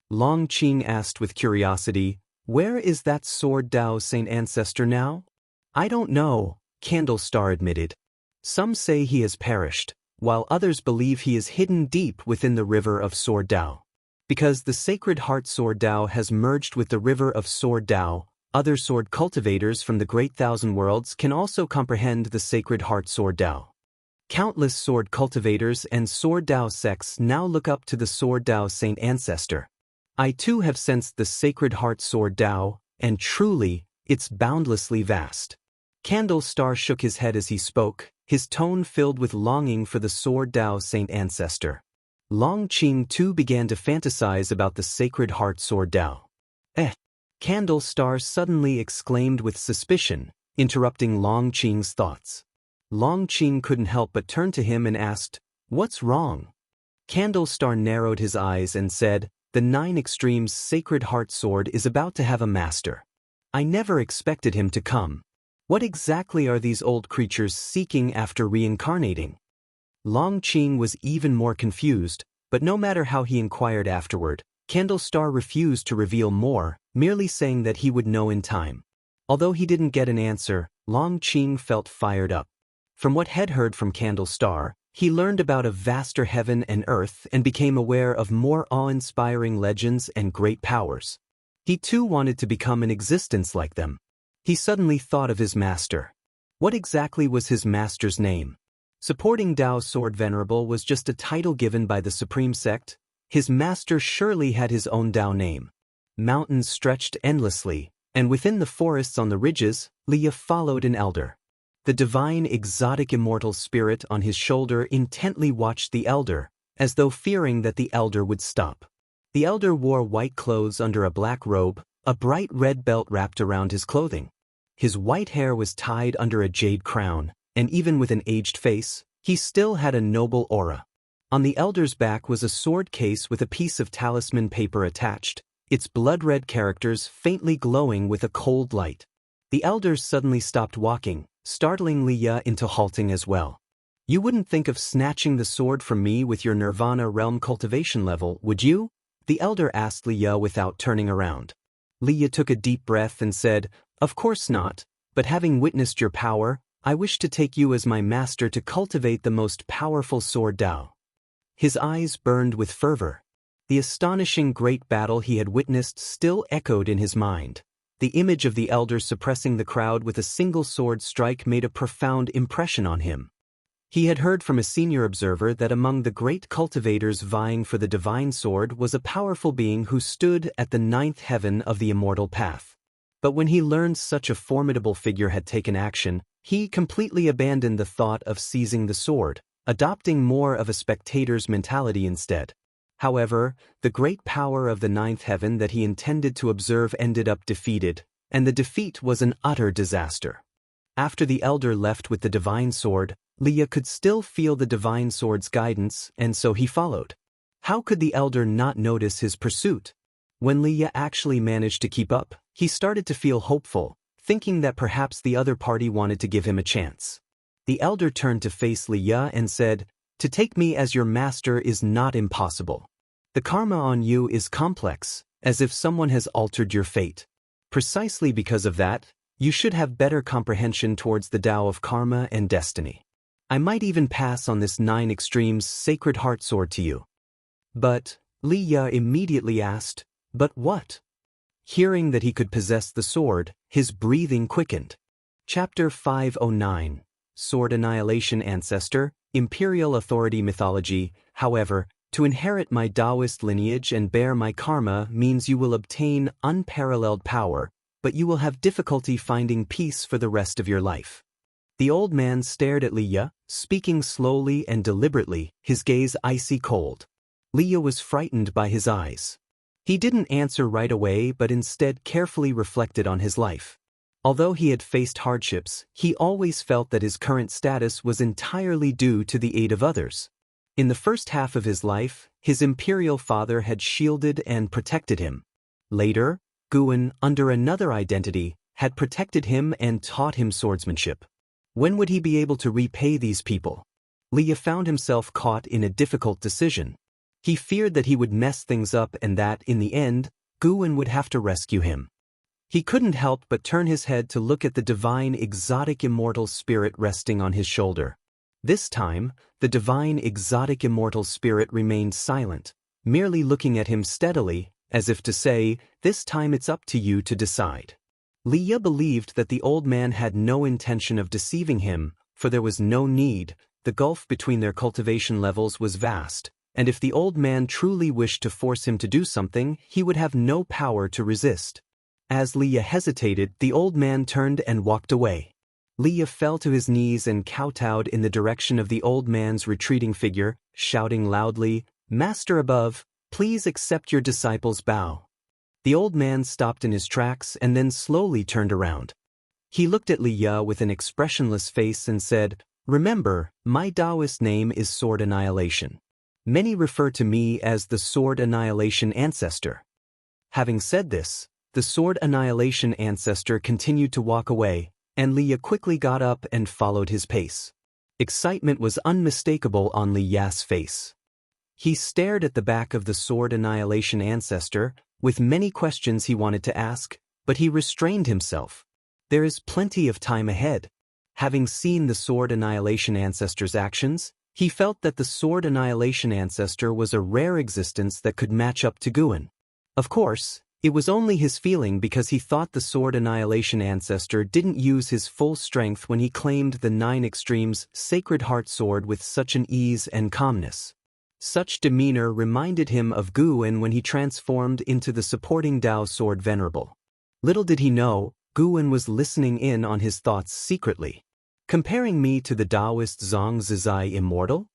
Long Qing asked with curiosity, where is that Sword Dao Saint ancestor now? I don't know, Candlestar admitted. Some say he has perished, while others believe he is hidden deep within the river of Sword Dao. Because the Sacred Heart Sword Dao has merged with the river of Sword Dao, other sword cultivators from the Great Thousand Worlds can also comprehend the Sacred Heart Sword Dao. Countless sword cultivators and Sword Dao sects now look up to the Sword Dao Saint ancestor. I too have sensed the Sacred Heart Sword Dao, and truly, it's boundlessly vast. Candlestar shook his head as he spoke, his tone filled with longing for the Sword Dao Saint ancestor. Long Qing too began to fantasize about the Sacred Heart Sword Dao. Candlestar suddenly exclaimed with suspicion, interrupting Long Qing's thoughts. Long Qing couldn't help but turn to him and asked, what's wrong? Candlestar narrowed his eyes and said, the Nine Extremes Sacred Heart Sword is about to have a master. I never expected him to come. What exactly are these old creatures seeking after reincarnating? Long Qing was even more confused, but no matter how he inquired afterward, Candlestar refused to reveal more, merely saying that he would know in time. Although he didn't get an answer, Long Qing felt fired up. From what he'd heard from Candlestar, he learned about a vaster heaven and earth and became aware of more awe-inspiring legends and great powers. He too wanted to become an existence like them. He suddenly thought of his master. What exactly was his master's name? Supporting Dao Sword Venerable was just a title given by the Supreme Sect. His master surely had his own Dao name. Mountains stretched endlessly, and within the forests on the ridges, Leah followed an elder. The divine exotic immortal spirit on his shoulder intently watched the elder, as though fearing that the elder would stop. The elder wore white clothes under a black robe, a bright red belt wrapped around his clothing. His white hair was tied under a jade crown, and even with an aged face, he still had a noble aura. On the elder's back was a sword case with a piece of talisman paper attached, its blood-red characters faintly glowing with a cold light. The elder suddenly stopped walking, startling Leah into halting as well. You wouldn't think of snatching the sword from me with your Nirvana realm cultivation level, would you? The elder asked Leah without turning around. Leah took a deep breath and said, of course not, but having witnessed your power, I wish to take you as my master to cultivate the most powerful Sword Dao. His eyes burned with fervor. The astonishing great battle he had witnessed still echoed in his mind. The image of the elder suppressing the crowd with a single sword strike made a profound impression on him. He had heard from a senior observer that among the great cultivators vying for the divine sword was a powerful being who stood at the ninth heaven of the immortal path. But when he learned such a formidable figure had taken action, he completely abandoned the thought of seizing the sword, adopting more of a spectator's mentality instead. However, the great power of the ninth heaven that he intended to observe ended up defeated, and the defeat was an utter disaster. After the elder left with the divine sword, Leah could still feel the divine sword's guidance, and so he followed. How could the elder not notice his pursuit? When Leah actually managed to keep up, he started to feel hopeful, thinking that perhaps the other party wanted to give him a chance. The elder turned to face Leah and said, to take me as your master is not impossible. The karma on you is complex, as if someone has altered your fate. Precisely because of that, you should have better comprehension towards the Tao of karma and destiny. I might even pass on this Nine Extremes Sacred Heart Sword to you. But, Li Ya immediately asked, "But what?" Hearing that he could possess the sword, his breathing quickened. Chapter 509. Sword Annihilation Ancestor, Imperial Authority Mythology. However, to inherit my Taoist lineage and bear my karma means you will obtain unparalleled power, but you will have difficulty finding peace for the rest of your life. The old man stared at Li Ya, speaking slowly and deliberately, his gaze icy cold. Li Ya was frightened by his eyes. He didn't answer right away but instead carefully reflected on his life. Although he had faced hardships, he always felt that his current status was entirely due to the aid of others. In the first half of his life, his imperial father had shielded and protected him. Later, Guan, under another identity, had protected him and taught him swordsmanship. When would he be able to repay these people? Li Ya found himself caught in a difficult decision. He feared that he would mess things up and that, in the end, Guan would have to rescue him. He couldn't help but turn his head to look at the divine exotic immortal spirit resting on his shoulder. This time, the divine exotic immortal spirit remained silent, merely looking at him steadily, as if to say, "This time it's up to you to decide." Li Ya believed that the old man had no intention of deceiving him, for there was no need. The gulf between their cultivation levels was vast, and if the old man truly wished to force him to do something, he would have no power to resist. As Li Ya hesitated, the old man turned and walked away. Li Ya fell to his knees and kowtowed in the direction of the old man's retreating figure, shouting loudly, "Master above, please accept your disciple's bow." The old man stopped in his tracks and then slowly turned around. He looked at Li Ya with an expressionless face and said, "Remember, my Taoist name is Sword Annihilation. Many refer to me as the Sword Annihilation Ancestor." Having said this, the Sword Annihilation Ancestor continued to walk away, and Li Ya quickly got up and followed his pace. Excitement was unmistakable on Li Ya's face. He stared at the back of the Sword Annihilation Ancestor, with many questions he wanted to ask, but he restrained himself. There is plenty of time ahead. Having seen the Sword Annihilation Ancestor's actions, he felt that the Sword Annihilation Ancestor was a rare existence that could match up to Guan. Of course, it was only his feeling because he thought the Sword Annihilation Ancestor didn't use his full strength when he claimed the 9 Extremes Sacred Heart Sword with such an ease and calmness. Such demeanor reminded him of Guan when he transformed into the supporting Dao Sword Venerable. Little did he know, Guan was listening in on his thoughts secretly. Comparing me to the Taoist Zhang Zizai Immortal?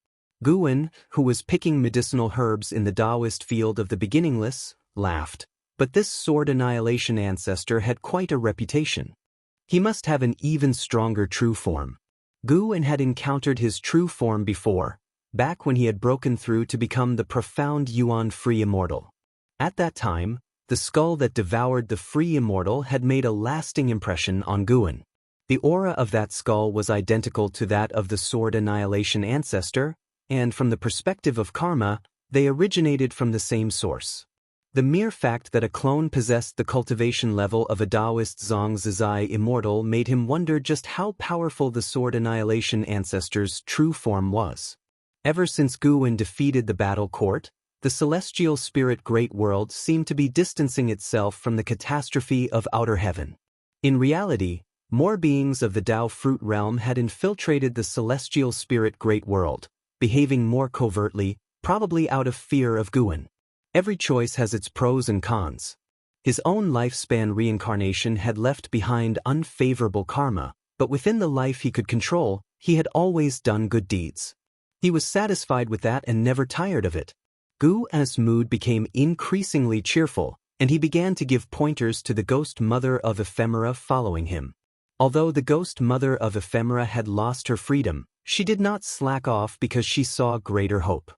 Guan, who was picking medicinal herbs in the Taoist field of the beginningless, laughed. But this Sword Annihilation Ancestor had quite a reputation. He must have an even stronger true form. Guan had encountered his true form before, back when he had broken through to become the profound Yuan-free Immortal. At that time, the skull that devoured the free Immortal had made a lasting impression on Guan. The aura of that skull was identical to that of the Sword Annihilation Ancestor, and from the perspective of karma, they originated from the same source. The mere fact that a clone possessed the cultivation level of a Taoist Zhang Zizai Immortal made him wonder just how powerful the Sword Annihilation Ancestor's true form was. Ever since Guan defeated the battle court, the celestial spirit Great World seemed to be distancing itself from the catastrophe of outer heaven. In reality, more beings of the Tao fruit realm had infiltrated the celestial spirit Great World, behaving more covertly, probably out of fear of Guan. Every choice has its pros and cons. His own lifespan reincarnation had left behind unfavorable karma, but within the life he could control, he had always done good deeds. He was satisfied with that and never tired of it. Guan's mood became increasingly cheerful, and he began to give pointers to the ghost mother of ephemera following him. Although the ghost mother of ephemera had lost her freedom, she did not slack off because she saw greater hope.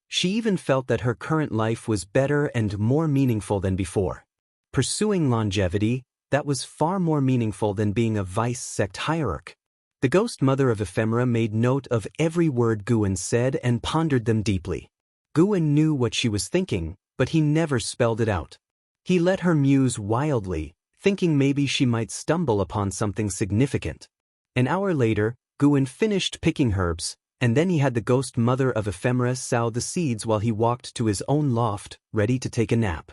She even felt that her current life was better and more meaningful than before. Pursuing longevity, that was far more meaningful than being a vice sect hierarch. The ghost mother of ephemera made note of every word Guan said and pondered them deeply. Guan knew what she was thinking, but he never spelled it out. He let her muse wildly, thinking maybe she might stumble upon something significant. An hour later, Guan finished picking herbs, and then he had the ghost mother of ephemera sow the seeds while he walked to his own loft, ready to take a nap.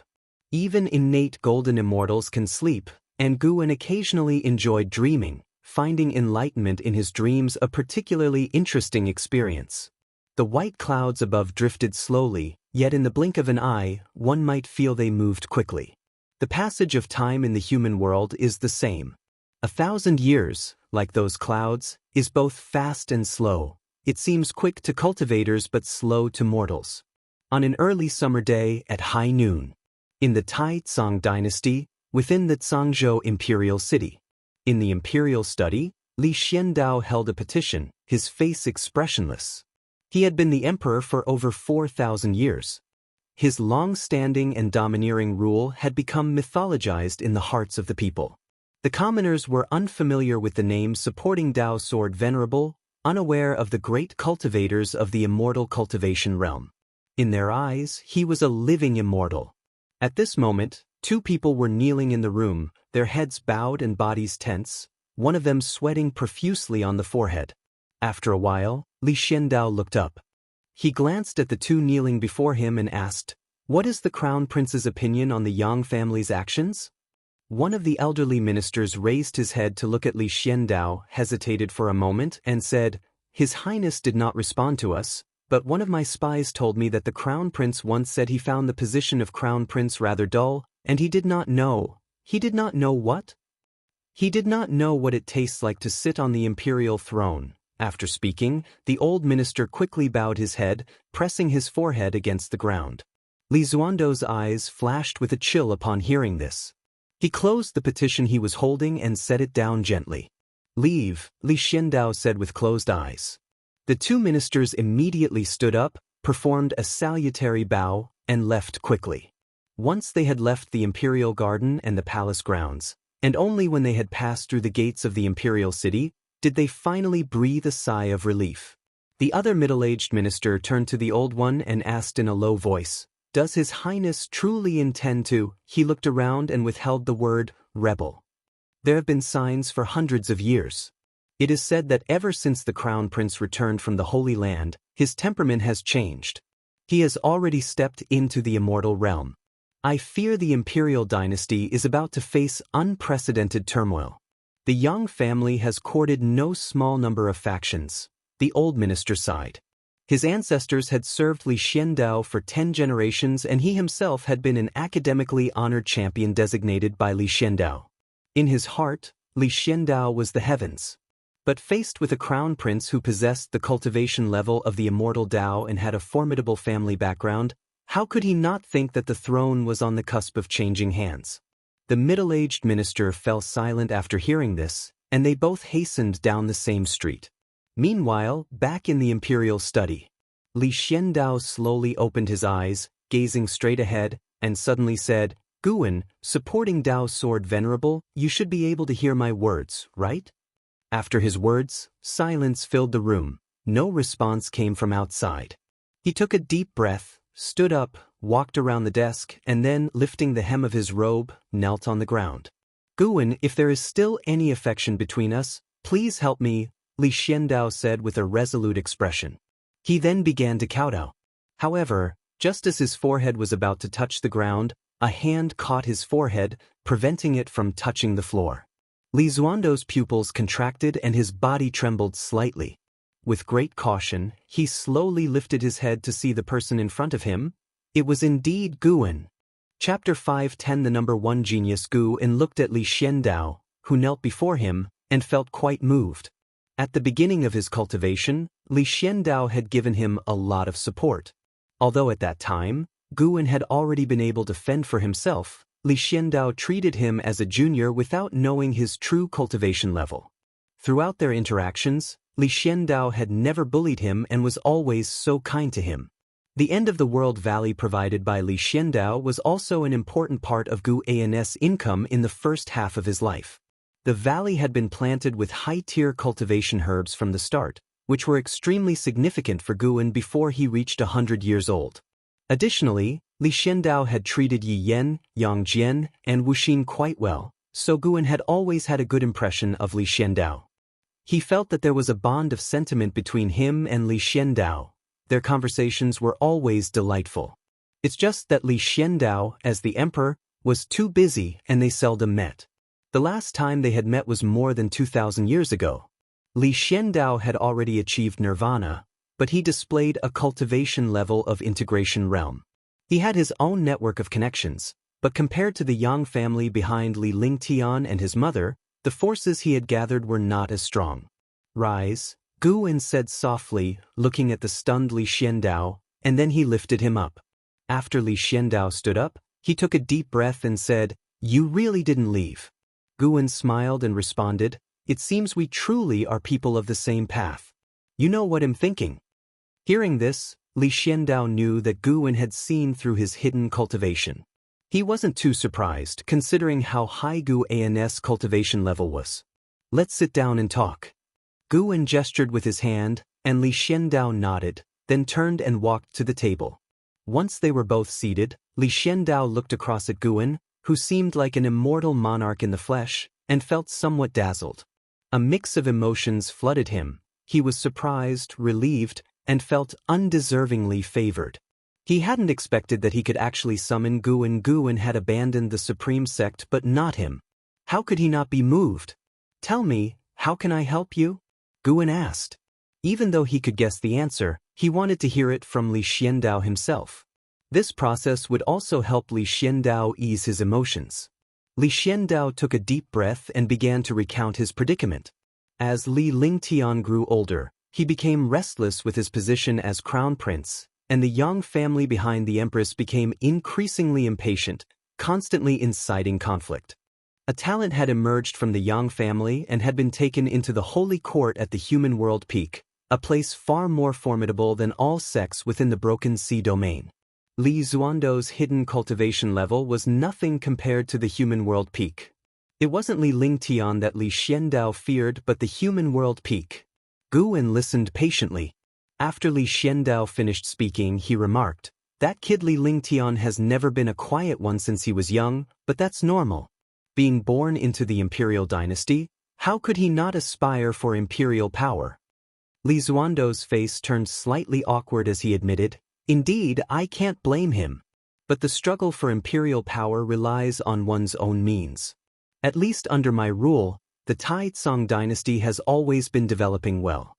Even innate golden immortals can sleep, and Guwen occasionally enjoyed dreaming, finding enlightenment in his dreams a particularly interesting experience. The white clouds above drifted slowly, yet in the blink of an eye, one might feel they moved quickly. The passage of time in the human world is the same. 1,000 years, like those clouds, is both fast and slow. It seems quick to cultivators but slow to mortals. On an early summer day at high noon, in the Tai Tsang dynasty, within the Zhangzhou imperial city. In the imperial study, Li Xiandao held a petition, his face expressionless. He had been the emperor for over 4,000 years. His long-standing and domineering rule had become mythologized in the hearts of the people. The commoners were unfamiliar with the name supporting Dao Sword Venerable, unaware of the great cultivators of the immortal cultivation realm. In their eyes, he was a living immortal. At this moment, two people were kneeling in the room, their heads bowed and bodies tense, one of them sweating profusely on the forehead. After a while, Li Xiandao looked up. He glanced at the two kneeling before him and asked, "What is the crown prince's opinion on the Yang family's actions?" One of the elderly ministers raised his head to look at Li Xiandao, hesitated for a moment, and said, "His Highness did not respond to us, but one of my spies told me that the crown prince once said he found the position of crown prince rather dull, and he did not know." He did not know what? He did not know what it tastes like to sit on the imperial throne. After speaking, the old minister quickly bowed his head, pressing his forehead against the ground. Li Xuando's eyes flashed with a chill upon hearing this. He closed the petition he was holding and set it down gently. "Leave," Li Xiandao said with closed eyes. The two ministers immediately stood up, performed a salutary bow, and left quickly. Once they had left the imperial garden and the palace grounds, and only when they had passed through the gates of the imperial city, did they finally breathe a sigh of relief. The other middle-aged minister turned to the old one and asked in a low voice, "Does His Highness truly intend to?" He looked around and withheld the word, "rebel." There have been signs for hundreds of years. It is said that ever since the crown prince returned from the Holy Land, his temperament has changed. He has already stepped into the immortal realm. I fear the imperial dynasty is about to face unprecedented turmoil. The Yang family has courted no small number of factions. The old minister sighed. His ancestors had served Li Xiandao for 10 generations and he himself had been an academically honored champion designated by Li Xiandao. In his heart, Li Xiandao was the heavens. But faced with a crown prince who possessed the cultivation level of the immortal Dao and had a formidable family background, how could he not think that the throne was on the cusp of changing hands? The middle-aged minister fell silent after hearing this, and they both hastened down the same street. Meanwhile, back in the imperial study, Li Xiandao slowly opened his eyes, gazing straight ahead, and suddenly said, "Guwen, supporting Dao Sword Venerable, you should be able to hear my words, right?" After his words, silence filled the room. No response came from outside. He took a deep breath, stood up, walked around the desk, and then, lifting the hem of his robe, knelt on the ground. "Guwen, if there is still any affection between us, please help me," Li Xiandao said with a resolute expression. He then began to kowtow. However, just as his forehead was about to touch the ground, a hand caught his forehead, preventing it from touching the floor. Li Xuando's pupils contracted and his body trembled slightly. With great caution, he slowly lifted his head to see the person in front of him. It was indeed Guwen. Chapter 5:10 The number 1 genius Guwen looked at Li Xiandao, who knelt before him, and felt quite moved. At the beginning of his cultivation, Li Xiandao had given him a lot of support. Although at that time, Guwen had already been able to fend for himself, Li Xiandao treated him as a junior without knowing his true cultivation level. Throughout their interactions, Li Xiandao had never bullied him and was always so kind to him. The end-of-the-world valley provided by Li Xiandao was also an important part of Guwen's income in the first half of his life. The valley had been planted with high-tier cultivation herbs from the start, which were extremely significant for Guwen before he reached 100 years old. Additionally, Li Xiandao had treated Yi Yan, Yang Jian, and Wuxin quite well, so Guwen had always had a good impression of Li Xiandao. He felt that there was a bond of sentiment between him and Li Xiandao. Their conversations were always delightful. It's just that Li Xiandao, as the emperor, was too busy and they seldom met. The last time they had met was more than 2,000 years ago. Li Xiandao had already achieved nirvana, but he displayed a cultivation level of integration realm. He had his own network of connections, but compared to the Yang family behind Li Lingtian and his mother, the forces he had gathered were not as strong. "Rise," Gu Wen said softly, looking at the stunned Li Xiandao, and then he lifted him up. After Li Xiandao stood up, he took a deep breath and said, "You really didn't leave." Gu Wen smiled and responded, "It seems we truly are people of the same path. You know what I'm thinking." Hearing this, Li Xiandao knew that Gu Wen had seen through his hidden cultivation. He wasn't too surprised, considering how high Gu Wan's cultivation level was. "Let's sit down and talk." Gu Wen gestured with his hand, and Li Xiandao nodded, then turned and walked to the table. Once they were both seated, Li Xiandao looked across at Gu Wen, who seemed like an immortal monarch in the flesh, and felt somewhat dazzled. A mix of emotions flooded him. He was surprised, relieved, and felt undeservingly favored. He hadn't expected that he could actually summon Gu Wen. Gu Wen had abandoned the supreme sect but not him. How could he not be moved? "Tell me, how can I help you?" Gu Wen asked. Even though he could guess the answer, he wanted to hear it from Li Xiandao himself. This process would also help Li Xiandao ease his emotions. Li Xiandao took a deep breath and began to recount his predicament. As Li Lingtian grew older, he became restless with his position as crown prince, and the Yang family behind the empress became increasingly impatient, constantly inciting conflict. A talent had emerged from the Yang family and had been taken into the holy court at the human world peak, a place far more formidable than all sects within the Broken Sea domain. Li Xuando's hidden cultivation level was nothing compared to the human world peak. It wasn't Li Lingtian that Li Xiandao feared but the human world peak. Gu Wen listened patiently. After Li Xiandao finished speaking, he remarked, "That kid Li Lingtian has never been a quiet one since he was young, but that's normal. Being born into the imperial dynasty, how could he not aspire for imperial power?" Li Xuando's face turned slightly awkward as he admitted, "Indeed, I can't blame him. But the struggle for imperial power relies on one's own means. At least under my rule, the Taizong dynasty has always been developing well."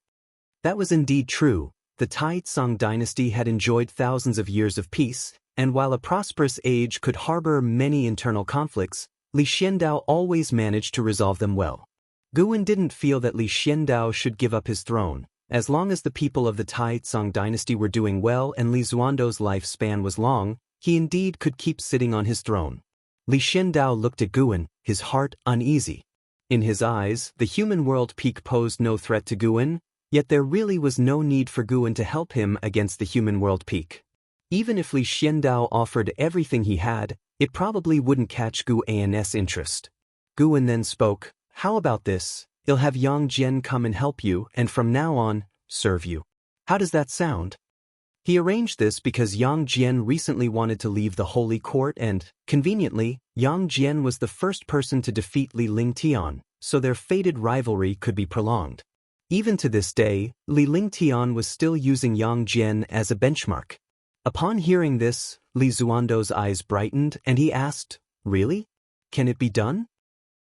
That was indeed true. The Taizong dynasty had enjoyed thousands of years of peace, and while a prosperous age could harbor many internal conflicts, Li Xiandao always managed to resolve them well. Gu Wen didn't feel that Li Xiandao should give up his throne. As long as the people of the Taizong dynasty were doing well and Li Xuando's lifespan was long, he indeed could keep sitting on his throne. Li Xiandao looked at Gu Wen, his heart uneasy. In his eyes, the human world peak posed no threat to Gu Wen, yet there really was no need for Gu Wen to help him against the human world peak. Even if Li Xiandao offered everything he had, it probably wouldn't catch Gu Wan's interest. Gu Wen then spoke, "How about this? He'll have Yang Jian come and help you, and from now on, serve you. How does that sound?" He arranged this because Yang Jian recently wanted to leave the holy court and, conveniently, Yang Jian was the first person to defeat Li Lingtian, so their fated rivalry could be prolonged. Even to this day, Li Lingtian was still using Yang Jian as a benchmark. Upon hearing this, Li Xuando's eyes brightened and he asked, "Really? Can it be done?"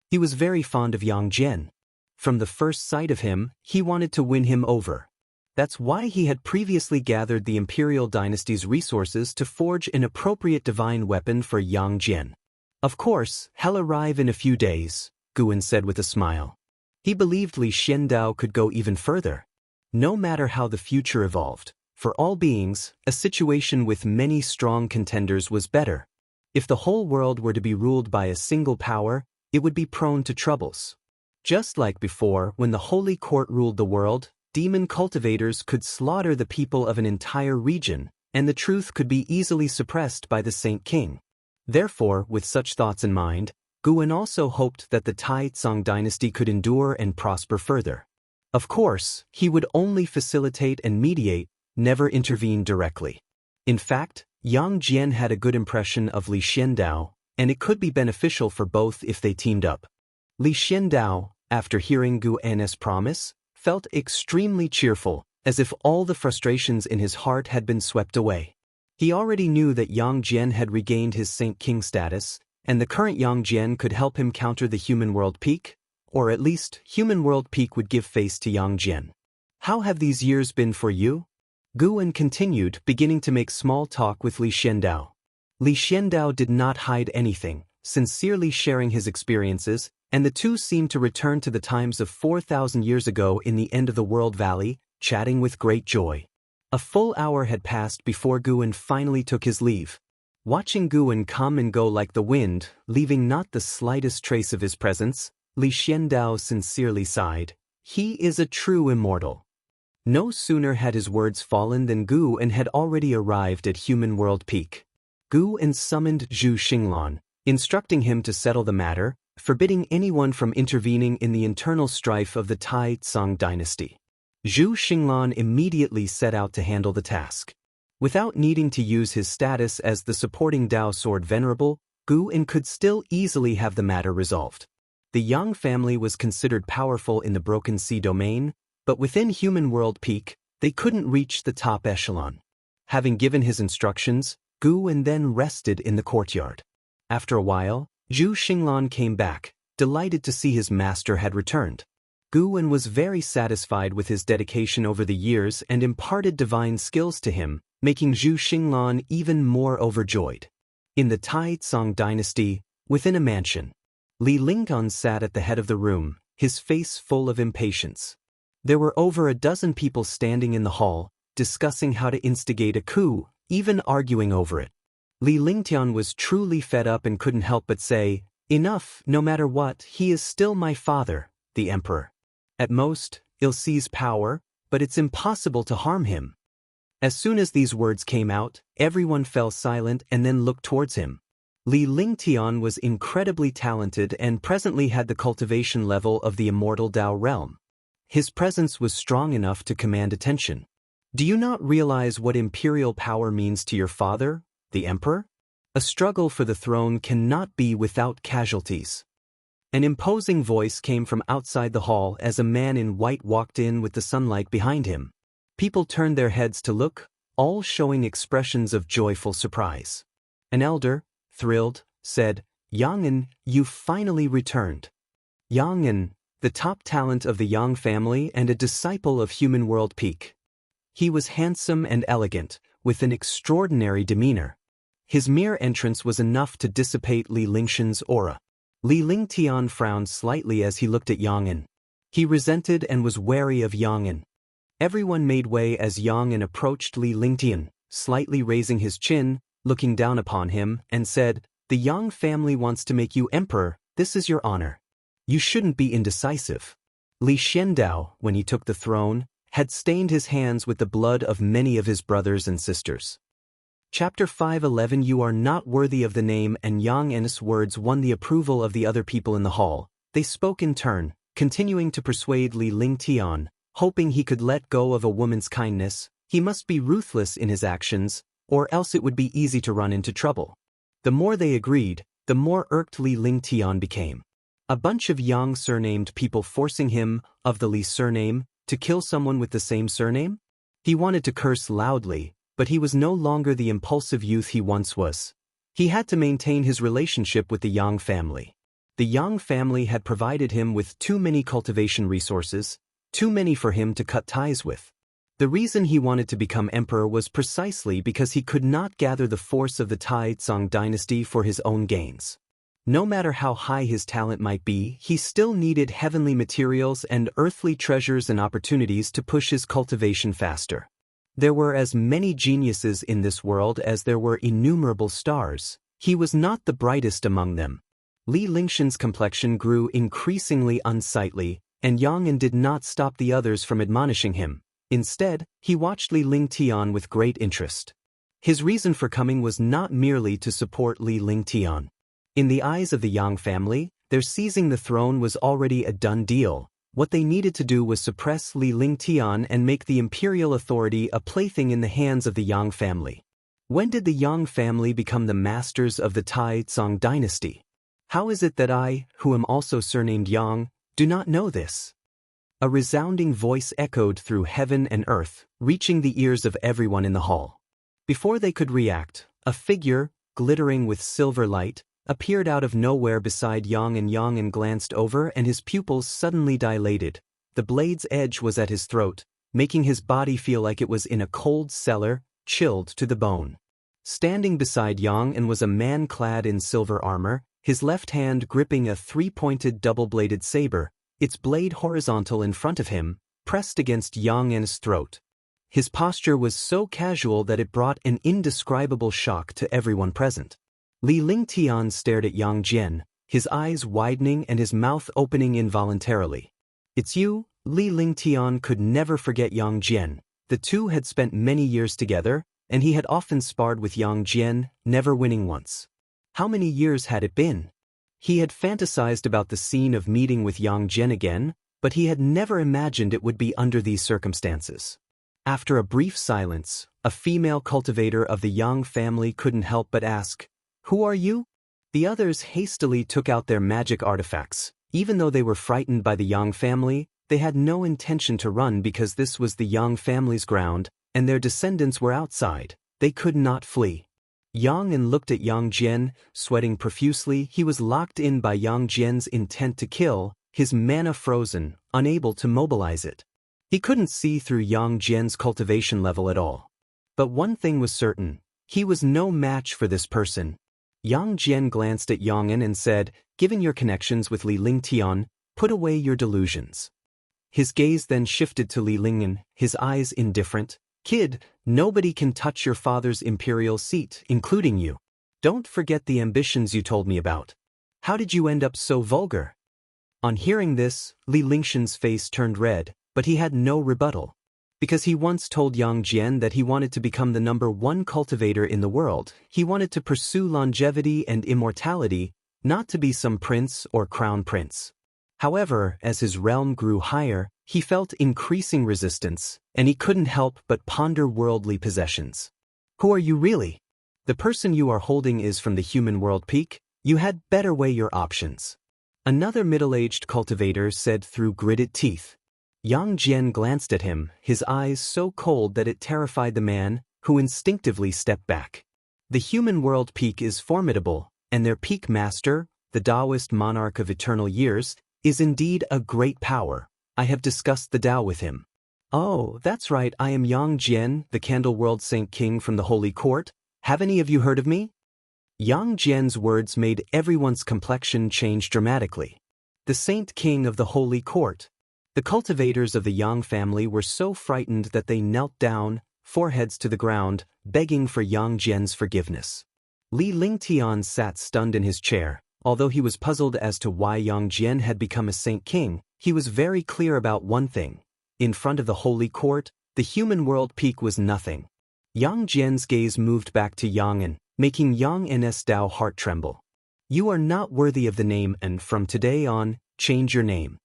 He was very fond of Yang Jian. From the first sight of him, he wanted to win him over. That's why he had previously gathered the imperial dynasty's resources to forge an appropriate divine weapon for Yang Jian. "Of course, he'll arrive in a few days," Gu Wen said with a smile. He believed Li Xiandao could go even further. No matter how the future evolved, for all beings, a situation with many strong contenders was better. If the whole world were to be ruled by a single power, it would be prone to troubles. Just like before, when the Holy Court ruled the world, demon cultivators could slaughter the people of an entire region, and the truth could be easily suppressed by the Saint King. Therefore, with such thoughts in mind, Gu Wen also hoped that the Taizong dynasty could endure and prosper further. Of course, he would only facilitate and mediate, never intervene directly. In fact, Yang Jian had a good impression of Li Xiandao, and it could be beneficial for both if they teamed up. Li Xiandao, after hearing Gu Wan's promise, felt extremely cheerful, as if all the frustrations in his heart had been swept away. He already knew that Yang Jian had regained his Saint King status, and the current Yang Jian could help him counter the Human World Peak, or at least, Human World Peak would give face to Yang Jian. How have these years been for you? Guwen continued, beginning to make small talk with Li Xiandao. Li Xiandao did not hide anything, sincerely sharing his experiences, and the two seemed to return to the times of 4,000 years ago in the end of the World Valley, chatting with great joy. A full hour had passed before Guwen finally took his leave. Watching Guwen come and go like the wind, leaving not the slightest trace of his presence, Li Xiandao sincerely sighed. He is a true immortal. No sooner had his words fallen than Guwen had already arrived at Human World Peak. Guwen summoned Zhu Xinglan, instructing him to settle the matter, forbidding anyone from intervening in the internal strife of the Tai Tsang dynasty. Zhu Xinglan immediately set out to handle the task. Without needing to use his status as the supporting Dao Sword Venerable, Guwen could still easily have the matter resolved. The Yang family was considered powerful in the Broken Sea domain, but within Human World Peak, they couldn't reach the top echelon. Having given his instructions, Guwen then rested in the courtyard. After a while, Zhu Xinglan came back, delighted to see his master had returned. Guwen was very satisfied with his dedication over the years and imparted divine skills to him, making Zhu Xinglan even more overjoyed. In the Tai Tsang dynasty, within a mansion, Li Lingtian sat at the head of the room, his face full of impatience. There were over a dozen people standing in the hall, discussing how to instigate a coup, even arguing over it. Li Lingtian was truly fed up and couldn't help but say, "Enough, no matter what, he is still my father, the emperor. At most, he'll seize power, but it's impossible to harm him." As soon as these words came out, everyone fell silent and then looked towards him. Li Lingtian was incredibly talented and presently had the cultivation level of the Immortal Dao realm. His presence was strong enough to command attention. Do you not realize what imperial power means to your father, the emperor? A struggle for the throne cannot be without casualties. An imposing voice came from outside the hall as a man in white walked in with the sunlight behind him. People turned their heads to look, all showing expressions of joyful surprise. An elder, thrilled, said, "Yang'an, you finally returned." Yang'an, the top talent of the Yang family and a disciple of Human World Peak. He was handsome and elegant, with an extraordinary demeanor. His mere entrance was enough to dissipate Li Lingtian's aura. Li Lingtian frowned slightly as he looked at Yang'an. He resented and was wary of Yang'an. Everyone made way as Yang'an approached Li Lingtian, slightly raising his chin, looking down upon him, and said, "The Yang family wants to make you emperor, this is your honor. You shouldn't be indecisive." Li Xiandao, when he took the throne, had stained his hands with the blood of many of his brothers and sisters. Chapter 5:11 You are not worthy of the name, and Yang'an's words won the approval of the other people in the hall. They spoke in turn, continuing to persuade Li Lingtian, hoping he could let go of a woman's kindness. He must be ruthless in his actions, or else it would be easy to run into trouble. The more they agreed, the more irked Li Lingtian became. A bunch of Yang surnamed people forcing him, of the Li surname, to kill someone with the same surname? He wanted to curse loudly, but he was no longer the impulsive youth he once was. He had to maintain his relationship with the Yang family. The Yang family had provided him with too many cultivation resources, too many for him to cut ties with. The reason he wanted to become emperor was precisely because he could not gather the force of the Tai Tsang dynasty for his own gains. No matter how high his talent might be, he still needed heavenly materials and earthly treasures and opportunities to push his cultivation faster. There were as many geniuses in this world as there were innumerable stars. He was not the brightest among them. Li Lingtian's complexion grew increasingly unsightly, and Yang'an did not stop the others from admonishing him. Instead, he watched Li Lingtian with great interest. His reason for coming was not merely to support Li Lingtian. In the eyes of the Yang family, their seizing the throne was already a done deal. What they needed to do was suppress Li Lingtian and make the imperial authority a plaything in the hands of the Yang family. When did the Yang family become the masters of the Tai Tsang dynasty? How is it that I, who am also surnamed Yang, do not know this? A resounding voice echoed through heaven and earth, reaching the ears of everyone in the hall. Before they could react, a figure, glittering with silver light, appeared out of nowhere beside Yang and glanced over, and his pupils suddenly dilated. The blade's edge was at his throat, making his body feel like it was in a cold cellar, chilled to the bone. Standing beside Yang was a man clad in silver armor, his left hand gripping a three-pointed double-bladed saber, its blade horizontal in front of him, pressed against Yang's throat. His posture was so casual that it brought an indescribable shock to everyone present. Li Lingtian stared at Yang Jian, his eyes widening and his mouth opening involuntarily. "It's you?" Li Lingtian could never forget Yang Jian. The two had spent many years together, and he had often sparred with Yang Jian, never winning once. How many years had it been? He had fantasized about the scene of meeting with Yang Jian again, but he had never imagined it would be under these circumstances. After a brief silence, a female cultivator of the Yang family couldn't help but ask, "Who are you?" The others hastily took out their magic artifacts. Even though they were frightened by the Yang family, they had no intention to run because this was the Yang family's ground, and their descendants were outside. They could not flee. Yang looked at Yang Jian, sweating profusely. He was locked in by Yang Jian's intent to kill, his mana frozen, unable to mobilize it. He couldn't see through Yang Jian's cultivation level at all. But one thing was certain, he was no match for this person. Yang Jian glanced at Yang and said, "Given your connections with Li Lingtian, put away your delusions." His gaze then shifted to Li Lingyan, his eyes indifferent. "Kid, nobody can touch your father's imperial seat, including you. Don't forget the ambitions you told me about. How did you end up so vulgar?" On hearing this, Li Lingxian's face turned red, but he had no rebuttal. Because he once told Yang Jian that he wanted to become the #1 cultivator in the world, he wanted to pursue longevity and immortality, not to be some prince or crown prince. However, as his realm grew higher, he felt increasing resistance, and he couldn't help but ponder worldly possessions. "Who are you really? The person you are holding is from the human world peak. You had better weigh your options." Another middle-aged cultivator said through gritted teeth. Yang Jian glanced at him, his eyes so cold that it terrified the man, who instinctively stepped back. The human world peak is formidable, and their peak master, the Taoist monarch of eternal years, is indeed a great power. I have discussed the Tao with him. "Oh, that's right, I am Yang Jian, the Candle World Saint King from the Holy Court. Have any of you heard of me?" Yang Jian's words made everyone's complexion change dramatically. The Saint King of the Holy Court. The cultivators of the Yang family were so frightened that they knelt down, foreheads to the ground, begging for Yang Jian's forgiveness. Li Lingtian sat stunned in his chair. Although he was puzzled as to why Yang Jian had become a Saint King, he was very clear about one thing. In front of the Holy Court, the human world peak was nothing. Yang Jian's gaze moved back to Yang, making Yang's Tao heart tremble. "You are not worthy of the name, and from today on, change your name,"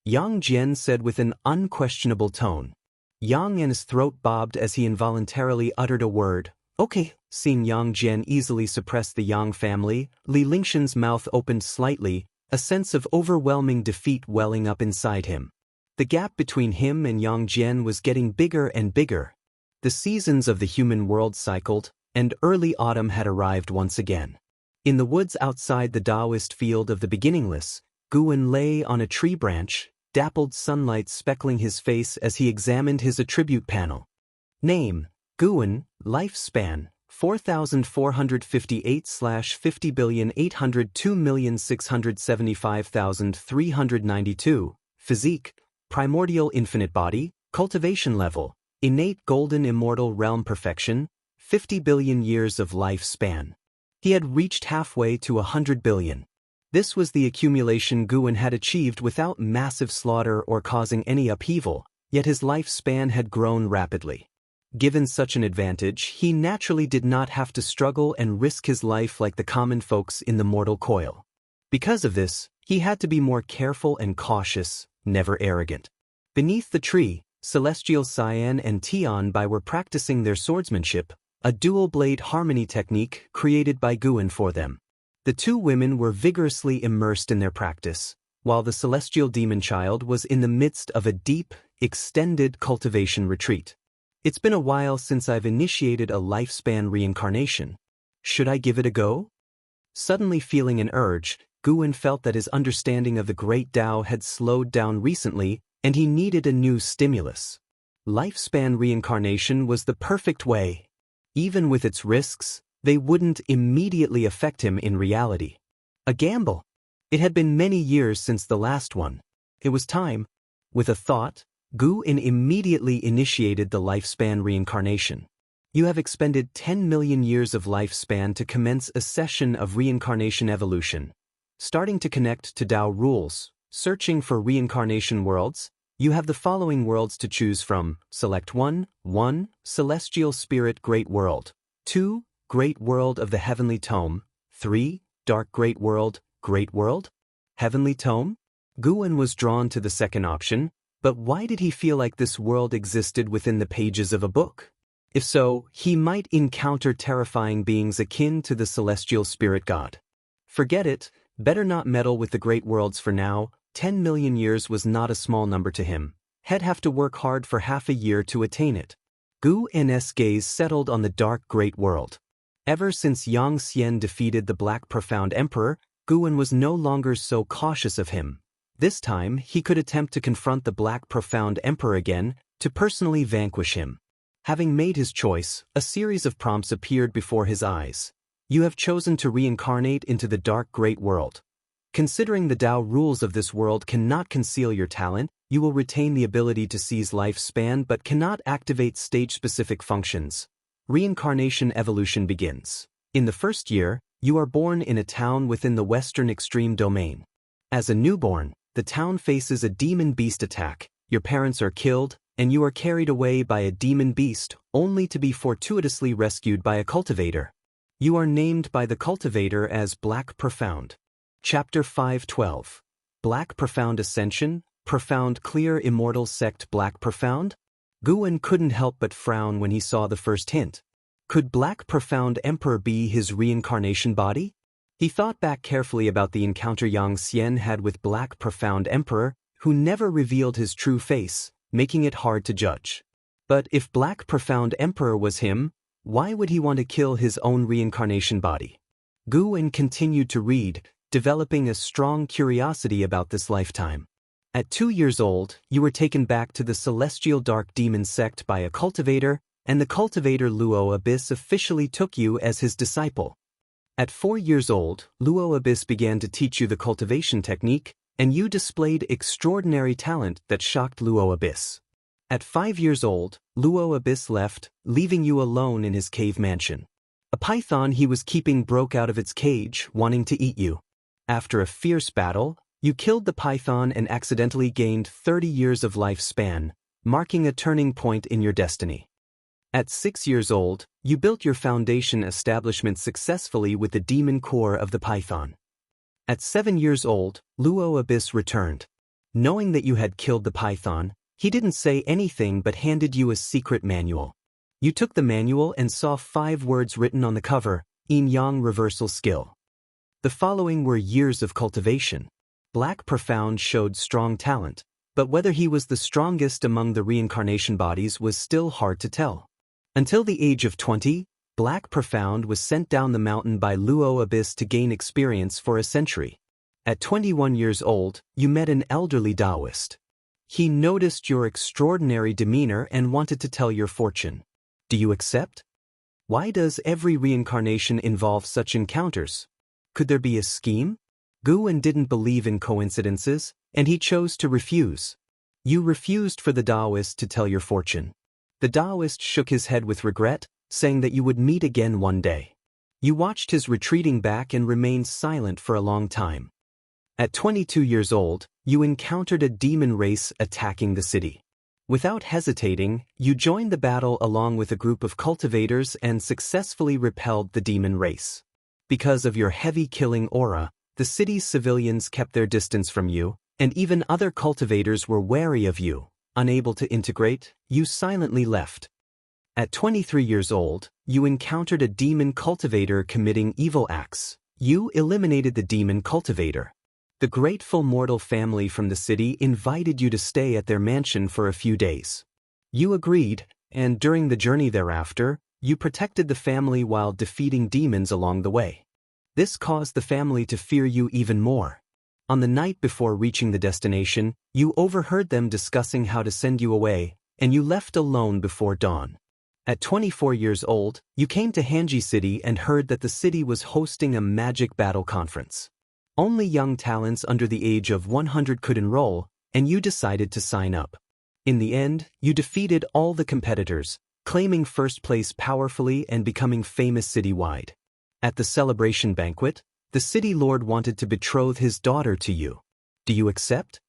Yang Jian said with an unquestionable tone. Yang's throat bobbed as he involuntarily uttered a word. "Okay." Seeing Yang Jian easily suppress the Yang family, Li Lingxian's mouth opened slightly, a sense of overwhelming defeat welling up inside him. The gap between him and Yang Jian was getting bigger and bigger. The seasons of the human world cycled, and early autumn had arrived once again. In the woods outside the Taoist field of the beginningless, Guan lay on a tree branch, dappled sunlight speckling his face as he examined his attribute panel. Name, Guan, lifespan, 4,458/50,802,675,392, physique, primordial infinite body, cultivation level, innate golden immortal realm perfection, 50 billion years of lifespan. He had reached halfway to 100 billion. This was the accumulation Guan had achieved without massive slaughter or causing any upheaval, yet his lifespan had grown rapidly. Given such an advantage, he naturally did not have to struggle and risk his life like the common folks in the mortal coil. Because of this, he had to be more careful and cautious, never arrogant. Beneath the tree, Celestial Cyan and Tian Bai were practicing their swordsmanship, a dual-blade harmony technique created by Guan for them. The two women were vigorously immersed in their practice. while the celestial demon child was in the midst of a deep, extended cultivation retreat. It's been a while since I've initiated a lifespan reincarnation. Should I give it a go? Suddenly feeling an urge, Guwen felt that his understanding of the Great Tao had slowed down recently, and he needed a new stimulus. Lifespan reincarnation was the perfect way. Even with its risks, they wouldn't immediately affect him in reality. A gamble. It had been many years since the last one. It was time. With a thought, Guwen immediately initiated the lifespan reincarnation. You have expended 10 million years of lifespan to commence a session of reincarnation evolution. Starting to connect to Tao rules, searching for reincarnation worlds, you have the following worlds to choose from. Select 1. 1. Celestial Spirit Great World. 2. Great World of the Heavenly Tome. 3. Dark Great World, Great World? Heavenly Tome? Guwen was drawn to the second option, but why did he feel like this world existed within the pages of a book? If so, he might encounter terrifying beings akin to the celestial spirit god. Forget it, better not meddle with the great worlds for now. 10 million years was not a small number to him. He'd have to work hard for half a year to attain it. Guwen's gaze settled on the dark great world. Ever since Xianxia defeated the Black Profound Emperor, Guwen was no longer so cautious of him. This time, he could attempt to confront the Black Profound Emperor again, to personally vanquish him. Having made his choice, a series of prompts appeared before his eyes. You have chosen to reincarnate into the dark great world. Considering the Tao rules of this world cannot conceal your talent, you will retain the ability to seize lifespan but cannot activate stage-specific functions. Reincarnation evolution begins. In the first year, you are born in a town within the Western Extreme Domain. As a newborn, the town faces a demon beast attack, your parents are killed, and you are carried away by a demon beast, only to be fortuitously rescued by a cultivator. You are named by the cultivator as Black Profound. Chapter 5:12. Black Profound Ascension, Profound Clear Immortal Sect Black Profound? Guwen couldn't help but frown when he saw the first hint. Could Black Profound Emperor be his reincarnation body? He thought back carefully about the encounter Xianxia had with Black Profound Emperor, who never revealed his true face, making it hard to judge. But if Black Profound Emperor was him, why would he want to kill his own reincarnation body? Guwen continued to read, developing a strong curiosity about this lifetime. At 2 years old, you were taken back to the Celestial Dark Demon sect by a cultivator, and the cultivator Luo Abyss officially took you as his disciple. At 4 years old, Luo Abyss began to teach you the cultivation technique, and you displayed extraordinary talent that shocked Luo Abyss. At 5 years old, Luo Abyss left, leaving you alone in his cave mansion. A python he was keeping broke out of its cage, wanting to eat you. After a fierce battle, you killed the python and accidentally gained 30 years of lifespan, marking a turning point in your destiny. At 6 years old, you built your foundation establishment successfully with the demon core of the python. At 7 years old, Luo Abyss returned. Knowing that you had killed the python, he didn't say anything but handed you a secret manual. You took the manual and saw 5 words written on the cover, Yin-Yang Reversal Skill. The following were years of cultivation. Black Profound showed strong talent, but whether he was the strongest among the reincarnation bodies was still hard to tell. Until the age of 20, Black Profound was sent down the mountain by Luo Abyss to gain experience for a century. At 21 years old, you met an elderly Taoist. He noticed your extraordinary demeanor and wanted to tell your fortune. Do you accept? Why does every reincarnation involve such encounters? Could there be a scheme? Guwen didn't believe in coincidences, and he chose to refuse. You refused for the Taoist to tell your fortune. The Taoist shook his head with regret, saying that you would meet again one day. You watched his retreating back and remained silent for a long time. At 22 years old, you encountered a demon race attacking the city. Without hesitating, you joined the battle along with a group of cultivators and successfully repelled the demon race. Because of your heavy killing aura, the city's civilians kept their distance from you, and even other cultivators were wary of you. Unable to integrate, you silently left. At 23 years old, you encountered a demon cultivator committing evil acts. You eliminated the demon cultivator. The grateful mortal family from the city invited you to stay at their mansion for a few days. You agreed, and during the journey thereafter, you protected the family while defeating demons along the way. This caused the family to fear you even more. On the night before reaching the destination, you overheard them discussing how to send you away, and you left alone before dawn. At 24 years old, you came to Hanji City and heard that the city was hosting a magic battle conference. Only young talents under the age of 100 could enroll, and you decided to sign up. In the end, you defeated all the competitors, claiming first place powerfully and becoming famous citywide. At the celebration banquet, the city lord wanted to betroth his daughter to you. Do you accept?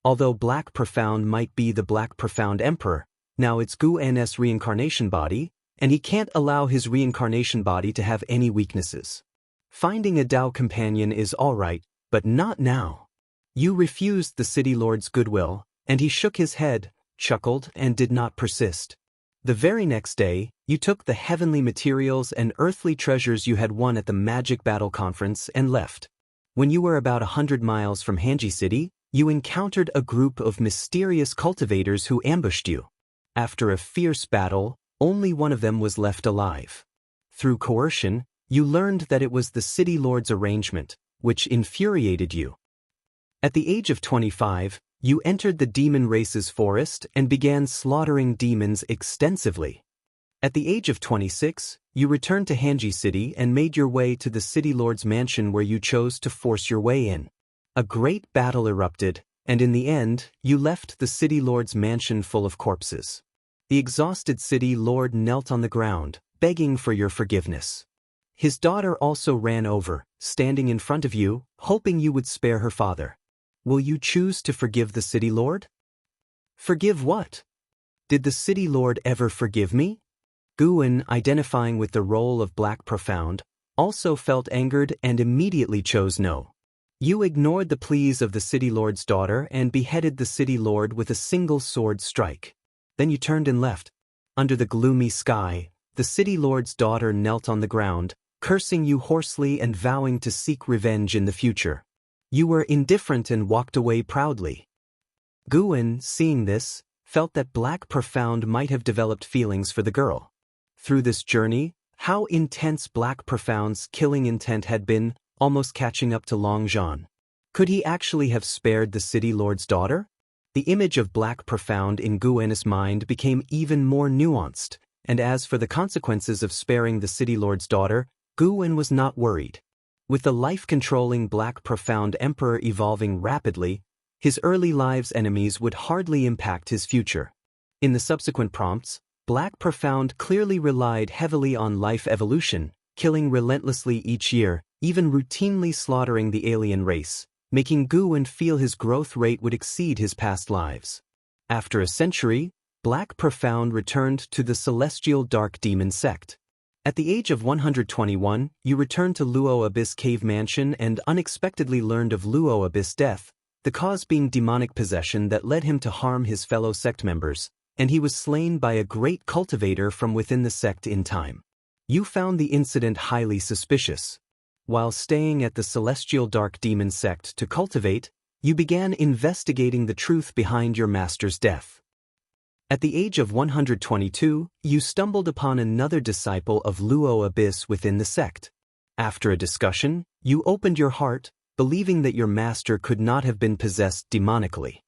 Although Black Profound might be the Black Profound Emperor, now it's Gu N's reincarnation body, and he can't allow his reincarnation body to have any weaknesses. Finding a Dao companion is alright, but not now. You refused the city lord's goodwill, and he shook his head, chuckled, and did not persist. The very next day, you took the heavenly materials and earthly treasures you had won at the Magic Battle Conference and left. When you were about 100 miles from Hanji City, you encountered a group of mysterious cultivators who ambushed you. After a fierce battle, only one of them was left alive. Through coercion, you learned that it was the city lord's arrangement, which infuriated you. At the age of 25, you entered the demon race's forest and began slaughtering demons extensively. At the age of 26, you returned to Hanji City and made your way to the city lord's mansion where you chose to force your way in. A great battle erupted, and in the end, you left the city lord's mansion full of corpses. The exhausted city lord knelt on the ground, begging for your forgiveness. His daughter also ran over, standing in front of you, hoping you would spare her father. Will you choose to forgive the city lord? Forgive what? Did the city lord ever forgive me? Guan, identifying with the role of Black Profound, also felt angered and immediately chose no. You ignored the pleas of the city lord's daughter and beheaded the city lord with a single sword strike. Then you turned and left. Under the gloomy sky, the city lord's daughter knelt on the ground, cursing you hoarsely and vowing to seek revenge in the future. You were indifferent and walked away proudly. Guan, seeing this, felt that Black Profound might have developed feelings for the girl. Through this journey, how intense Black Profound's killing intent had been, almost catching up to Long Zhan. Could he actually have spared the city lord's daughter? The image of Black Profound in Guan's mind became even more nuanced, and as for the consequences of sparing the city lord's daughter, Guan was not worried. With the life-controlling Black Profound Emperor evolving rapidly, his early live's enemies would hardly impact his future. In the subsequent prompts, Black Profound clearly relied heavily on life evolution, killing relentlessly each year, even routinely slaughtering the alien race, making Guan feel his growth rate would exceed his past lives. After a century, Black Profound returned to the Celestial Dark Demon sect. At the age of 121, you returned to Luo Abyss Cave Mansion and unexpectedly learned of Luo Abyss' death, the cause being demonic possession that led him to harm his fellow sect members, and he was slain by a great cultivator from within the sect in time. You found the incident highly suspicious. While staying at the Celestial Dark Demon sect to cultivate, you began investigating the truth behind your master's death. At the age of 122, you stumbled upon another disciple of Luo Abyss within the sect. After a discussion, you opened your heart, believing that your master could not have been possessed demonically.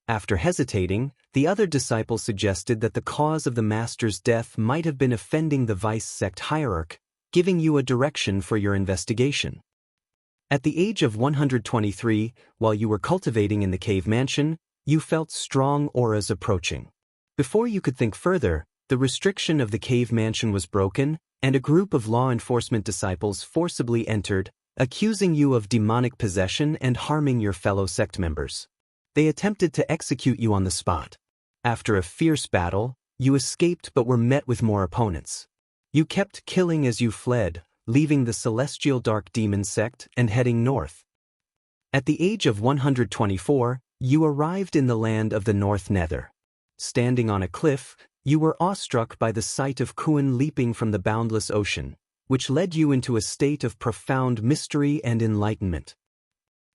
After hesitating, the other disciple suggested that the cause of the master's death might have been offending the vice sect hierarch, giving you a direction for your investigation. At the age of 123, while you were cultivating in the cave mansion, you felt strong auras approaching. Before you could think further, the restriction of the cave mansion was broken, and a group of law enforcement disciples forcibly entered, accusing you of demonic possession and harming your fellow sect members. They attempted to execute you on the spot. After a fierce battle, you escaped but were met with more opponents. You kept killing as you fled, leaving the Celestial Dark Demon sect and heading north. At the age of 124, you arrived in the land of the North Nether. Standing on a cliff, you were awestruck by the sight of Kuan leaping from the boundless ocean, which led you into a state of profound mystery and enlightenment.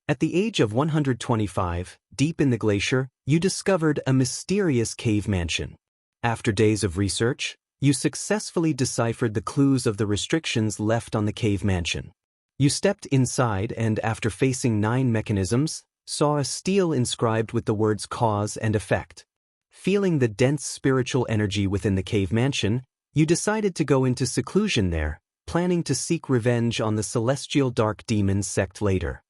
At the age of 125, deep in the glacier, you discovered a mysterious cave mansion. After days of research, you successfully deciphered the clues of the restrictions left on the cave mansion. You stepped inside and, after facing 9 mechanisms, saw a stele inscribed with the words cause and effect. Feeling the dense spiritual energy within the cave mansion, you decided to go into seclusion there, planning to seek revenge on the celestial dark demons sect later.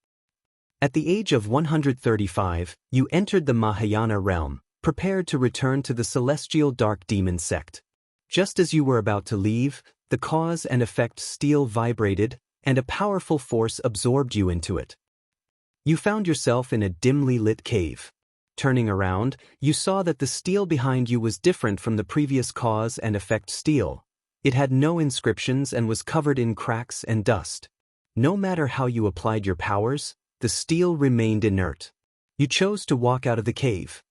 At the age of 135, you entered the Mahayana realm, prepared to return to the celestial dark demon sect. Just as you were about to leave, the cause and effect stele vibrated, and a powerful force absorbed you into it. You found yourself in a dimly lit cave. Turning around, you saw that the stele behind you was different from the previous cause and effect stele. It had no inscriptions and was covered in cracks and dust. No matter how you applied your powers, the stele remained inert. You chose to walk out of the cave.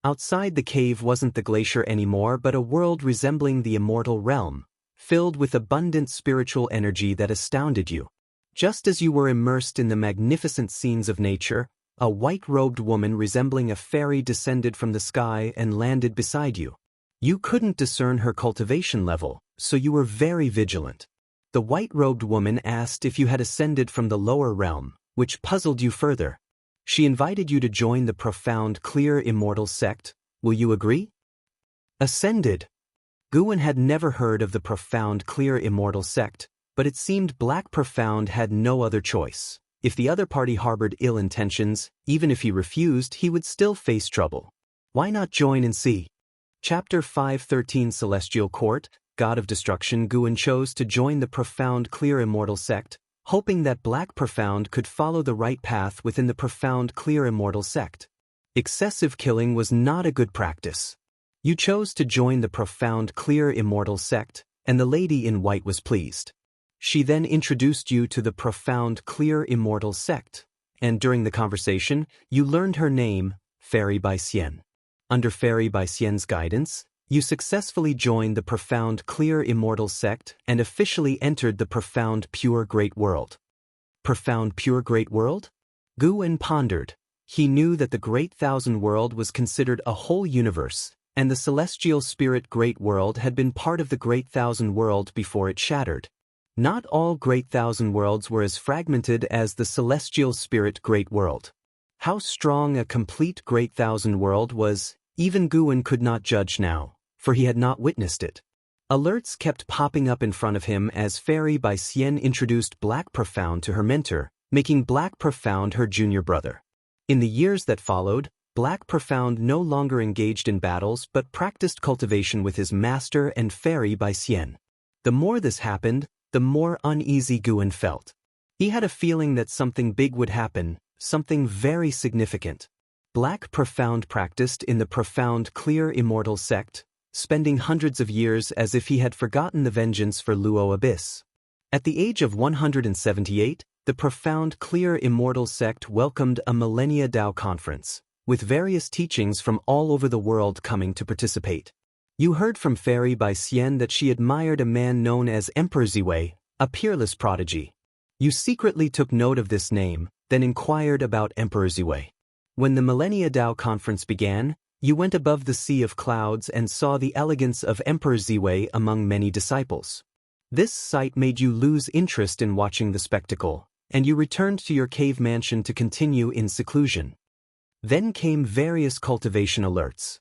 Outside the cave wasn't the glacier anymore but a world resembling the immortal realm, filled with abundant spiritual energy that astounded you. Just as you were immersed in the magnificent scenes of nature, a white-robed woman resembling a fairy descended from the sky and landed beside you. You couldn't discern her cultivation level, so you were very vigilant. The white-robed woman asked if you had ascended from the lower realm, which puzzled you further. She invited you to join the profound, clear Immortal sect. Will you agree? Ascended. Guwen had never heard of the profound, clear Immortal sect, but it seemed Black Profound had no other choice. If the other party harbored ill intentions, even if he refused, he would still face trouble. Why not join and see? Chapter 513 Celestial Court, God of Destruction. Guwen chose to join the profound, clear Immortal sect, hoping that Black Profound could follow the right path within the profound, clear Immortal sect. Excessive killing was not a good practice. You chose to join the profound, clear Immortal sect, and the lady in white was pleased. She then introduced you to the profound, clear Immortal sect, and during the conversation, you learned her name, Fairy by Xian. Under Fairy by Xian's guidance, you successfully joined the profound, clear Immortal sect and officially entered the profound, pure Great World. Profound, pure Great World? Guwen pondered. He knew that the Great Thousand World was considered a whole universe, and the celestial spirit Great World had been part of the Great Thousand World before it shattered. Not all Great Thousand Worlds were as fragmented as the celestial spirit Great World. How strong a complete Great Thousand World was, even Guwen could not judge now, for he had not witnessed it. Alerts kept popping up in front of him as Fairy by Xian introduced Black Profound to her mentor, making Black Profound her junior brother. In the years that followed, Black Profound no longer engaged in battles but practiced cultivation with his master and Fairy by Xian. The more this happened, the more uneasy Guwen felt. He had a feeling that something big would happen, something very significant. Black Profound practiced in the profound, clear Immortal sect, spending hundreds of years as if he had forgotten the vengeance for Luo Abyss. At the age of 178, the profound, clear Immortal sect welcomed a Millennia Dao conference, with various teachings from all over the world coming to participate. You heard from Fairy by Xian that she admired a man known as Emperor Ziwei, a peerless prodigy. You secretly took note of this name, then inquired about Emperor Ziwei. When the Millennia Dao conference began, you went above the sea of clouds and saw the elegance of Emperor Ziwei among many disciples. This sight made you lose interest in watching the spectacle, and you returned to your cave mansion to continue in seclusion. Then came various cultivation alerts.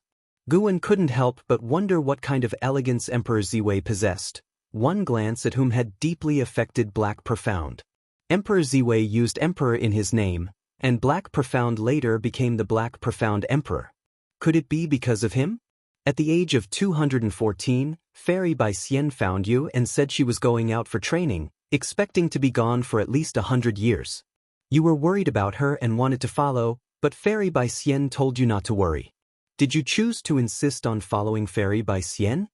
Guwen couldn't help but wonder what kind of elegance Emperor Ziwei possessed, one glance at whom had deeply affected Black Profound. Emperor Ziwei used Emperor in his name, and Black Profound later became the Black Profound Emperor. Could it be because of him? At the age of 214, Fairy by Xian found you and said she was going out for training, expecting to be gone for at least 100 years. You were worried about her and wanted to follow, but Fairy by Xian told you not to worry. Did you choose to insist on following Fairy by Xian?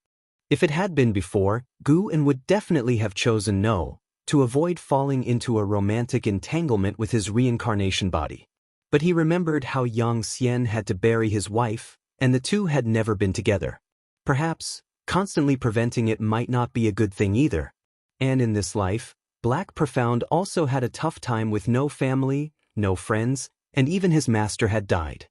If it had been before, Guwen would definitely have chosen no, to avoid falling into a romantic entanglement with his reincarnation body. But he remembered how Yang Xian had to bury his wife, and the two had never been together. Perhaps, constantly preventing it might not be a good thing either. And in this life, Black Profound also had a tough time with no family, no friends, and even his master had died.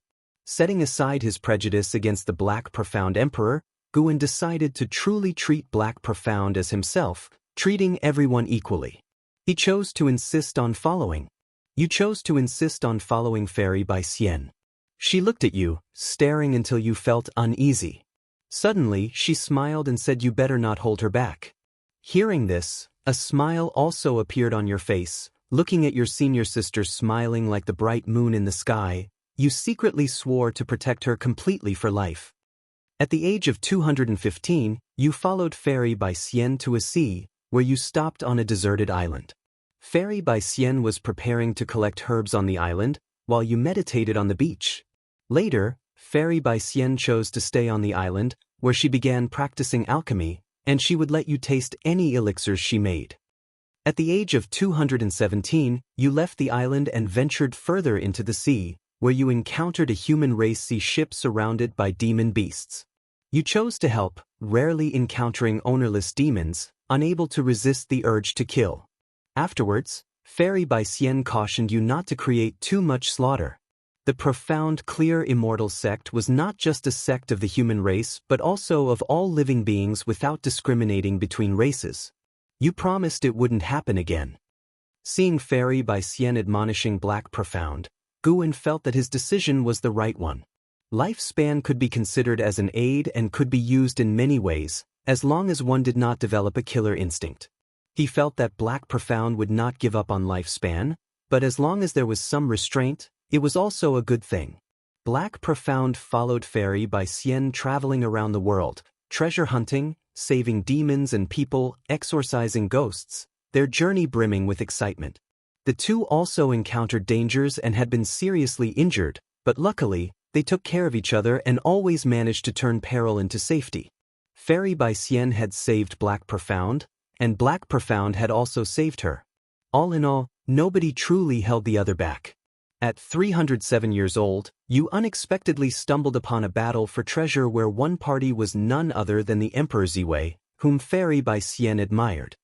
Setting aside his prejudice against the Black Profound Emperor, Guan decided to truly treat Black Profound as himself, treating everyone equally. He chose to insist on following. You chose to insist on following Fairy by Xian. She looked at you, staring until you felt uneasy. Suddenly, she smiled and said you better not hold her back. Hearing this, a smile also appeared on your face. Looking at your senior sister smiling like the bright moon in the sky, you secretly swore to protect her completely for life. At the age of 215, you followed Fairy by Xian to a sea, where you stopped on a deserted island. Fairy by Xian was preparing to collect herbs on the island, while you meditated on the beach. Later, Fairy by Xian chose to stay on the island, where she began practicing alchemy, and she would let you taste any elixirs she made. At the age of 217, you left the island and ventured further into the sea, where you encountered a human race sea ship surrounded by demon beasts. You chose to help, rarely encountering ownerless demons, unable to resist the urge to kill. Afterwards, Fairy by Xian cautioned you not to create too much slaughter. The profound, clear Immortal sect was not just a sect of the human race but also of all living beings without discriminating between races. You promised it wouldn't happen again. Seeing Fairy by Xian admonishing Black Profound, Guan felt that his decision was the right one. Lifespan could be considered as an aid and could be used in many ways, as long as one did not develop a killer instinct. He felt that Black Profound would not give up on lifespan, but as long as there was some restraint, it was also a good thing. Black Profound followed Fairy by Xian traveling around the world, treasure hunting, saving demons and people, exorcising ghosts, their journey brimming with excitement. The two also encountered dangers and had been seriously injured, but luckily, they took care of each other and always managed to turn peril into safety. Fairy by Xian had saved Black Profound, and Black Profound had also saved her. All in all, nobody truly held the other back. At 307 years old, you unexpectedly stumbled upon a battle for treasure where one party was none other than the Emperor Ziwei, whom Fairy by Xian admired.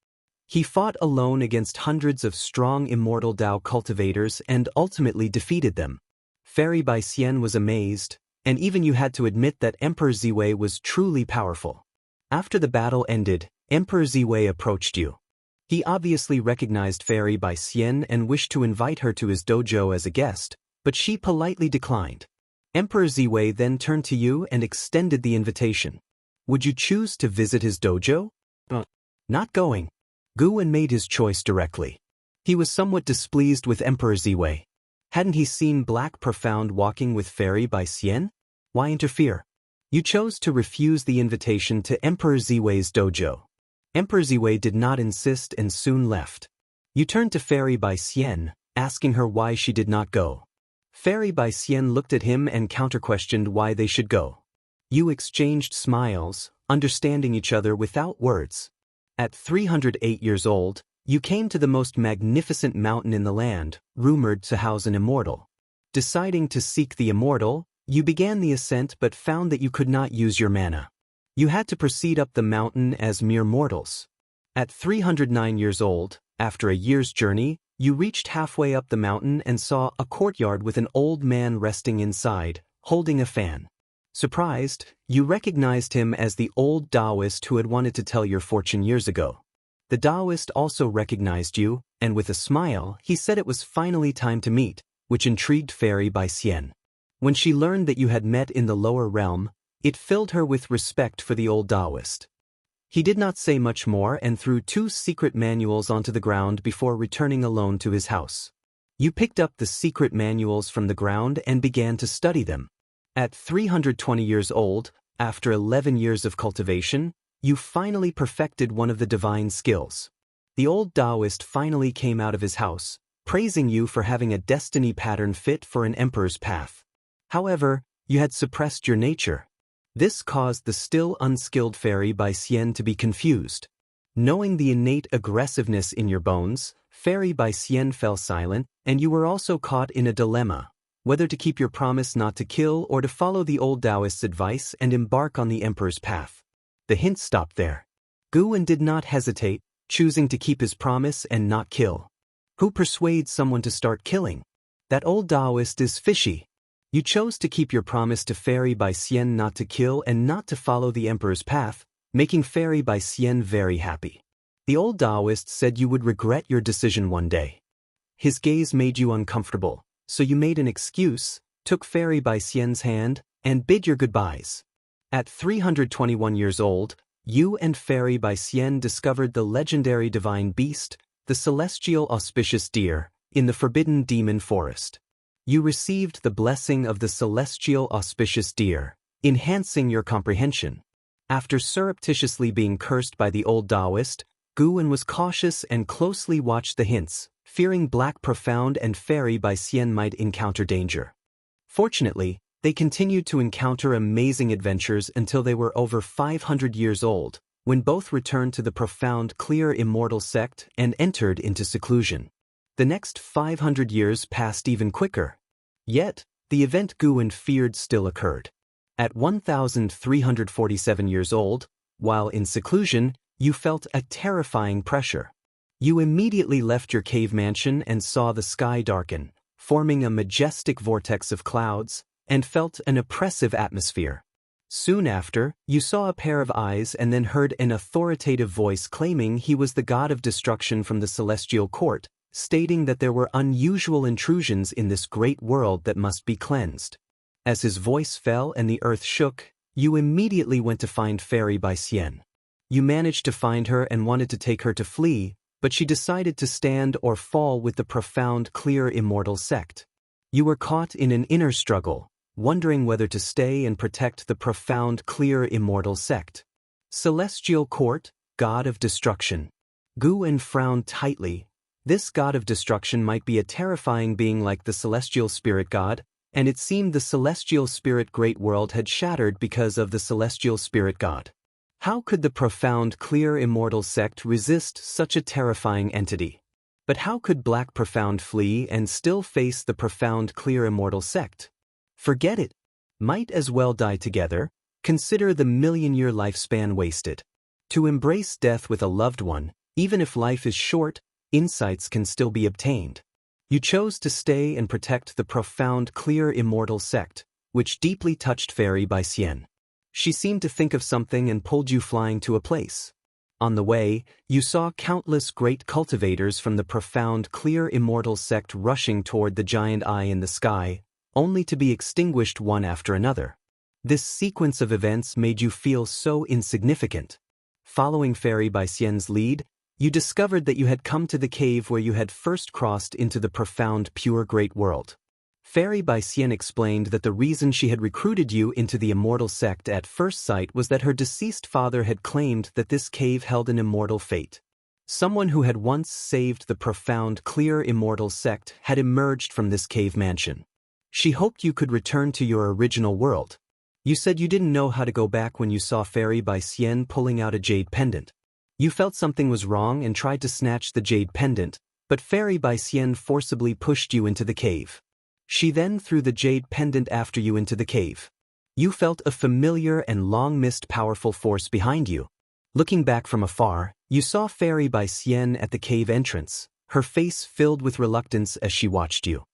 He fought alone against hundreds of strong Immortal Dao cultivators and ultimately defeated them. Fairy by Xian was amazed, and even you had to admit that Emperor Ziwei was truly powerful. After the battle ended, Emperor Ziwei approached you. He obviously recognized Fairy by Xian and wished to invite her to his dojo as a guest, but she politely declined. Emperor Ziwei then turned to you and extended the invitation. Would you choose to visit his dojo? Not going. Guan made his choice directly. He was somewhat displeased with Emperor Ziwei. Hadn't he seen Black Profound walking with Fairy by Xian? Why interfere? You chose to refuse the invitation to Emperor Ziwei's dojo. Emperor Ziwei did not insist and soon left. You turned to Fairy by Xian, asking her why she did not go. Fairy by Xian looked at him and counter-questioned why they should go. You exchanged smiles, understanding each other without words. At 308 years old, you came to the most magnificent mountain in the land, rumored to house an immortal. Deciding to seek the immortal, you began the ascent but found that you could not use your mana. You had to proceed up the mountain as mere mortals. At 309 years old, after a year's journey, you reached halfway up the mountain and saw a courtyard with an old man resting inside, holding a fan. Surprised, you recognized him as the old Taoist who had wanted to tell your fortune years ago. The Taoist also recognized you, and with a smile, he said it was finally time to meet, which intrigued Fairy by Xian. When she learned that you had met in the lower realm, it filled her with respect for the old Taoist. He did not say much more and threw 2 secret manuals onto the ground before returning alone to his house. You picked up the secret manuals from the ground and began to study them. At 320 years old, after 11 years of cultivation, you finally perfected one of the divine skills. The old Taoist finally came out of his house, praising you for having a destiny pattern fit for an emperor's path. However, you had suppressed your nature. This caused the still unskilled Fairy by Xian to be confused. Knowing the innate aggressiveness in your bones, Fairy by Xian fell silent, and you were also caught in a dilemma, whether to keep your promise not to kill or to follow the old Taoist's advice and embark on the emperor's path. The hint stopped there. Guan did not hesitate, choosing to keep his promise and not kill. Who persuades someone to start killing? That old Taoist is fishy. You chose to keep your promise to Fairy by Xian not to kill and not to follow the Emperor's path, making Fairy by Xian very happy. The old Taoist said you would regret your decision one day. His gaze made you uncomfortable, so you made an excuse, took Fairy by Xian's hand, and bid your goodbyes. At 321 years old, you and Fairy by Xian discovered the legendary divine beast, the celestial auspicious deer, in the forbidden demon forest. You received the blessing of the celestial auspicious deer, enhancing your comprehension. After surreptitiously being cursed by the old Taoist, Guwen was cautious and closely watched the hints, fearing Black Profound and Fairy by Xian might encounter danger. Fortunately, they continued to encounter amazing adventures until they were over 500 years old, when both returned to the profound clear Immortal sect and entered into seclusion. The next 500 years passed even quicker. Yet, the event Guwen feared still occurred. At 1,347 years old, while in seclusion, you felt a terrifying pressure. You immediately left your cave mansion and saw the sky darken, forming a majestic vortex of clouds, and felt an oppressive atmosphere. Soon after, you saw a pair of eyes and then heard an authoritative voice claiming he was the god of destruction from the celestial court, stating that there were unusual intrusions in this great world that must be cleansed. As his voice fell and the earth shook, you immediately went to find Fairy by Xian. You managed to find her and wanted to take her to flee, but she decided to stand or fall with the profound clear Immortal sect. You were caught in an inner struggle, wondering whether to stay and protect the profound clear Immortal sect. Celestial Court, God of Destruction. Guwen frowned tightly. This God of Destruction might be a terrifying being like the Celestial Spirit God, and it seemed the Celestial Spirit Great World had shattered because of the Celestial Spirit God. How could the profound clear Immortal sect resist such a terrifying entity? But how could Black Profound flee and still face the profound clear Immortal sect? Forget it. Might as well die together. Consider the million-year lifespan wasted. To embrace death with a loved one, even if life is short, insights can still be obtained. You chose to stay and protect the profound clear Immortal sect, which deeply touched Fairy by Xian. She seemed to think of something and pulled you flying to a place. On the way, you saw countless great cultivators from the profound clear Immortal sect rushing toward the giant eye in the sky, only to be extinguished one after another. This sequence of events made you feel so insignificant. Following Fairy by Xian's lead, you discovered that you had come to the cave where you had first crossed into the profound pure great world. Fairy by Xian explained that the reason she had recruited you into the Immortal sect at first sight was that her deceased father had claimed that this cave held an immortal fate. Someone who had once saved the profound clear Immortal sect had emerged from this cave mansion. She hoped you could return to your original world. You said you didn't know how to go back when you saw Fairy by Xian pulling out a jade pendant. You felt something was wrong and tried to snatch the jade pendant, but Fairy by Xian forcibly pushed you into the cave. She then threw the jade pendant after you into the cave. You felt a familiar and long-missed powerful force behind you. Looking back from afar, you saw Fairy by Xian at the cave entrance, her face filled with reluctance as she watched you.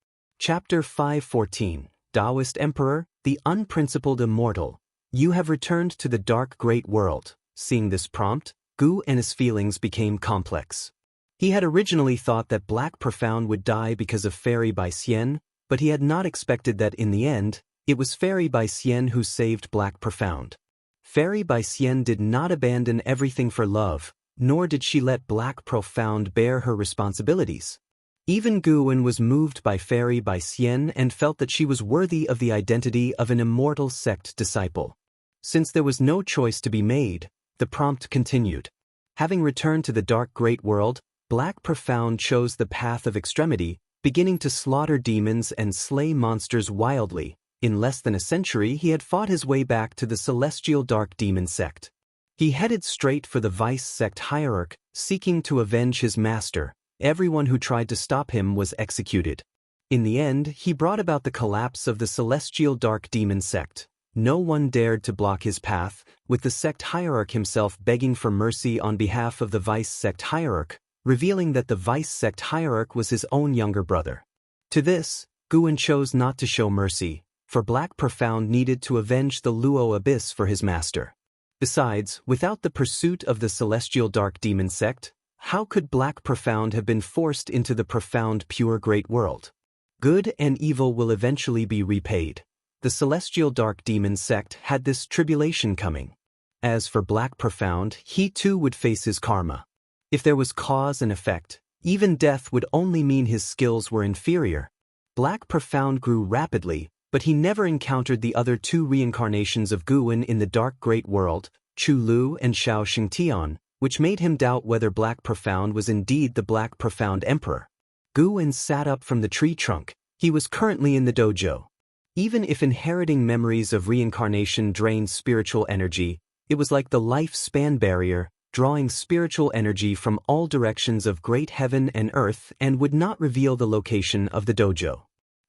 Chapter 514, Taoist Emperor, the Unprincipled Immortal. You have returned to the dark great world. Seeing this prompt, Gu and his feelings became complex. He had originally thought that Black Profound would die because of Fairy by Xian, but he had not expected that in the end, it was Fairy by Xian who saved Black Profound. Fairy by Xian did not abandon everything for love, nor did she let Black Profound bear her responsibilities. Even Guwen was moved by Fairy by Xian and felt that she was worthy of the identity of an Immortal sect disciple. Since there was no choice to be made, the prompt continued. Having returned to the dark great world, Black Profound chose the path of extremity, beginning to slaughter demons and slay monsters wildly. In less than a century he had fought his way back to the celestial dark demon sect. He headed straight for the vice sect hierarch, seeking to avenge his master. Everyone who tried to stop him was executed. In the end, he brought about the collapse of the celestial dark demon sect. No one dared to block his path, with the sect hierarch himself begging for mercy on behalf of the vice sect hierarch, revealing that the vice sect hierarch was his own younger brother. To this, Guwen chose not to show mercy, for Black Profound needed to avenge the Luo Abyss for his master. Besides, without the pursuit of the celestial dark demon sect, how could Black Profound have been forced into the profound pure great world? Good and evil will eventually be repaid. The celestial dark demon sect had this tribulation coming. As for Black Profound, he too would face his karma. If there was cause and effect, even death would only mean his skills were inferior. Black Profound grew rapidly, but he never encountered the other two reincarnations of Guwen in the dark great world, Chu Lu and Xiao Xingtian, which made him doubt whether Black Profound was indeed the Black Profound Emperor. Guwen sat up from the tree trunk. He was currently in the dojo. Even if inheriting memories of reincarnation drained spiritual energy, it was like the life-span barrier, drawing spiritual energy from all directions of great heaven and earth and would not reveal the location of the dojo.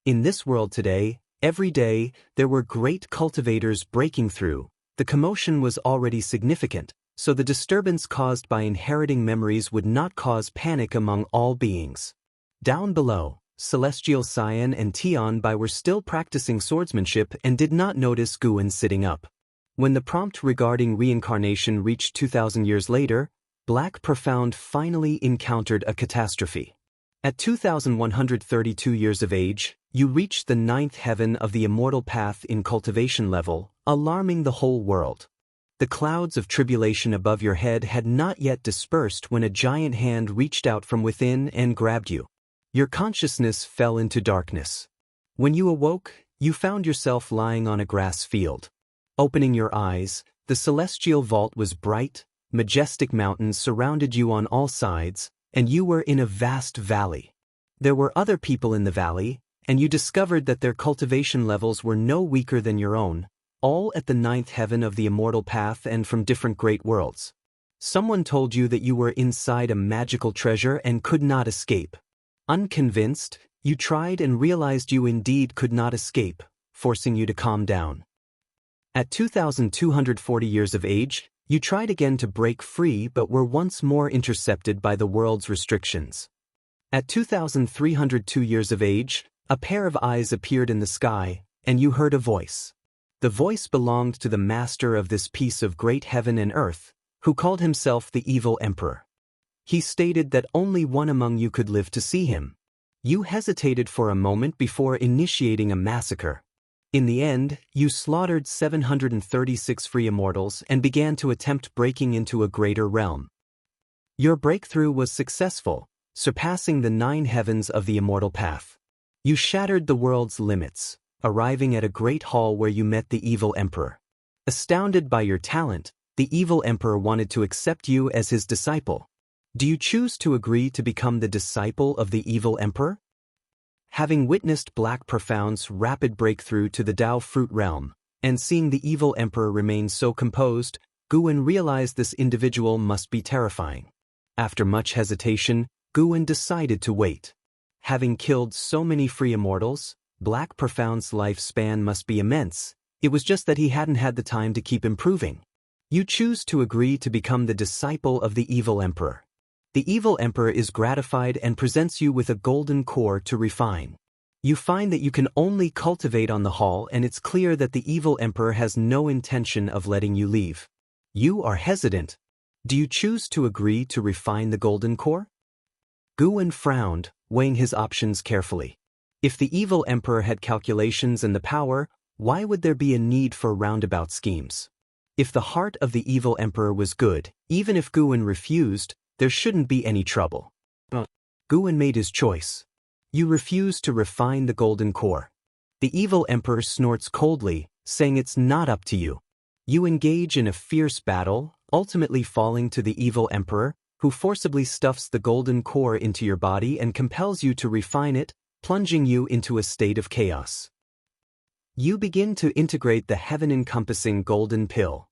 In this world today, every day, there were great cultivators breaking through. The commotion was already significant, so the disturbance caused by inheriting memories would not cause panic among all beings. Down below, Celestial Cyan and Tian Bai were still practicing swordsmanship and did not notice Guwen sitting up. When the prompt regarding reincarnation reached 2,000 years later, Black Profound finally encountered a catastrophe. At 2,132 years of age, you reached the 9th heaven of the Immortal path in cultivation level, alarming the whole world. The clouds of tribulation above your head had not yet dispersed when a giant hand reached out from within and grabbed you. Your consciousness fell into darkness. When you awoke, you found yourself lying on a grass field. Opening your eyes, the celestial vault was bright, majestic mountains surrounded you on all sides, and you were in a vast valley. There were other people in the valley, and you discovered that their cultivation levels were no weaker than your own, all at the 9th heaven of the Immortal path and from different great worlds. Someone told you that you were inside a magical treasure and could not escape. Unconvinced, you tried and realized you indeed could not escape, forcing you to calm down. At 2,240 years of age, you tried again to break free but were once more intercepted by the world's restrictions. At 2,302 years of age, a pair of eyes appeared in the sky, and you heard a voice. The voice belonged to the master of this piece of great heaven and earth, who called himself the Evil Emperor. He stated that only one among you could live to see him. You hesitated for a moment before initiating a massacre. In the end, you slaughtered 736 free immortals and began to attempt breaking into a greater realm. Your breakthrough was successful, surpassing the 9 heavens of the Immortal path. You shattered the world's limits, arriving at a great hall where you met the Evil Emperor. Astounded by your talent, the Evil Emperor wanted to accept you as his disciple. Do you choose to agree to become the disciple of the Evil Emperor? Having witnessed Black Profound's rapid breakthrough to the Dao Fruit realm, and seeing the Evil Emperor remain so composed, Guwen realized this individual must be terrifying. After much hesitation, Guwen decided to wait. Having killed so many free immortals, Black Profound's lifespan must be immense. It was just that he hadn't had the time to keep improving. You choose to agree to become the disciple of the Evil Emperor. The Evil Emperor is gratified and presents you with a golden core to refine. You find that you can only cultivate on the hall, and it's clear that the Evil Emperor has no intention of letting you leave. You are hesitant. Do you choose to agree to refine the golden core? Guwen frowned, weighing his options carefully. If the Evil Emperor had calculations and the power, why would there be a need for roundabout schemes? If the heart of the Evil Emperor was good, even if Guwen refused, there shouldn't be any trouble. Guwen made his choice. You refuse to refine the golden core. The Evil Emperor snorts coldly, saying it's not up to you. You engage in a fierce battle, ultimately falling to the Evil Emperor, who forcibly stuffs the golden core into your body and compels you to refine it, plunging you into a state of chaos. You begin to integrate the heaven-encompassing golden pill.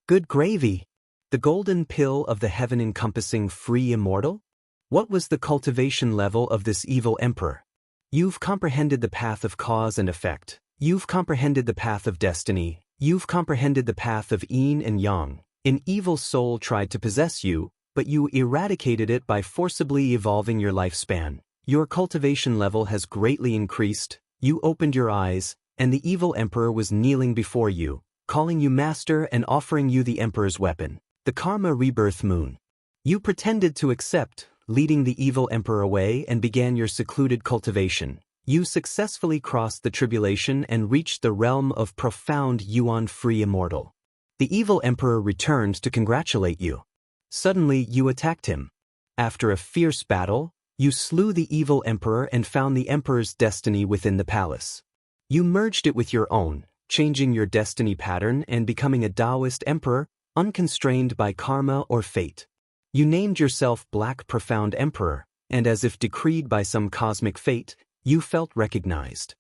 Good gravy! The golden pill of the heaven-encompassing free immortal? What was the cultivation level of this Evil Emperor? You've comprehended the path of cause and effect. You've comprehended the path of destiny. You've comprehended the path of yin and yang. An evil soul tried to possess you, but you eradicated it by forcibly evolving your lifespan. Your cultivation level has greatly increased, you opened your eyes, and the evil emperor was kneeling before you, calling you master and offering you the emperor's weapon, the Karma Rebirth Moon. You pretended to accept, leading the evil emperor away and began your secluded cultivation. You successfully crossed the tribulation and reached the realm of profound Yuan-free Immortal. The evil emperor returned to congratulate you. Suddenly, you attacked him. After a fierce battle, you slew the evil emperor and found the emperor's destiny within the palace. You merged it with your own, changing your destiny pattern and becoming a Taoist emperor, unconstrained by karma or fate. You named yourself Black Profound Emperor, and as if decreed by some cosmic fate, you felt recognized.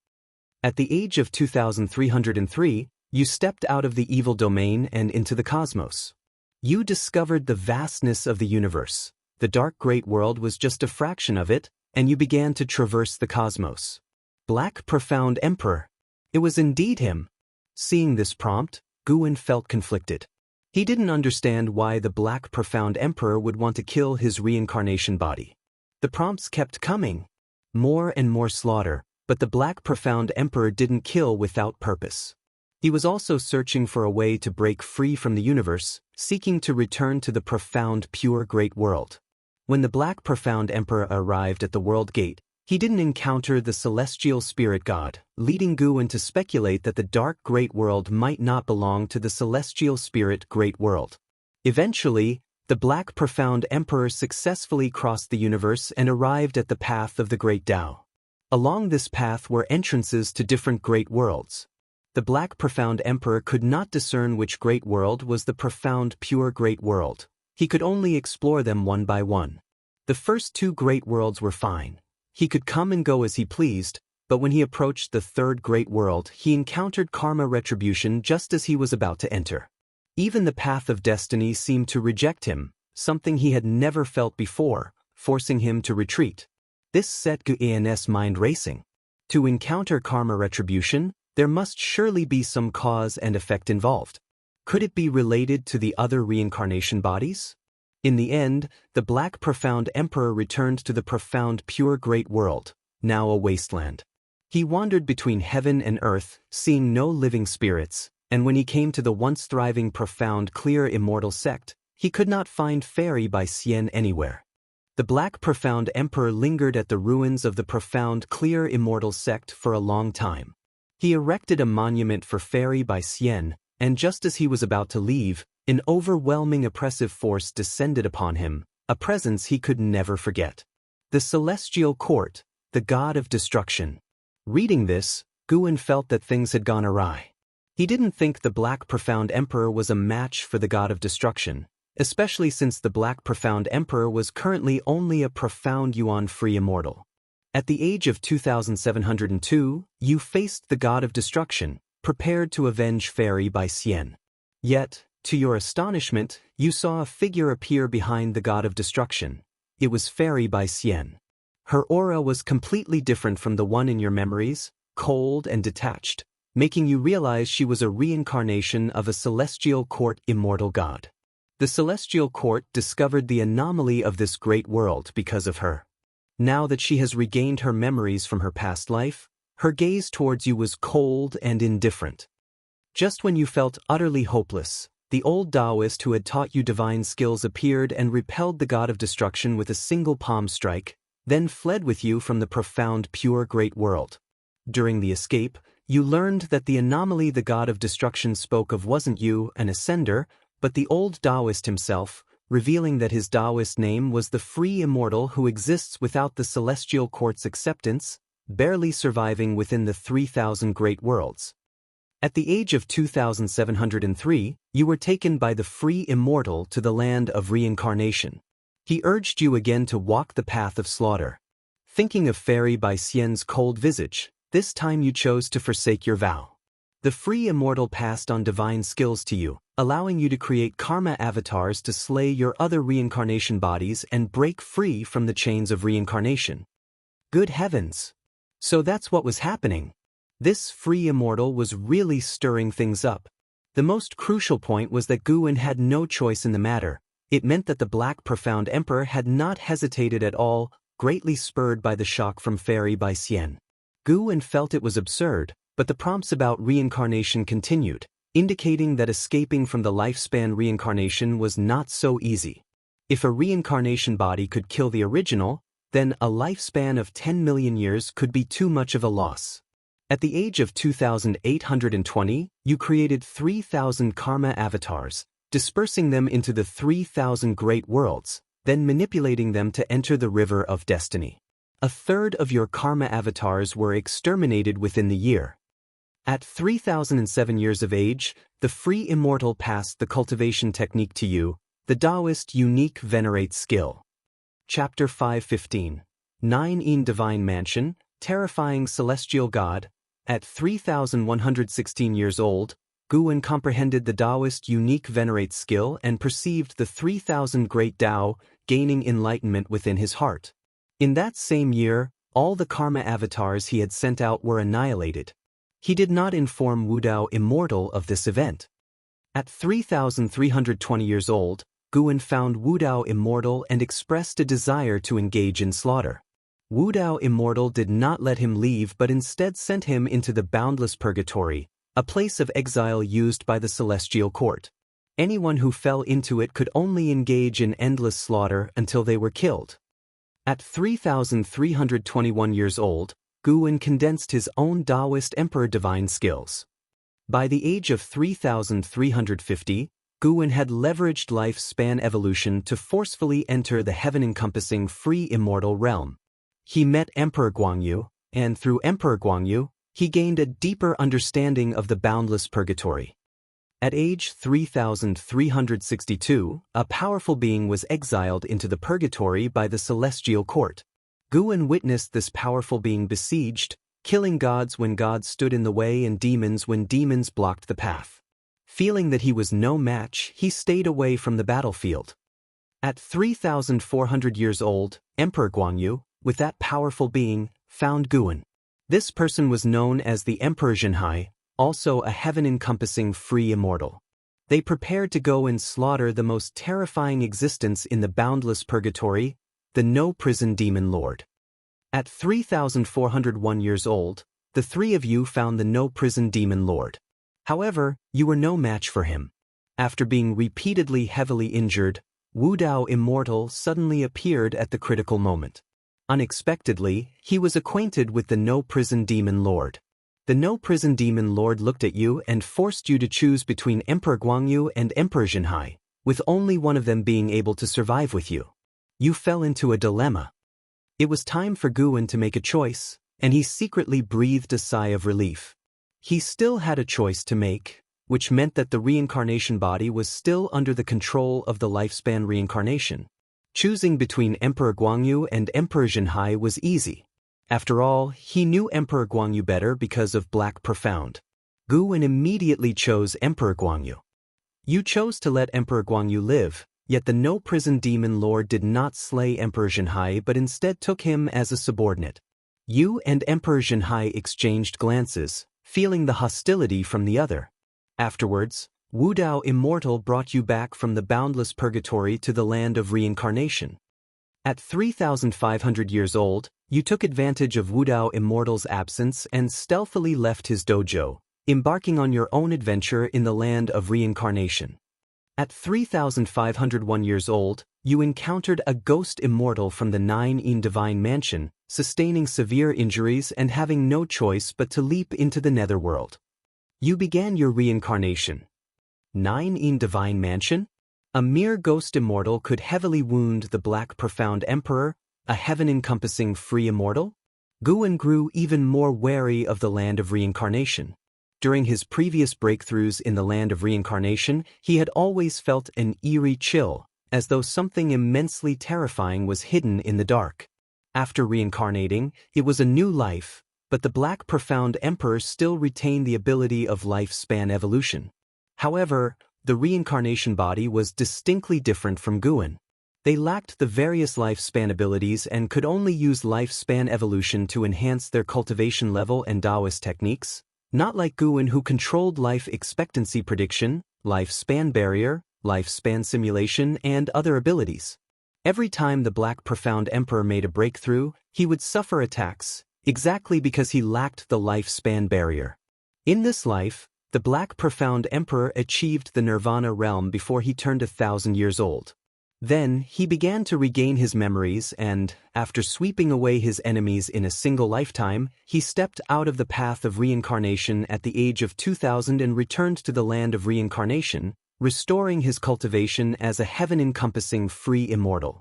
At the age of 2303, you stepped out of the evil domain and into the cosmos. You discovered the vastness of the universe. The dark great world was just a fraction of it, and you began to traverse the cosmos. Black Profound Emperor. It was indeed him. Seeing this prompt, Guin felt conflicted. He didn't understand why the Black Profound Emperor would want to kill his reincarnation body. The prompts kept coming. More and more slaughter, but the Black Profound Emperor didn't kill without purpose. He was also searching for a way to break free from the universe, seeking to return to the profound pure great world. When the Black Profound Emperor arrived at the world gate, he didn't encounter the celestial spirit god, leading Guin to speculate that the dark great world might not belong to the celestial spirit great world. Eventually, the Black Profound Emperor successfully crossed the universe and arrived at the path of the Great Tao. Along this path were entrances to different great worlds. The Black Profound Emperor could not discern which great world was the profound pure great world. He could only explore them one by one. The first two great worlds were fine. He could come and go as he pleased, but when he approached the third great world, he encountered karma retribution just as he was about to enter. Even the path of destiny seemed to reject him, something he had never felt before, forcing him to retreat. This set Guin's mind racing. To encounter karma retribution, there must surely be some cause and effect involved. Could it be related to the other reincarnation bodies? In the end, the Black Profound Emperor returned to the profound pure great world, now a wasteland. He wandered between heaven and earth, seeing no living spirits, and when he came to the once thriving profound clear immortal sect, he could not find Fairy by Xian anywhere. The Black Profound Emperor lingered at the ruins of the profound clear immortal sect for a long time. He erected a monument for Fairy by Xian, and just as he was about to leave, an overwhelming oppressive force descended upon him, a presence he could never forget. The Celestial Court, the God of Destruction. Reading this, Guin felt that things had gone awry. He didn't think the Black Profound Emperor was a match for the God of Destruction, especially since the Black Profound Emperor was currently only a profound Yuan-free immortal. At the age of 2702, you faced the God of Destruction, prepared to avenge Fairy by Xian. Yet, to your astonishment, you saw a figure appear behind the God of Destruction. It was Fairy by Xian. Her aura was completely different from the one in your memories, cold and detached, making you realize she was a reincarnation of a Celestial Court immortal god. The Celestial Court discovered the anomaly of this great world because of her. Now that she has regained her memories from her past life, her gaze towards you was cold and indifferent. Just when you felt utterly hopeless, the old Taoist who had taught you divine skills appeared and repelled the God of Destruction with a single palm strike, then fled with you from the profound pure great world. During the escape, you learned that the anomaly the God of Destruction spoke of wasn't you, an ascender, but the old Taoist himself, revealing that his Taoist name was the free immortal who exists without the Celestial Court's acceptance, barely surviving within the 3,000 great worlds. At the age of 2703, you were taken by the free immortal to the land of reincarnation. He urged you again to walk the path of slaughter. Thinking of Fairy by Xian's cold visage, this time you chose to forsake your vow. The free immortal passed on divine skills to you, allowing you to create karma avatars to slay your other reincarnation bodies and break free from the chains of reincarnation. Good heavens! So that's what was happening. This free immortal was really stirring things up. The most crucial point was that Guin had no choice in the matter. It meant that the Black Profound Emperor had not hesitated at all, greatly spurred by the shock from Fairy by Xian. Guwen felt it was absurd, but the prompts about reincarnation continued, indicating that escaping from the lifespan reincarnation was not so easy. If a reincarnation body could kill the original, then a lifespan of 10 million years could be too much of a loss. At the age of 2820, you created 3,000 karma avatars, dispersing them into the 3,000 great worlds, then manipulating them to enter the river of destiny. A third of your karma avatars were exterminated within the year. At 3,007 years of age, the free Immortal passed the cultivation technique to you, the Taoist unique venerate skill. Chapter 5:15. 9 in Divine Mansion, Terrifying Celestial God. At 3,116 years old, Guwen comprehended the Taoist unique venerate skill and perceived the 3,000 great Tao, gaining enlightenment within his heart. In that same year, all the karma avatars he had sent out were annihilated. He did not inform Wudao Immortal of this event. At 3,320 years old, Guwen found Wudao Immortal and expressed a desire to engage in slaughter. Wudao Immortal did not let him leave but instead sent him into the boundless purgatory, a place of exile used by the celestial court. Anyone who fell into it could only engage in endless slaughter until they were killed. At 3,321 years old, Guwen condensed his own Taoist Emperor divine skills. By the age of 3,350, Guwen had leveraged lifespan evolution to forcefully enter the heaven-encompassing free immortal realm. He met Emperor Guangyu, and through Emperor Guangyu, he gained a deeper understanding of the boundless purgatory. At age 3,362, a powerful being was exiled into the purgatory by the celestial court. Guwen witnessed this powerful being besieged, killing gods when gods stood in the way and demons when demons blocked the path. Feeling that he was no match, he stayed away from the battlefield. At 3,400 years old, Emperor Guangyu, with that powerful being, found Guwen. This person was known as the Emperor Xianxia, also a heaven-encompassing free immortal. They prepared to go and slaughter the most terrifying existence in the boundless purgatory, the no-prison demon lord. At 3,401 years old, the three of you found the no-prison demon lord. However, you were no match for him. After being repeatedly heavily injured, Wudao Immortal suddenly appeared at the critical moment. Unexpectedly, he was acquainted with the no-prison demon lord. The no-prison demon lord looked at you and forced you to choose between Emperor Guangyu and Emperor Xianxia, with only one of them being able to survive with you. You fell into a dilemma. It was time for Guwen to make a choice, and he secretly breathed a sigh of relief. He still had a choice to make, which meant that the reincarnation body was still under the control of the lifespan reincarnation. Choosing between Emperor Guangyu and Emperor Xianxia was easy. After all, he knew Emperor Guangyu better because of Black Profound. Guwen immediately chose Emperor Guangyu. You chose to let Emperor Guangyu live, yet the no-prison demon lord did not slay Emperor Xianxia but instead took him as a subordinate. You and Emperor Xianxia exchanged glances, feeling the hostility from the other. Afterwards, Wudao Immortal brought you back from the boundless purgatory to the land of reincarnation. At 3,500 years old, you took advantage of Wudao Immortal's absence and stealthily left his dojo, embarking on your own adventure in the land of reincarnation. At 3,501 years old, you encountered a ghost immortal from the 9 in Divine Mansion, sustaining severe injuries and having no choice but to leap into the netherworld. You began your reincarnation. 9 in Divine Mansion? A mere ghost immortal could heavily wound the Black Profound Emperor, a heaven-encompassing free immortal? Guwen grew even more wary of the land of reincarnation. During his previous breakthroughs in the land of reincarnation, he had always felt an eerie chill, as though something immensely terrifying was hidden in the dark. After reincarnating, it was a new life, but the Black Profound Emperor still retained the ability of lifespan evolution. However, the reincarnation body was distinctly different from Guwen. They lacked the various lifespan abilities and could only use lifespan evolution to enhance their cultivation level and Taoist techniques, not like Guwen who controlled life expectancy prediction, lifespan barrier, lifespan simulation, and other abilities. Every time the Black Profound Emperor made a breakthrough, he would suffer attacks, exactly because he lacked the lifespan barrier. In this life, the Black Profound Emperor achieved the Nirvana realm before he turned 1,000 years old. Then, he began to regain his memories and, after sweeping away his enemies in a single lifetime, he stepped out of the path of reincarnation at the age of 2,000 and returned to the land of reincarnation, restoring his cultivation as a heaven-encompassing free immortal.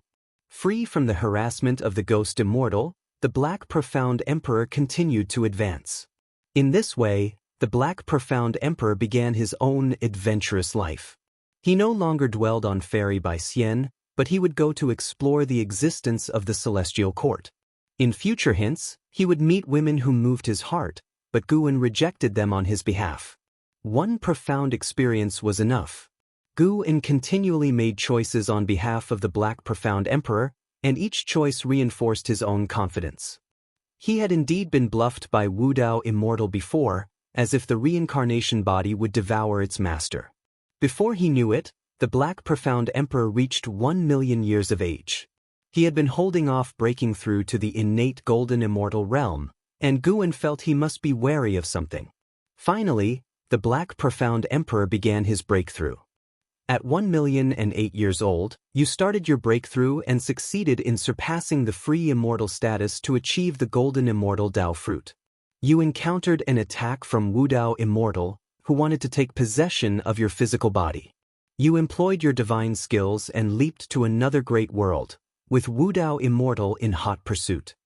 Free from the harassment of the ghost immortal, the Black Profound Emperor continued to advance. In this way, the Black Profound Emperor began his own adventurous life. He no longer dwelled on Fairy by Xian, but he would go to explore the existence of the celestial court. In future hints, he would meet women who moved his heart, but Guwen rejected them on his behalf. One profound experience was enough. Guwen continually made choices on behalf of the Black Profound Emperor, and each choice reinforced his own confidence. He had indeed been bluffed by Wudao Immortal before, as if the reincarnation body would devour its master. Before he knew it, the Black Profound Emperor reached 1,000,000 years of age. He had been holding off breaking through to the innate golden immortal realm, and Guwen felt he must be wary of something. Finally, the Black Profound Emperor began his breakthrough. At 1,000,008 years old, you started your breakthrough and succeeded in surpassing the free immortal status to achieve the golden immortal Dao fruit. You encountered an attack from Wudao Immortal, who wanted to take possession of your physical body. You employed your divine skills and leaped to another great world, with Wudao Immortal in hot pursuit.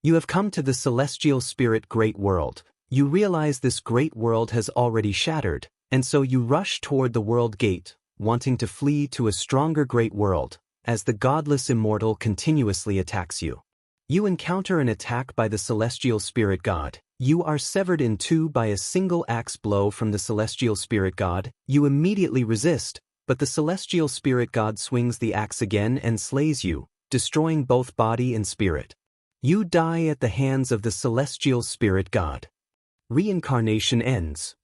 You have come to the celestial spirit great world. You realize this great world has already shattered, and so you rush toward the world gate, wanting to flee to a stronger great world, as the godless immortal continuously attacks you. You encounter an attack by the celestial spirit god. You are severed in two by a single axe blow from the celestial spirit god. You immediately resist, but the celestial spirit god swings the axe again and slays you, destroying both body and spirit. You die at the hands of the celestial spirit god. Reincarnation ends.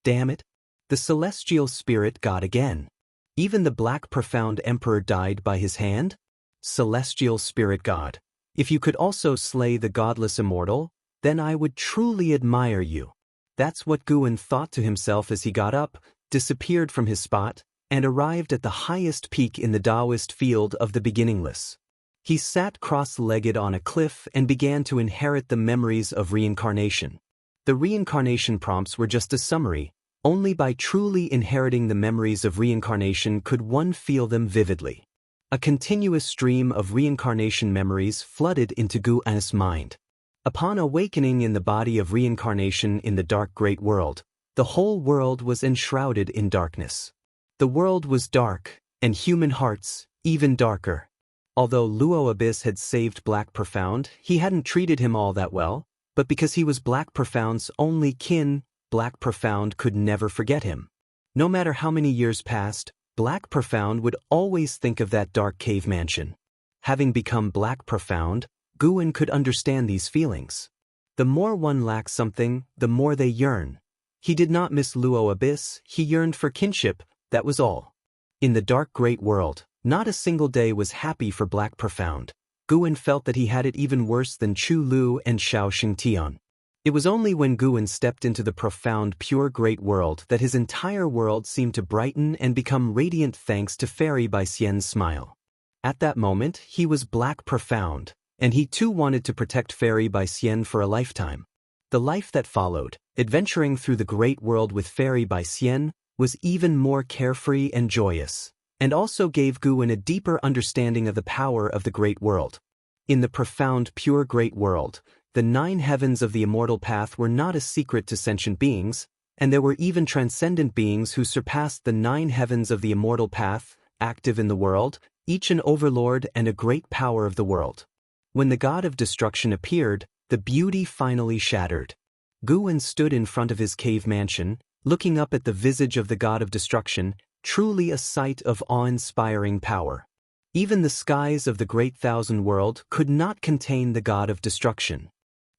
Damn it. The celestial spirit god again. Even the Black Profound Emperor died by his hand? Celestial spirit god. If you could also slay the godless immortal, then I would truly admire you. That's what Guwen thought to himself as he got up, disappeared from his spot, and arrived at the highest peak in the Taoist field of the beginningless. He sat cross-legged on a cliff and began to inherit the memories of reincarnation. The reincarnation prompts were just a summary. Only by truly inheriting the memories of reincarnation could one feel them vividly. A continuous stream of reincarnation memories flooded into Guwen's mind. Upon awakening in the body of reincarnation in the dark great world, the whole world was enshrouded in darkness. The world was dark, and human hearts, even darker. Although Luo Abyss had saved Black Profound, he hadn't treated him all that well, but because he was Black Profound's only kin, Black Profound could never forget him. No matter how many years passed, Black Profound would always think of that dark cave mansion. Having become Black Profound, Guwen could understand these feelings. The more one lacks something, the more they yearn. He did not miss Luo Abyss, he yearned for kinship, that was all. In the dark great world, not a single day was happy for Black Profound. Guwen felt that he had it even worse than Chu Lu and Xiao Xingtian. It was only when Guwen stepped into the profound pure great world that his entire world seemed to brighten and become radiant thanks to Fairy by Xian's smile. At that moment, he was Black Profound, and he too wanted to protect Fairy by Xian for a lifetime. The life that followed, adventuring through the great world with Fairy by Xian, was even more carefree and joyous, and also gave Guwen a deeper understanding of the power of the great world. In the profound pure great world, the 9 heavens of the immortal path were not a secret to sentient beings, and there were even transcendent beings who surpassed the 9 heavens of the immortal path, active in the world, each an overlord and a great power of the world. When the god of destruction appeared, the beauty finally shattered. Guwen stood in front of his cave mansion, looking up at the visage of the god of destruction, truly a sight of awe-inspiring power. Even the skies of the great thousand world could not contain the god of destruction.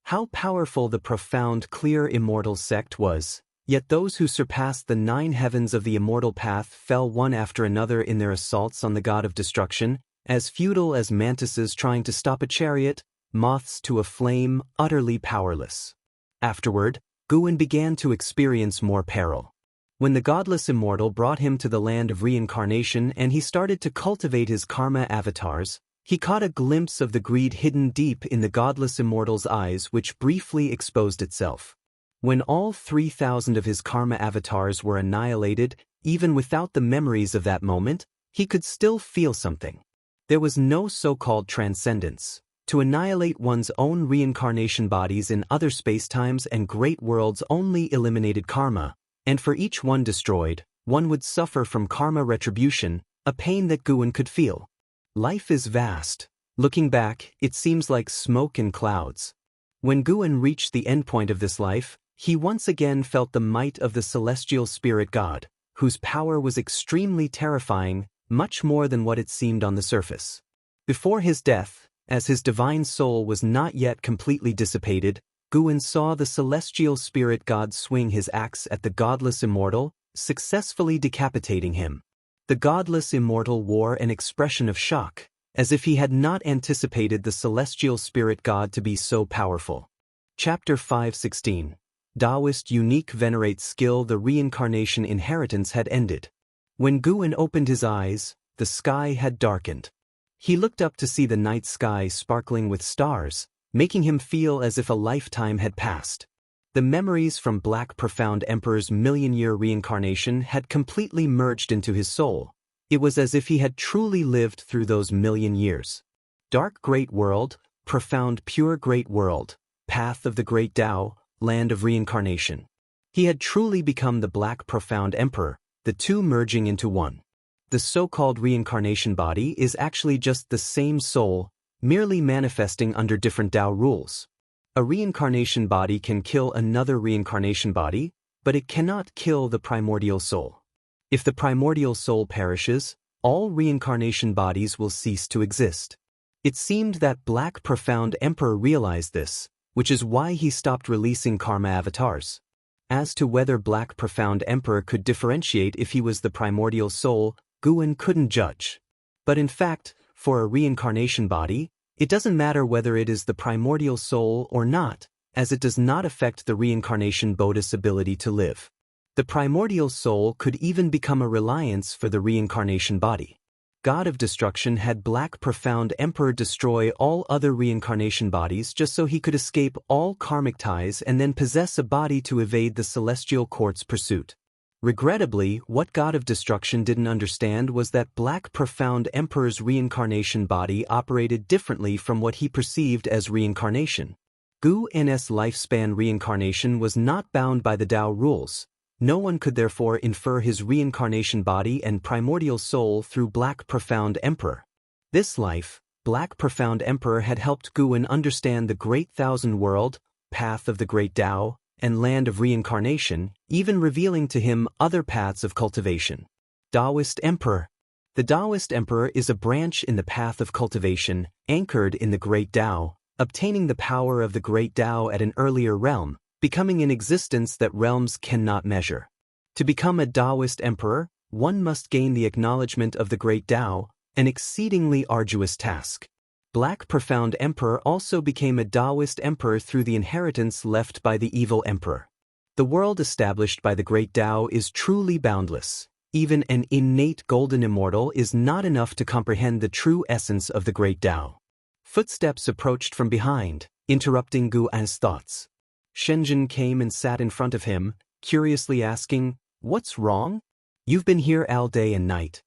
How powerful the profound clear immortal sect was, yet those who surpassed the 9 heavens of the immortal path fell one after another in their assaults on the god of destruction, as futile as mantises trying to stop a chariot, moths to a flame, utterly powerless. Afterward, Guwen began to experience more peril. When the godless Immortal brought him to the land of reincarnation and he started to cultivate his karma avatars, he caught a glimpse of the greed hidden deep in the godless Immortal's eyes, which briefly exposed itself. When all 3,000 of his karma avatars were annihilated, even without the memories of that moment, he could still feel something. There was no so-called transcendence. To annihilate one's own reincarnation bodies in other spacetimes and great worlds only eliminated karma, and for each one destroyed, one would suffer from karma retribution, a pain that Guwen could feel. Life is vast. Looking back, it seems like smoke and clouds. When Guwen reached the endpoint of this life, he once again felt the might of the celestial spirit god, whose power was extremely terrifying, much more than what it seemed on the surface. Before his death, as his divine soul was not yet completely dissipated, Guwen saw the celestial spirit god swing his axe at the godless Immortal, successfully decapitating him. The godless Immortal wore an expression of shock, as if he had not anticipated the celestial spirit god to be so powerful. Chapter 5:16. Taoist unique venerate skill. The reincarnation inheritance had ended. When Guwen opened his eyes, the sky had darkened. He looked up to see the night sky sparkling with stars, making him feel as if a lifetime had passed. The memories from Black Profound Emperor's million-year reincarnation had completely merged into his soul. It was as if he had truly lived through those million years. Dark Great World, Profound Pure Great World, Path of the Great Tao, Land of Reincarnation. He had truly become the Black Profound Emperor, the two merging into one. The so-called reincarnation body is actually just the same soul, merely manifesting under different Tao rules. A reincarnation body can kill another reincarnation body, but it cannot kill the primordial soul. If the primordial soul perishes, all reincarnation bodies will cease to exist. It seemed that Black Profound Emperor realized this, which is why he stopped releasing karma avatars. As to whether Black Profound Emperor could differentiate if he was the primordial soul, Guwen couldn't judge. But in fact, for a reincarnation body, it doesn't matter whether it is the primordial soul or not, as it does not affect the reincarnation Bodhi's ability to live. The primordial soul could even become a reliance for the reincarnation body. God of Destruction had Black Profound Emperor destroy all other reincarnation bodies just so he could escape all karmic ties and then possess a body to evade the celestial court's pursuit. Regrettably, what God of Destruction didn't understand was that Black Profound Emperor's reincarnation body operated differently from what he perceived as reincarnation. Guwen's lifespan reincarnation was not bound by the Tao rules. No one could therefore infer his reincarnation body and primordial soul through Black Profound Emperor. This life, Black Profound Emperor had helped Guwen understand the Great Thousand World, Path of the Great Tao, and Land of Reincarnation, even revealing to him other paths of cultivation. Taoist Emperor. The Taoist Emperor is a branch in the path of cultivation, anchored in the Great Tao, obtaining the power of the Great Tao at an earlier realm, becoming an existence that realms cannot measure. To become a Taoist Emperor, one must gain the acknowledgement of the Great Tao, an exceedingly arduous task. Black Profound Emperor also became a Taoist Emperor through the inheritance left by the evil Emperor. The world established by the Great Tao is truly boundless. Even an innate golden immortal is not enough to comprehend the true essence of the Great Tao. Footsteps approached from behind, interrupting Guwen's thoughts. Xianxia came and sat in front of him, curiously asking, "What's wrong? You've been here all day and night."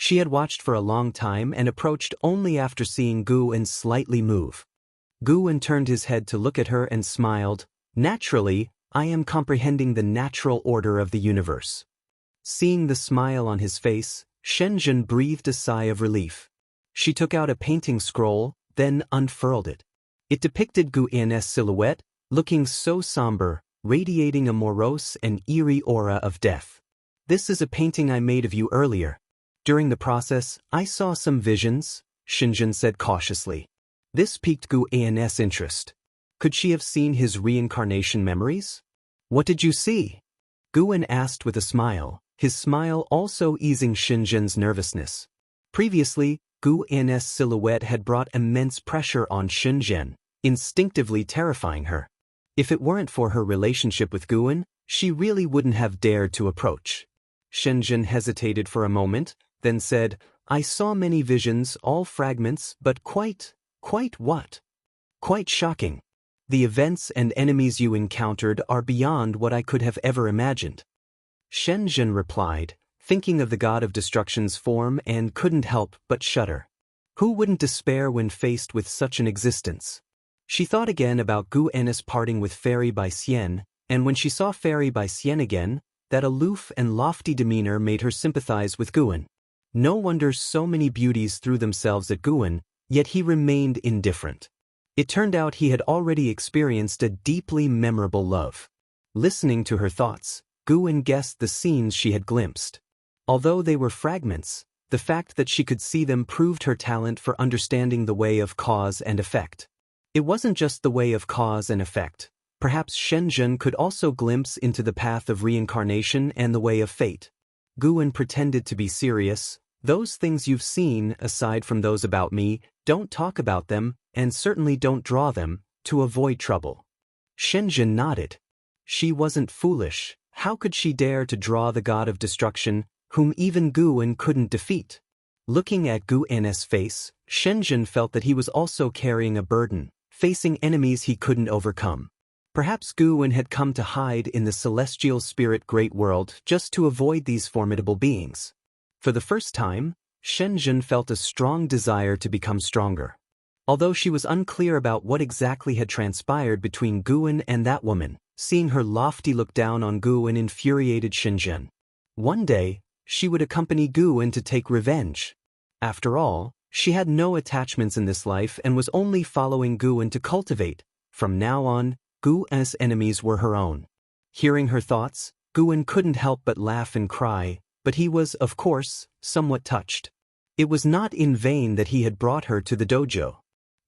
She had watched for a long time and approached only after seeing Guwen slightly move. Guwen turned his head to look at her and smiled. "Naturally, I am comprehending the natural order of the universe." Seeing the smile on his face, Xianxia breathed a sigh of relief. She took out a painting scroll, then unfurled it. It depicted Guwen's silhouette, looking so somber, radiating a morose and eerie aura of death. "This is a painting I made of you earlier. During the process, I saw some visions," Xianxia said cautiously. This piqued Guwen's interest. Could she have seen his reincarnation memories? "What did you see?" Guwen asked with a smile, his smile also easing Xianxia's nervousness. Previously, Gu An's silhouette had brought immense pressure on Shenzhen, instinctively terrifying her. If it weren't for her relationship with Guan, she really wouldn't have dared to approach. Shenzhen hesitated for a moment, then said, "I saw many visions, all fragments, but quite what? Quite shocking. The events and enemies you encountered are beyond what I could have ever imagined." Shenzhen replied, thinking of the god of destruction's form, and couldn't help but shudder. Who wouldn't despair when faced with such an existence? She thought again about Gu Ennis parting with Fairy by Xian, and when she saw Fairy by Xian again, that aloof and lofty demeanor made her sympathize with Guan. No wonder so many beauties threw themselves at Guan, yet he remained indifferent. It turned out he had already experienced a deeply memorable love. Listening to her thoughts, Guan guessed the scenes she had glimpsed. Although they were fragments, the fact that she could see them proved her talent for understanding the way of cause and effect. It wasn't just the way of cause and effect. Perhaps Shenzhen could also glimpse into the path of reincarnation and the way of fate. Guan pretended to be serious. "Those things you've seen, aside from those about me, don't talk about them, and certainly don't draw them, to avoid trouble." Shenzhen nodded. She wasn't foolish. How could she dare to draw the god of destruction, whom even Guan couldn't defeat? Looking at Gu An's face, Shenzhen felt that he was also carrying a burden, facing enemies he couldn't overcome. Perhaps Guan had come to hide in the celestial spirit great world just to avoid these formidable beings. For the first time, Shenzhen felt a strong desire to become stronger. Although she was unclear about what exactly had transpired between Guan and that woman, seeing her lofty look down on Guan infuriated Shenzhen. One day, she would accompany Guan to take revenge. After all, she had no attachments in this life and was only following Guan to cultivate. From now on, Guan's enemies were her own. Hearing her thoughts, Guan couldn't help but laugh and cry, but he was, of course, somewhat touched. It was not in vain that he had brought her to the dojo.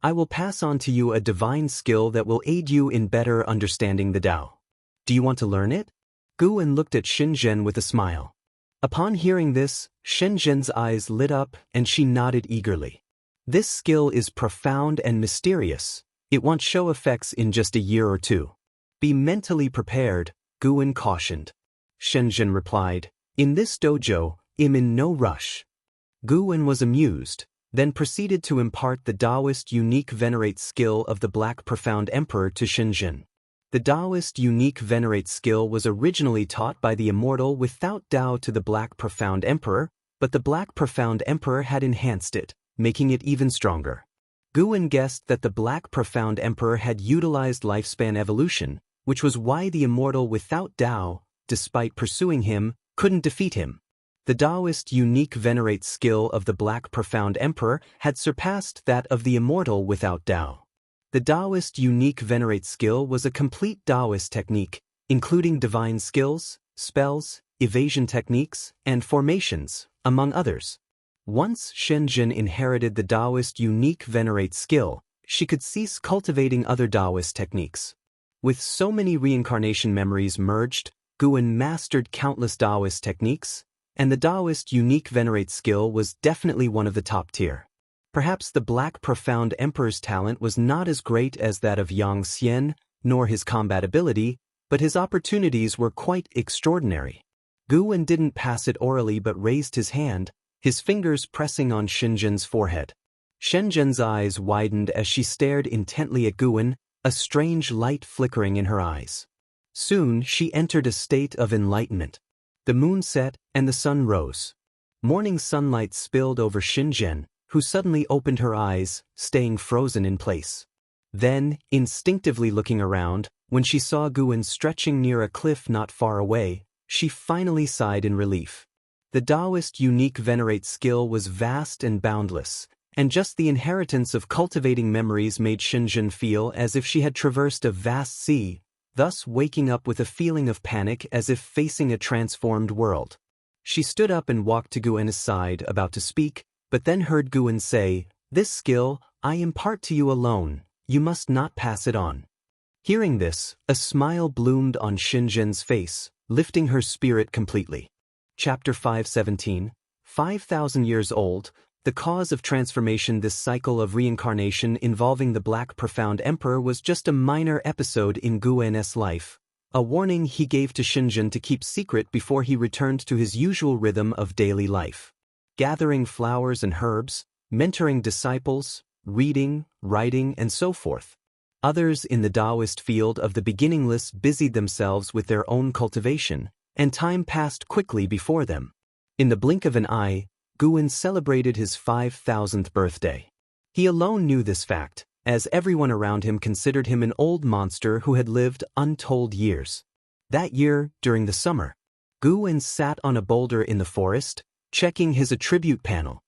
"I will pass on to you a divine skill that will aid you in better understanding the Tao. Do you want to learn it?" Guan looked at Shenzhen with a smile. Upon hearing this, Shenzhen's eyes lit up and she nodded eagerly. "This skill is profound and mysterious. It won't show effects in just a year or two. Be mentally prepared," Guan cautioned. Shenzhen replied, "In this dojo, I'm in no rush." Guan was amused, then proceeded to impart the Taoist unique venerate skill of the Black Profound Emperor to Shenzhen. The Taoist unique venerate skill was originally taught by the Immortal without Tao to the Black Profound Emperor, but the Black Profound Emperor had enhanced it, making it even stronger. Guan guessed that the Black Profound Emperor had utilized lifespan evolution, which was why the Immortal without Tao, despite pursuing him, couldn't defeat him. The Taoist unique venerate skill of the Black Profound Emperor had surpassed that of the Immortal without Tao. The Taoist unique venerate skill was a complete Taoist technique, including divine skills, spells, evasion techniques, and formations, among others. Once Shenzhen inherited the Taoist unique venerate skill, she could cease cultivating other Taoist techniques. With so many reincarnation memories merged, Guan mastered countless Taoist techniques, and the Taoist unique venerate skill was definitely one of the top tier. Perhaps the Black Profound Emperor's talent was not as great as that of Xianxia, nor his combat ability, but his opportunities were quite extraordinary. Guan didn't pass it orally but raised his hand, his fingers pressing on Shenzhen's forehead. Shenzhen's eyes widened as she stared intently at Guan, a strange light flickering in her eyes. Soon she entered a state of enlightenment. The moon set and the sun rose. Morning sunlight spilled over Shenzhen, who suddenly opened her eyes, staying frozen in place. Then, instinctively looking around, when she saw Guan stretching near a cliff not far away, she finally sighed in relief. The Taoist unique venerate skill was vast and boundless, and just the inheritance of cultivating memories made Shenzhen feel as if she had traversed a vast sea, thus waking up with a feeling of panic as if facing a transformed world. She stood up and walked to Guan's side, about to speak, but then heard Guan say, "This skill, I impart to you alone, you must not pass it on." Hearing this, a smile bloomed on Shenzhen's face, lifting her spirit completely. Chapter 517, 5,000 years old, The cause of transformation. This cycle of reincarnation involving the Black Profound Emperor was just a minor episode in Guan's life, a warning he gave to Shenzhen to keep secret before he returned to his usual rhythm of daily life. Gathering flowers and herbs, mentoring disciples, reading, writing, and so forth. Others in the Taoist field of the beginningless busied themselves with their own cultivation, and time passed quickly before them. In the blink of an eye, Guan celebrated his 5,000th birthday. He alone knew this fact, as everyone around him considered him an old monster who had lived untold years. That year, during the summer, Guan sat on a boulder in the forest, checking his attribute panel.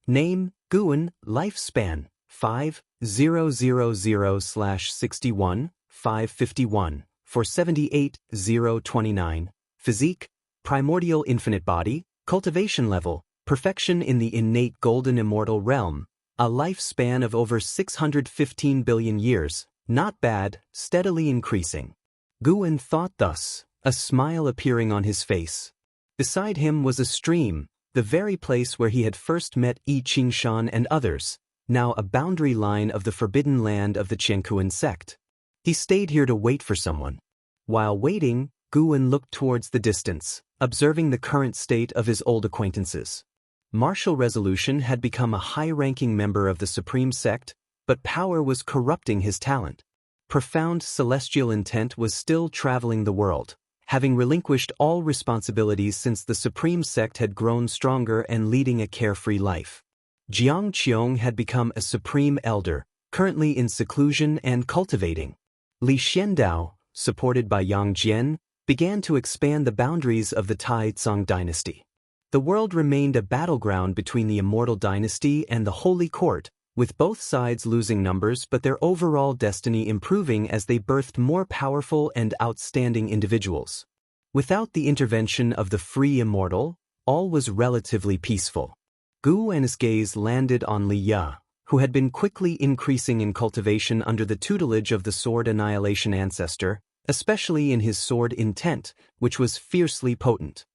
Name, Guan, lifespan, 5000/61, 551, for 78,029, physique, primordial infinite body, cultivation level, perfection in the innate golden immortal realm, a lifespan of over 615 billion years, not bad, steadily increasing. Guan thought thus, a smile appearing on his face. Beside him was a stream, the very place where he had first met Xianxia and others, now a boundary line of the forbidden land of the Qianquan sect. He stayed here to wait for someone. While waiting, Guan looked towards the distance, observing the current state of his old acquaintances. Martial resolution had become a high-ranking member of the supreme sect, but power was corrupting his talent. Profound celestial intent was still traveling the world, having relinquished all responsibilities since the supreme sect had grown stronger and leading a carefree life. Jiang Qiong had become a supreme elder, currently in seclusion and cultivating. Li Xiandao, supported by Yang Jian, began to expand the boundaries of the Tai Tsang dynasty. The world remained a battleground between the Immortal dynasty and the Holy Court, with both sides losing numbers but their overall destiny improving as they birthed more powerful and outstanding individuals. Without the intervention of the free Immortal, all was relatively peaceful. Guan's gaze landed on Li Ya, who had been quickly increasing in cultivation under the tutelage of the Sword Annihilation ancestor, especially in his sword intent, which was fiercely potent.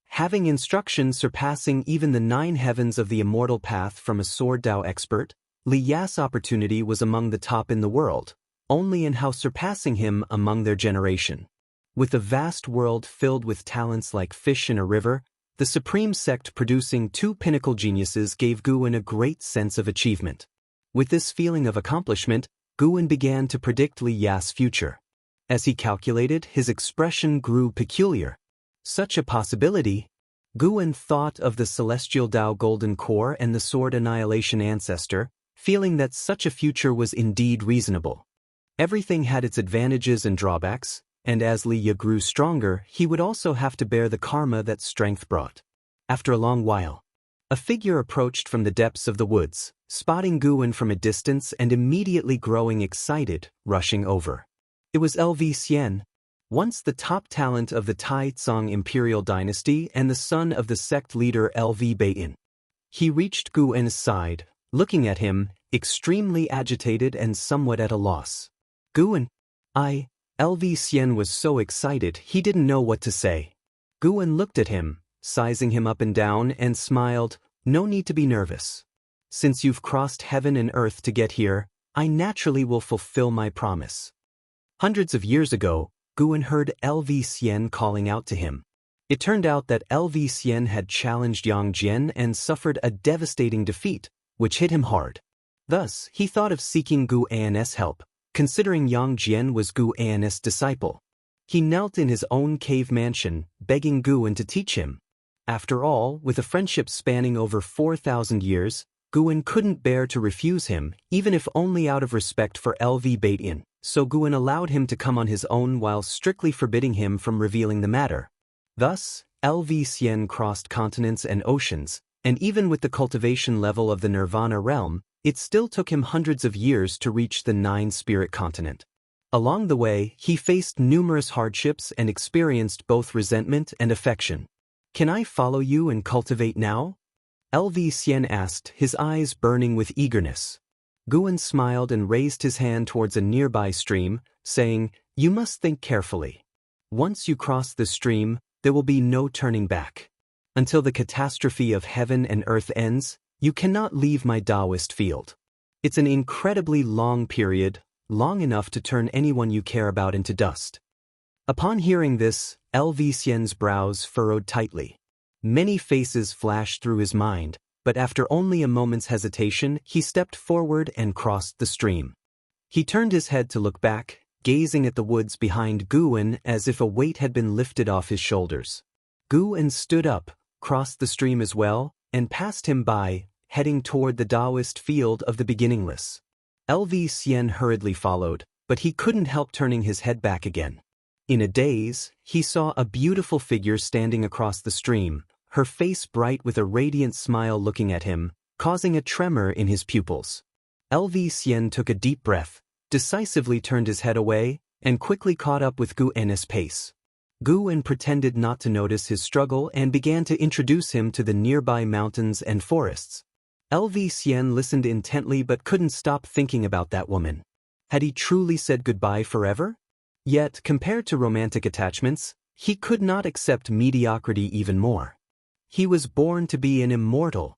Having instructions surpassing even the 9 heavens of the Immortal path from a sword Dao expert, Li Ya's opportunity was among the top in the world, only in how surpassing him among their generation. With a vast world filled with talents like fish in a river, the supreme sect producing 2 pinnacle geniuses gave Guan a great sense of achievement. With this feeling of accomplishment, Guan began to predict Li Ya's future. As he calculated, his expression grew peculiar. Such a possibility? Guan thought of the celestial Dao golden core and the sword annihilation ancestor, feeling that such a future was indeed reasonable. Everything had its advantages and drawbacks, and as Li Ya grew stronger, he would also have to bear the karma that strength brought. After a long while, a figure approached from the depths of the woods, spotting Guan from a distance and immediately growing excited, rushing over. It was LV Xian, once the top talent of the Tai Tsang imperial dynasty and the son of the sect leader LV Beiyin. He reached Guan's side, looking at him, extremely agitated and somewhat at a loss. Guan, LV Xian was so excited he didn't know what to say. Guan looked at him, sizing him up and down, and smiled, "No need to be nervous. Since you've crossed heaven and earth to get here, I naturally will fulfill my promise." Hundreds of years ago, Guan heard LV Xian calling out to him. It turned out that LV Xian had challenged Yang Jian and suffered a devastating defeat, which hit him hard. Thus, he thought of seeking Guan's help, considering Yang Jian was Guan's disciple. He knelt in his own cave mansion, begging Guan to teach him. After all, with a friendship spanning over 4,000 years, Guan couldn't bear to refuse him, even if only out of respect for LV Beiyin. So Guan allowed him to come on his own while strictly forbidding him from revealing the matter. Thus, LV Xian crossed continents and oceans, and even with the cultivation level of the Nirvana realm, it still took him hundreds of years to reach the 9-spirit continent. Along the way, he faced numerous hardships and experienced both resentment and affection. "Can I follow you and cultivate now?" LV Xian asked, his eyes burning with eagerness. Guan smiled and raised his hand towards a nearby stream, saying, "You must think carefully. Once you cross the stream, there will be no turning back. Until the catastrophe of heaven and earth ends, You cannot leave my Taoist field. It's an incredibly long period, long enough to turn anyone you care about into dust. Upon hearing this, LV Xian's brows furrowed tightly. Many faces flashed through his mind, but after only a moment's hesitation, he stepped forward and crossed the stream. He turned his head to look back, gazing at the woods behind Guwen as if a weight had been lifted off his shoulders. Guwen stood up, crossed the stream as well, and passed him by, heading toward the Taoist field of the beginningless. LV Xian hurriedly followed, but he couldn't help turning his head back again. In a daze, he saw a beautiful figure standing across the stream, her face bright with a radiant smile looking at him, causing a tremor in his pupils. LV Xian took a deep breath, decisively turned his head away, and quickly caught up with Gu En's pace. Gu En pretended not to notice his struggle and began to introduce him to the nearby mountains and forests. LV Xian listened intently but couldn't stop thinking about that woman. Had he truly said goodbye forever? Yet, compared to romantic attachments, he could not accept mediocrity even more. He was born to be an immortal.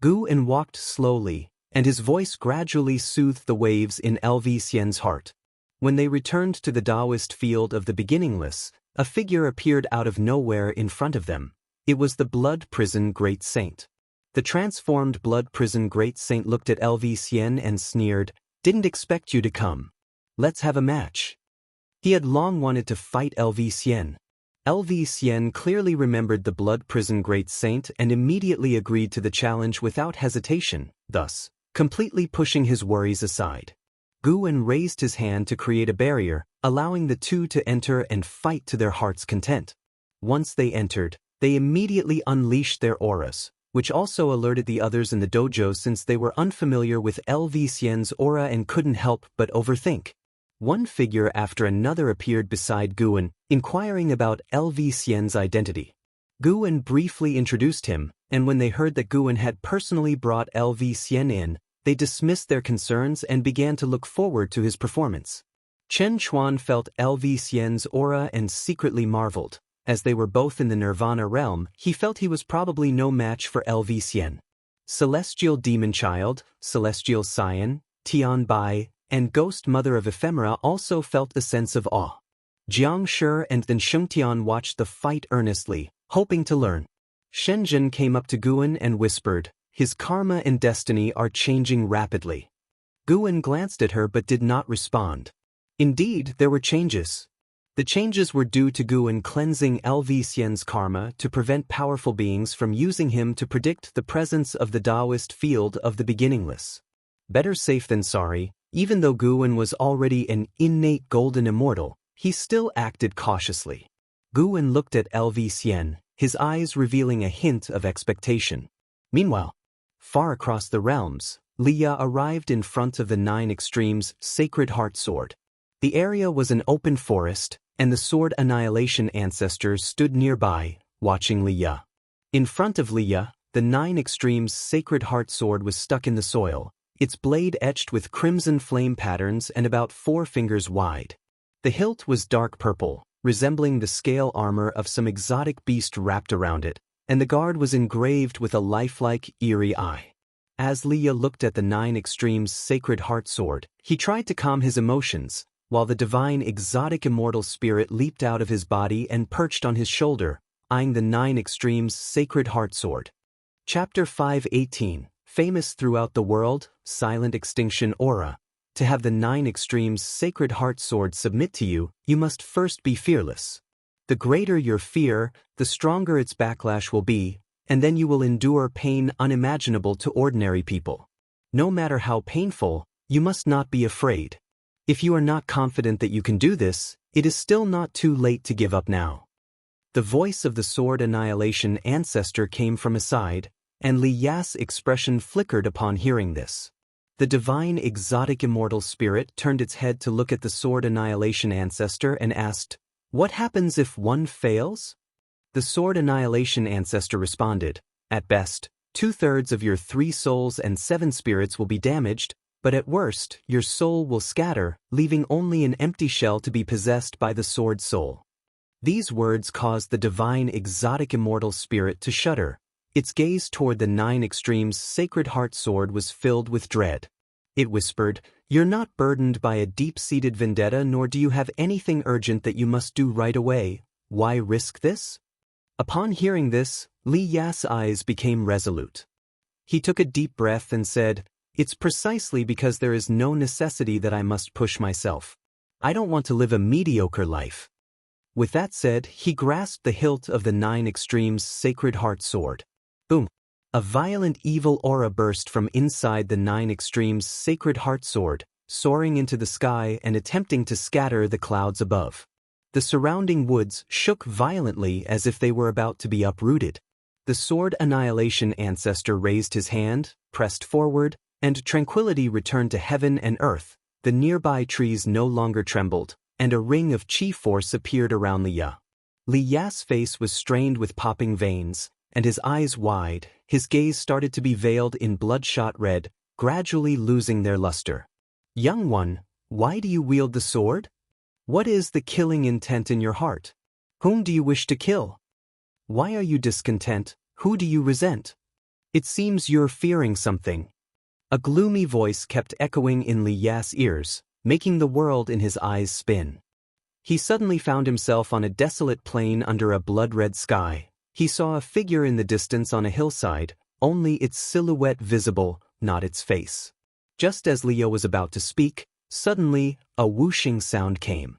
Gu En walked slowly, and his voice gradually soothed the waves in LV Xian's heart. When they returned to the Taoist field of the beginningless, a figure appeared out of nowhere in front of them. It was the Blood Prison Great Saint. The transformed Blood Prison Great Saint looked at LV Xian and sneered, "Didn't expect you to come. Let's have a match." He had long wanted to fight LV Xian. LV Xian clearly remembered the Blood Prison Great Saint and immediately agreed to the challenge without hesitation, thus completely pushing his worries aside. Gu En raised his hand to create a barrier, allowing the two to enter and fight to their heart's content. Once they entered, they immediately unleashed their auras, which also alerted the others in the dojo since they were unfamiliar with LV Xian's aura and couldn't help but overthink. One figure after another appeared beside Gu En, inquiring about LV Xian's identity. Gu En briefly introduced him, and when they heard that Gu En had personally brought LV Xian in, they dismissed their concerns and began to look forward to his performance. Chen Chuan felt LV Xian's aura and secretly marveled. As they were both in the Nirvana realm, he felt he was probably no match for LV Xian. Celestial Demon Child, Celestial Scion, Tian Bai, and Ghost Mother of Ephemera also felt a sense of awe. Jiang Shi and then Shengtian watched the fight earnestly, hoping to learn. Shenzhen came up to Gu En and whispered, "His karma and destiny are changing rapidly." Gu En glanced at her but did not respond. Indeed, there were changes. The changes were due to Gu En cleansing LV Xian's karma to prevent powerful beings from using him to predict the presence of the Taoist field of the beginningless. Better safe than sorry, even though Gu En was already an innate golden immortal, he still acted cautiously. Gu En looked at LV Xian, his eyes revealing a hint of expectation. Meanwhile, far across the realms, Liya arrived in front of the Nine Extremes' Sacred Heart Sword. The area was an open forest, and the Sword Annihilation ancestors stood nearby, watching Liya. In front of Liya, the Nine Extremes' Sacred Heart Sword was stuck in the soil, its blade etched with crimson flame patterns and about 4 fingers wide. The hilt was dark purple, resembling the scale armor of some exotic beast wrapped around it, and the guard was engraved with a lifelike, eerie eye. As Liya looked at the Nine Extremes' Sacred Heart Sword, he tried to calm his emotions, while the divine exotic immortal spirit leaped out of his body and perched on his shoulder, eyeing the Nine Extremes' Sacred Heart Sword. Chapter 518, famous throughout the world, Silent Extinction Aura. To have the Nine Extremes' Sacred Heart Sword submit to you, you must first be fearless. The greater your fear, the stronger its backlash will be, and then you will endure pain unimaginable to ordinary people. No matter how painful, you must not be afraid. If you are not confident that you can do this, it is still not too late to give up now. The voice of the Sword Annihilation ancestor came from aside, and Li Ya's expression flickered upon hearing this. The divine exotic immortal spirit turned its head to look at the Sword Annihilation ancestor and asked, "What happens if one fails?" The Sword Annihilation ancestor responded, "At best, 2/3 of your 3 souls and 7 spirits will be damaged, but at worst, your soul will scatter, leaving only an empty shell to be possessed by the sword soul." These words caused the divine exotic immortal spirit to shudder. Its gaze toward the Nine Extremes' sacred heart sword was filled with dread. It whispered, "You're not burdened by a deep-seated vendetta, nor do you have anything urgent that you must do right away. Why risk this?" Upon hearing this, Li Ya's eyes became resolute. He took a deep breath and said, "It's precisely because there is no necessity that I must push myself. I don't want to live a mediocre life." With that said, he grasped the hilt of the Nine Extremes' sacred heart sword. Boom! A violent evil aura burst from inside the Nine Extremes' sacred heart sword, soaring into the sky and attempting to scatter the clouds above. The surrounding woods shook violently as if they were about to be uprooted. The sword annihilation ancestor raised his hand, pressed forward, and tranquility returned to heaven and earth. The nearby trees no longer trembled, and a ring of chi force appeared around Li Ya. Li Ya's face was strained with popping veins, and his eyes wide. His gaze started to be veiled in bloodshot red, gradually losing their luster. "Young one, why do you wield the sword? What is the killing intent in your heart? Whom do you wish to kill? Why are you discontent? Who do you resent? It seems you're fearing something." A gloomy voice kept echoing in Li Ya's ears, making the world in his eyes spin. He suddenly found himself on a desolate plain under a blood-red sky. He saw a figure in the distance on a hillside, only its silhouette visible, not its face. Just as Li Ya was about to speak, suddenly, a whooshing sound came.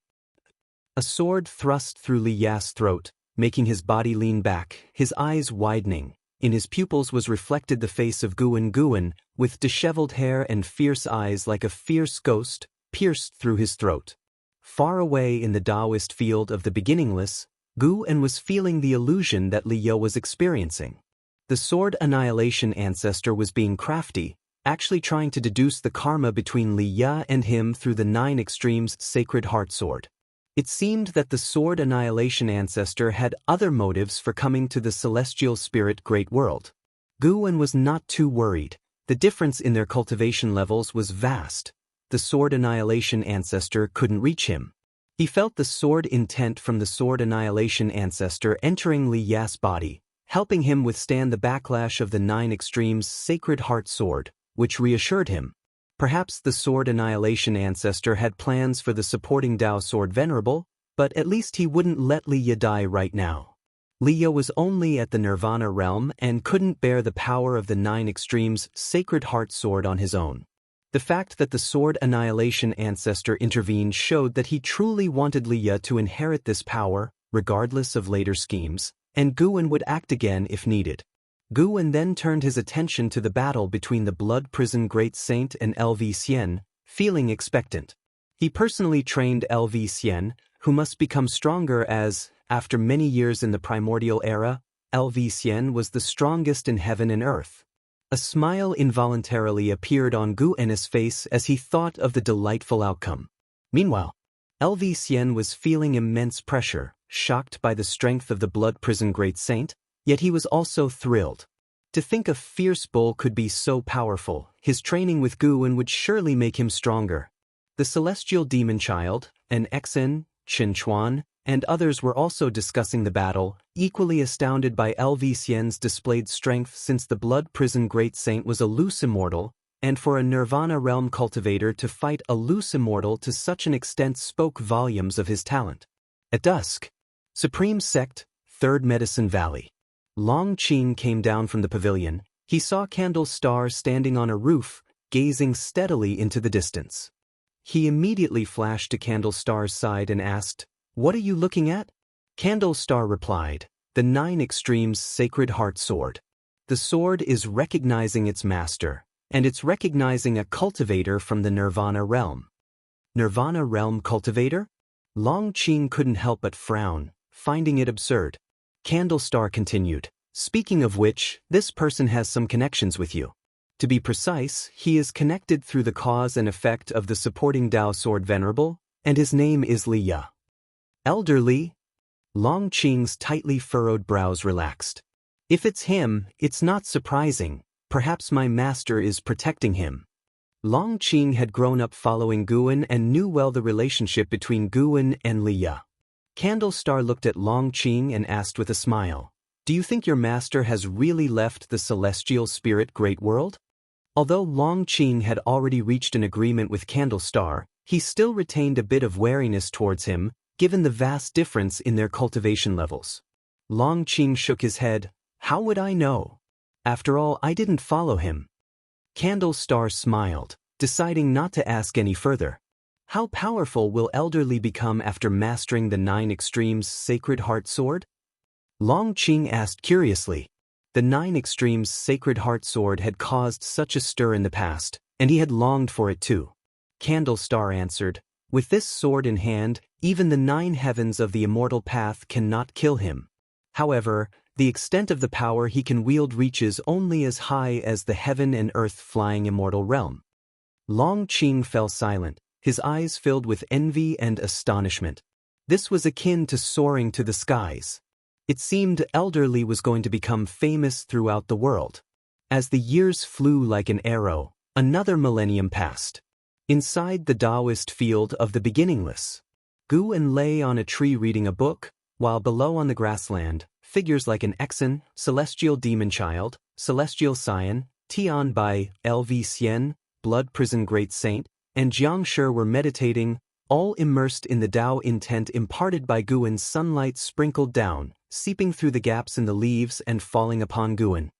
A sword thrust through Li Ya's throat, making his body lean back, his eyes widening. In his pupils was reflected the face of Guan, with disheveled hair and fierce eyes like a fierce ghost, pierced through his throat. Far away in the Taoist field of the beginningless, Guan was feeling the illusion that Li Ya was experiencing. The sword annihilation ancestor was being crafty, actually trying to deduce the karma between Li Ya and him through the Nine Extremes' sacred heart sword. It seemed that the sword annihilation ancestor had other motives for coming to the celestial spirit great world. Guan was not too worried. The difference in their cultivation levels was vast. The sword annihilation ancestor couldn't reach him. He felt the sword intent from the sword annihilation ancestor entering Li Ya's body, helping him withstand the backlash of the Nine Extremes' sacred heart sword, which reassured him. Perhaps the sword annihilation ancestor had plans for the supporting Tao sword venerable, but at least he wouldn't let Li Ya die right now. Li Ya was only at the Nirvana realm and couldn't bear the power of the Nine Extremes' sacred heart sword on his own. The fact that the sword annihilation ancestor intervened showed that he truly wanted Li Ya to inherit this power, regardless of later schemes, and Guan would act again if needed. Guan then turned his attention to the battle between the Blood Prison Great Saint and LV Xian, feeling expectant. He personally trained LV Xian, who must become stronger as, after many years in the primordial era, LV Xian was the strongest in heaven and earth. A smile involuntarily appeared on Guan's face as he thought of the delightful outcome. Meanwhile, LV Xian was feeling immense pressure, shocked by the strength of the Blood Prison Great Saint, yet he was also thrilled. To think a fierce bull could be so powerful, his training with Guan would surely make him stronger. The celestial demon child, an Exen, Qin Chuan, and others were also discussing the battle, equally astounded by LV Xian's displayed strength since the Blood Prison Great Saint was a loose immortal, and for a Nirvana realm cultivator to fight a loose immortal to such an extent spoke volumes of his talent. At dusk, Supreme Sect, Third Medicine Valley. Long Qing came down from the pavilion. He saw Candle Star standing on a roof, gazing steadily into the distance. He immediately flashed to Candle Star's side and asked, "What are you looking at?" Candle Star replied, "The Nine Extremes' sacred heart sword. The sword is recognizing its master, and it's recognizing a cultivator from the Nirvana realm." Nirvana realm cultivator? Long Qing couldn't help but frown, finding it absurd. Candle Star continued, "Speaking of which, this person has some connections with you. To be precise, he is connected through the cause and effect of the supporting Tao sword venerable, and his name is Li Ya." Elderly? Long Qing's tightly furrowed brows relaxed. "If it's him, it's not surprising. Perhaps my master is protecting him." Long Qing had grown up following Guan and knew well the relationship between Guan and Li Ya. Candle Star looked at Long Qing and asked with a smile, Do you think your master has really left the celestial spirit great world? Although Long Qing had already reached an agreement with Candlestar, he still retained a bit of wariness towards him, given the vast difference in their cultivation levels. Long Qing shook his head. How would I know? After all, I didn't follow him. Candlestar smiled, deciding not to ask any further. How powerful will Elderly become after mastering the 9 Extremes Sacred Heart Sword? Long Qing asked curiously. The 9 Extremes Sacred Heart Sword had caused such a stir in the past, and he had longed for it too. Candlestar answered, with this sword in hand, even the 9 heavens of the immortal path cannot kill him. However, the extent of the power he can wield reaches only as high as the heaven and earth flying immortal realm. Long Qing fell silent, his eyes filled with envy and astonishment. This was akin to soaring to the skies. It seemed Elderly was going to become famous throughout the world. As the years flew like an arrow, another millennium passed. Inside the Taoist field of the beginningless, Guan lay on a tree reading a book, while below on the grassland, figures like an Exen, Celestial Demon Child, Celestial Scion, Tian Bai, Lv Xian, Blood Prison Great Saint, and Xianxia were meditating, all immersed in the Tao intent imparted by Guan's sunlight sprinkled down, seeping through the gaps in the leaves and falling upon Guan.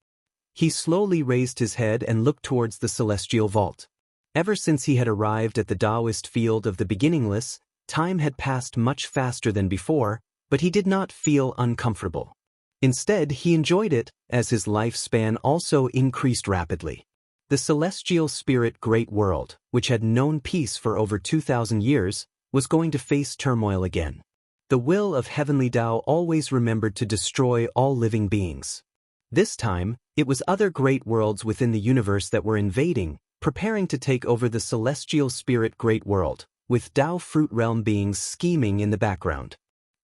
He slowly raised his head and looked towards the celestial vault. Ever since he had arrived at the Taoist field of the beginningless, time had passed much faster than before, but he did not feel uncomfortable. Instead, he enjoyed it, as his lifespan also increased rapidly. The celestial spirit great world, which had known peace for over 2,000 years, was going to face turmoil again. The will of heavenly Tao always remembered to destroy all living beings. This time, it was other great worlds within the universe that were invading, preparing to take over the celestial spirit great world, with Tao fruit realm beings scheming in the background.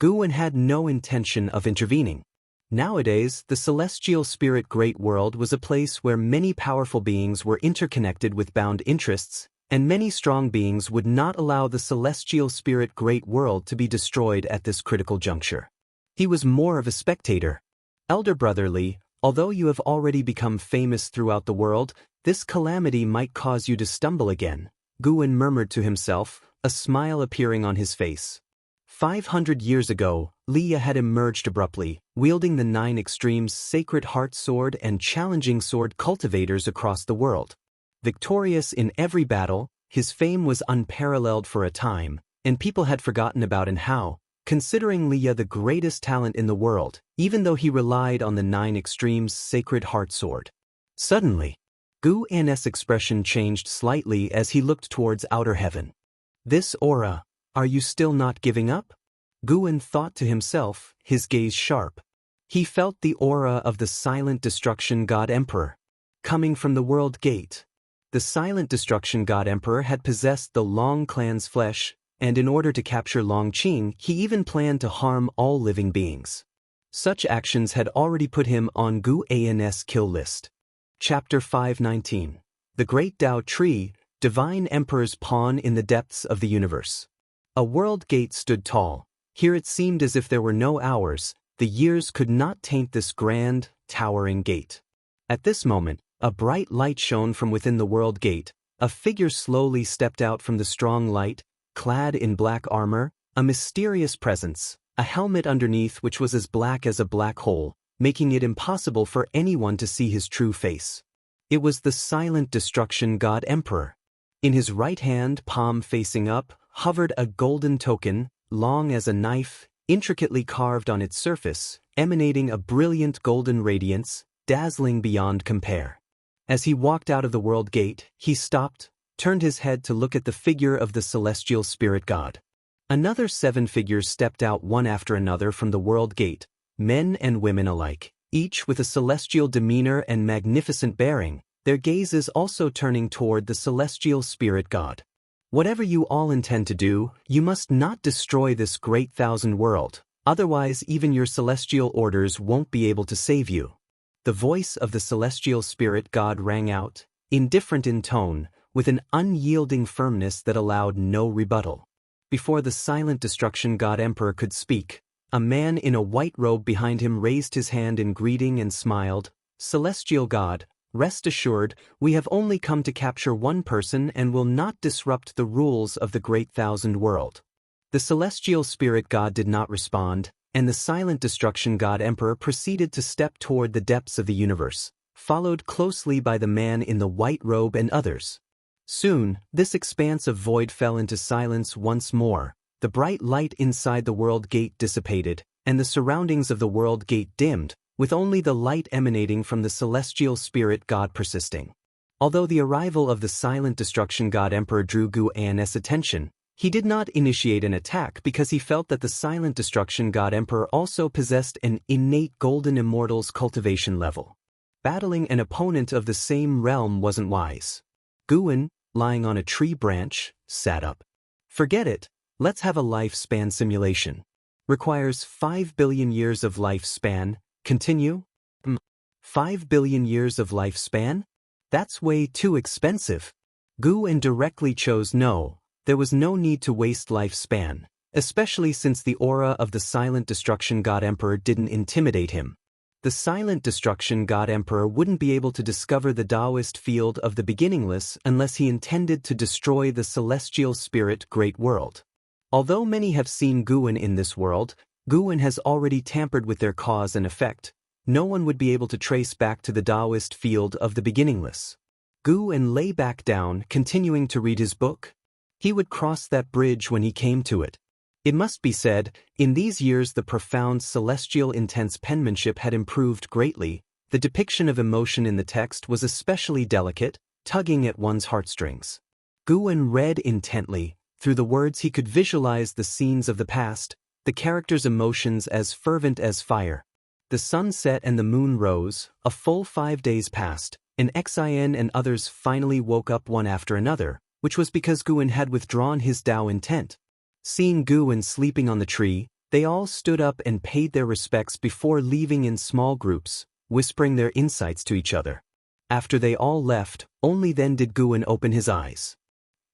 Guan had no intention of intervening. Nowadays, the celestial spirit great world was a place where many powerful beings were interconnected with bound interests, and many strong beings would not allow the celestial spirit great world to be destroyed at this critical juncture. He was more of a spectator. Elder brotherly, although you have already become famous throughout the world, this calamity might cause you to stumble again, Guan murmured to himself, a smile appearing on his face. 500 years ago, Leia had emerged abruptly, wielding the 9 Extremes Sacred Heart Sword and challenging sword cultivators across the world. Victorious in every battle, his fame was unparalleled for a time, and people had forgotten about and how, considering Leia the greatest talent in the world, even though he relied on the 9 Extremes Sacred Heart Sword. Suddenly, Guan's expression changed slightly as he looked towards outer heaven. This aura, are you still not giving up? Guan thought to himself, his gaze sharp. He felt the aura of the Silent Destruction God Emperor, coming from the World Gate. The Silent Destruction God Emperor had possessed the Long clan's flesh, and in order to capture Long Qing, he even planned to harm all living beings. Such actions had already put him on Guan's kill list. Chapter 519. The Great Tao Tree, Divine Emperor's Pawn in the Depths of the Universe. A world gate stood tall. Here it seemed as if there were no hours, the years could not taint this grand, towering gate. At this moment, a bright light shone from within the world gate. A figure slowly stepped out from the strong light, clad in black armor, a mysterious presence, a helmet underneath which was as black as a black hole, making it impossible for anyone to see his true face. It was the Silent Destruction God Emperor. In his right hand, palm facing up, hovered a golden token, long as a knife, intricately carved on its surface, emanating a brilliant golden radiance, dazzling beyond compare. As he walked out of the world gate, he stopped, turned his head to look at the figure of the celestial spirit god. Another 7 figures stepped out one after another from the world gate, men and women alike, each with a celestial demeanor and magnificent bearing, their gazes also turning toward the celestial spirit god. Whatever you all intend to do, you must not destroy this great thousand world, otherwise even your celestial orders won't be able to save you. The voice of the celestial spirit god rang out, indifferent in tone, with an unyielding firmness that allowed no rebuttal. Before the Silent Destruction God Emperor could speak, A man in a white robe behind him raised his hand in greeting and smiled. "Celestial God, rest assured, we have only come to capture one person and will not disrupt the rules of the Great Thousand World." The celestial spirit god did not respond, and the silent destruction god emperor proceeded to step toward the depths of the universe, followed closely by the man in the white robe and others. Soon, this expanse of void fell into silence once more. The bright light inside the world gate dissipated, and the surroundings of the world gate dimmed, with only the light emanating from the celestial spirit god persisting. Although the arrival of the silent destruction god emperor drew Gu An's attention, he did not initiate an attack because he felt that the silent destruction god emperor also possessed an innate golden immortal's cultivation level. Battling an opponent of the same realm wasn't wise. Guan, lying on a tree branch, sat up. "Forget it. Let's have a lifespan simulation. Requires 5 billion years of lifespan. Continue? 5 billion years of lifespan? That's way too expensive." Guan directly chose no. There was no need to waste lifespan, especially since the aura of the silent destruction god emperor didn't intimidate him. The silent destruction god emperor wouldn't be able to discover the Taoist field of the beginningless unless he intended to destroy the celestial spirit great world. Although many have seen Guan in this world, Guan has already tampered with their cause and effect. No one would be able to trace back to the Taoist field of the beginningless. Guan lay back down, continuing to read his book. He would cross that bridge when he came to it. It must be said, in these years the profound celestial intense penmanship had improved greatly. The depiction of emotion in the text was especially delicate, tugging at one's heartstrings. Guan read intently. Through the words he could visualize the scenes of the past, the characters' emotions as fervent as fire. The sun set and the moon rose, a full 5 days passed, and Xin and others finally woke up one after another, which was because Guan had withdrawn his Tao intent. Seeing Guan sleeping on the tree, they all stood up and paid their respects before leaving in small groups, whispering their insights to each other. After they all left, only then did Guan open his eyes.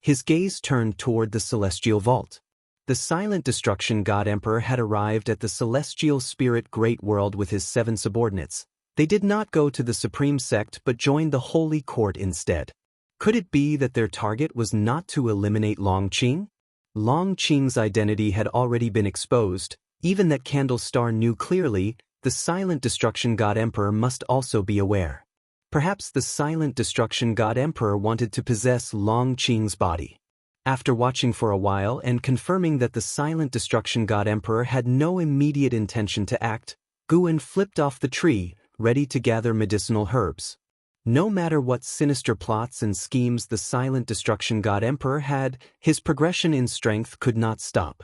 His gaze turned toward the celestial vault. The silent destruction god emperor had arrived at the celestial spirit great world with his 7 subordinates. They did not go to the supreme sect but joined the holy court instead. Could it be that their target was not to eliminate Longqing? Longqing's identity had already been exposed. Even that Candlestar knew clearly, the silent destruction god emperor must also be aware. Perhaps the silent destruction god emperor wanted to possess Longqing's body. After watching for a while and confirming that the silent destruction god emperor had no immediate intention to act, Guan flipped off the tree, ready to gather medicinal herbs. No matter what sinister plots and schemes the silent destruction god emperor had, his progression in strength could not stop.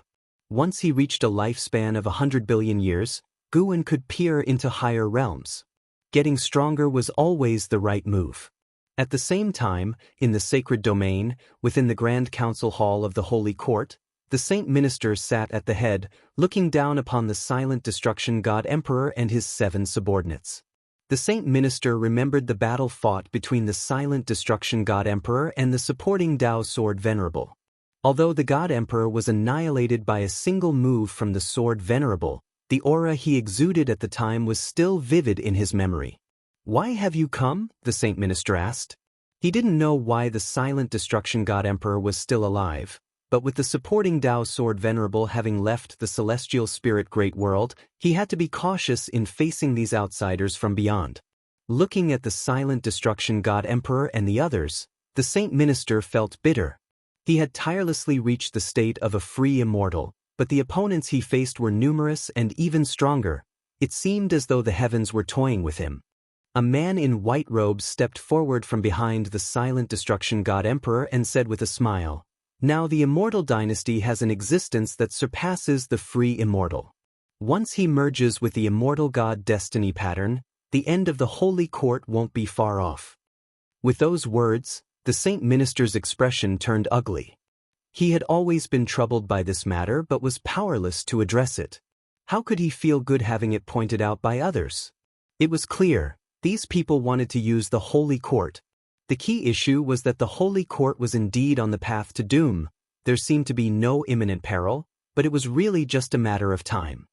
Once he reached a lifespan of 100 billion years, Guan could peer into higher realms. Getting stronger was always the right move. At the same time, in the sacred domain, within the Grand Council Hall of the Holy Court, the Saint Minister sat at the head, looking down upon the silent destruction god emperor and his 7 subordinates. The Saint Minister remembered the battle fought between the silent destruction god emperor and the supporting Tao sword venerable. Although the god emperor was annihilated by a single move from the sword venerable, the aura he exuded at the time was still vivid in his memory. "Why have you come?" the Saint Minister asked. He didn't know why the silent destruction god emperor was still alive, but with the supporting Tao sword venerable having left the celestial spirit great world, he had to be cautious in facing these outsiders from beyond. Looking at the silent destruction god emperor and the others, the Saint Minister felt bitter. He had tirelessly reached the state of a free immortal, but the opponents he faced were numerous and even stronger. It seemed as though the heavens were toying with him. A man in white robes stepped forward from behind the silent destruction god emperor and said with a smile, "Now the immortal dynasty has an existence that surpasses the free immortal. Once he merges with the immortal god destiny pattern, the end of the holy court won't be far off." With those words, the Saint Minister's expression turned ugly. He had always been troubled by this matter but was powerless to address it. How could he feel good having it pointed out by others? It was clear, these people wanted to use the holy court. The key issue was that the holy court was indeed on the path to doom. There seemed to be no imminent peril, but it was really just a matter of time.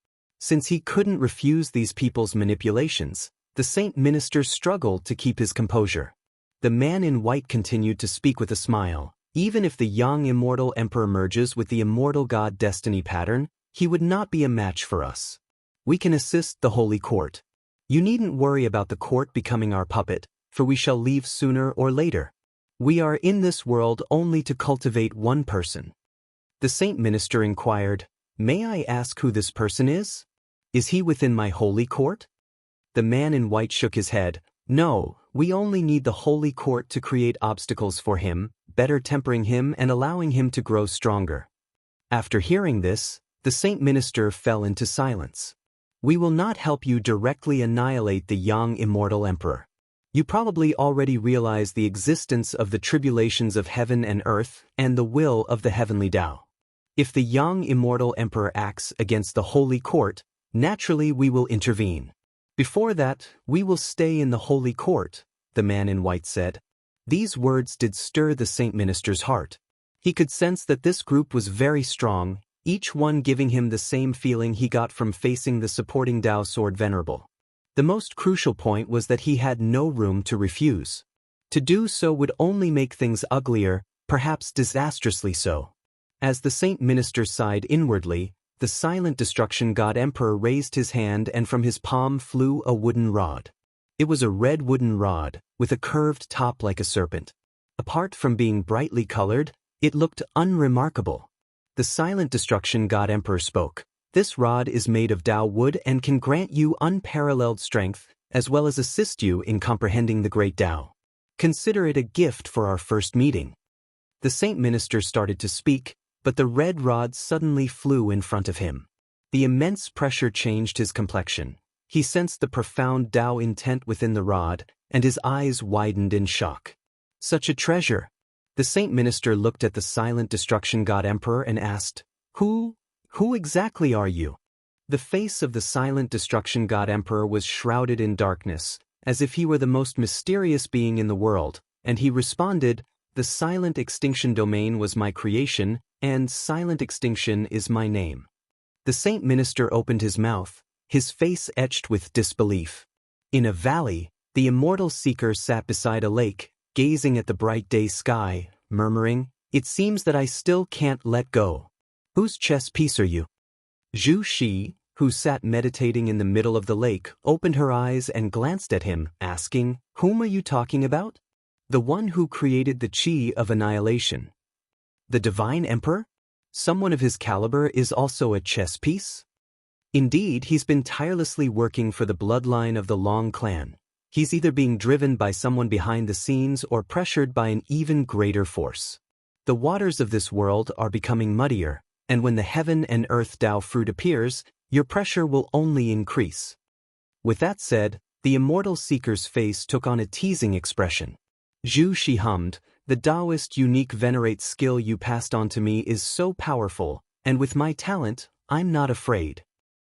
Since he couldn't refuse these people's manipulations, the Saint Minister struggled to keep his composure. The man in white continued to speak with a smile. Even if the young immortal emperor merges with the immortal god destiny pattern, he would not be a match for us. We can assist the holy court. You needn't worry about the court becoming our puppet, for we shall leave sooner or later. We are in this world only to cultivate one person. The Saint Minister inquired, "May I ask who this person is? Is he within my holy court?" The man in white shook his head. "No, we only need the holy court to create obstacles for him, better tempering him and allowing him to grow stronger." After hearing this, the Saint Minister fell into silence. "We will not help you directly annihilate the young immortal emperor. You probably already realize the existence of the tribulations of heaven and earth and the will of the heavenly Tao. If the young immortal emperor acts against the holy court, naturally we will intervene. Before that, we will stay in the holy court," the man in white said. These words did stir the Saint Minister's heart. He could sense that this group was very strong, each one giving him the same feeling he got from facing the supporting Tao Sword Venerable. The most crucial point was that he had no room to refuse. To do so would only make things uglier, perhaps disastrously so. As the Saint Minister sighed inwardly, the silent destruction god emperor raised his hand and from his palm flew a wooden rod. It was a red wooden rod, with a curved top like a serpent. Apart from being brightly colored, it looked unremarkable. The silent destruction god emperor spoke. "This rod is made of Tao wood and can grant you unparalleled strength, as well as assist you in comprehending the great Tao. Consider it a gift for our first meeting." The Saint Minister started to speak, but the red rod suddenly flew in front of him. The immense pressure changed his complexion. He sensed the profound Tao intent within the rod, and his eyes widened in shock. "Such a treasure!" The Saint Minister looked at the silent destruction god emperor and asked, Who exactly are you?" The face of the silent destruction god emperor was shrouded in darkness, as if he were the most mysterious being in the world, and he responded, "The silent extinction domain was my creation, and silent extinction is my name." The Saint Minister opened his mouth, his face etched with disbelief. In a valley, the immortal seeker sat beside a lake, gazing at the bright day sky, murmuring, "It seems that I still can't let go." "Whose chess piece are you?" Zhu Shi, who sat meditating in the middle of the lake, opened her eyes and glanced at him, asking, "Whom are you talking about?" "The one who created the Qi of annihilation." "The Divine Emperor? Someone of his caliber is also a chess piece?" "Indeed, he's been tirelessly working for the bloodline of the Long clan. He's either being driven by someone behind the scenes or pressured by an even greater force. The waters of this world are becoming muddier, and when the heaven and earth Tao fruit appears, your pressure will only increase." With that said, the immortal seeker's face took on a teasing expression. Zhu Shi hummed, "The Taoist unique venerate skill you passed on to me is so powerful, and with my talent, I'm not afraid."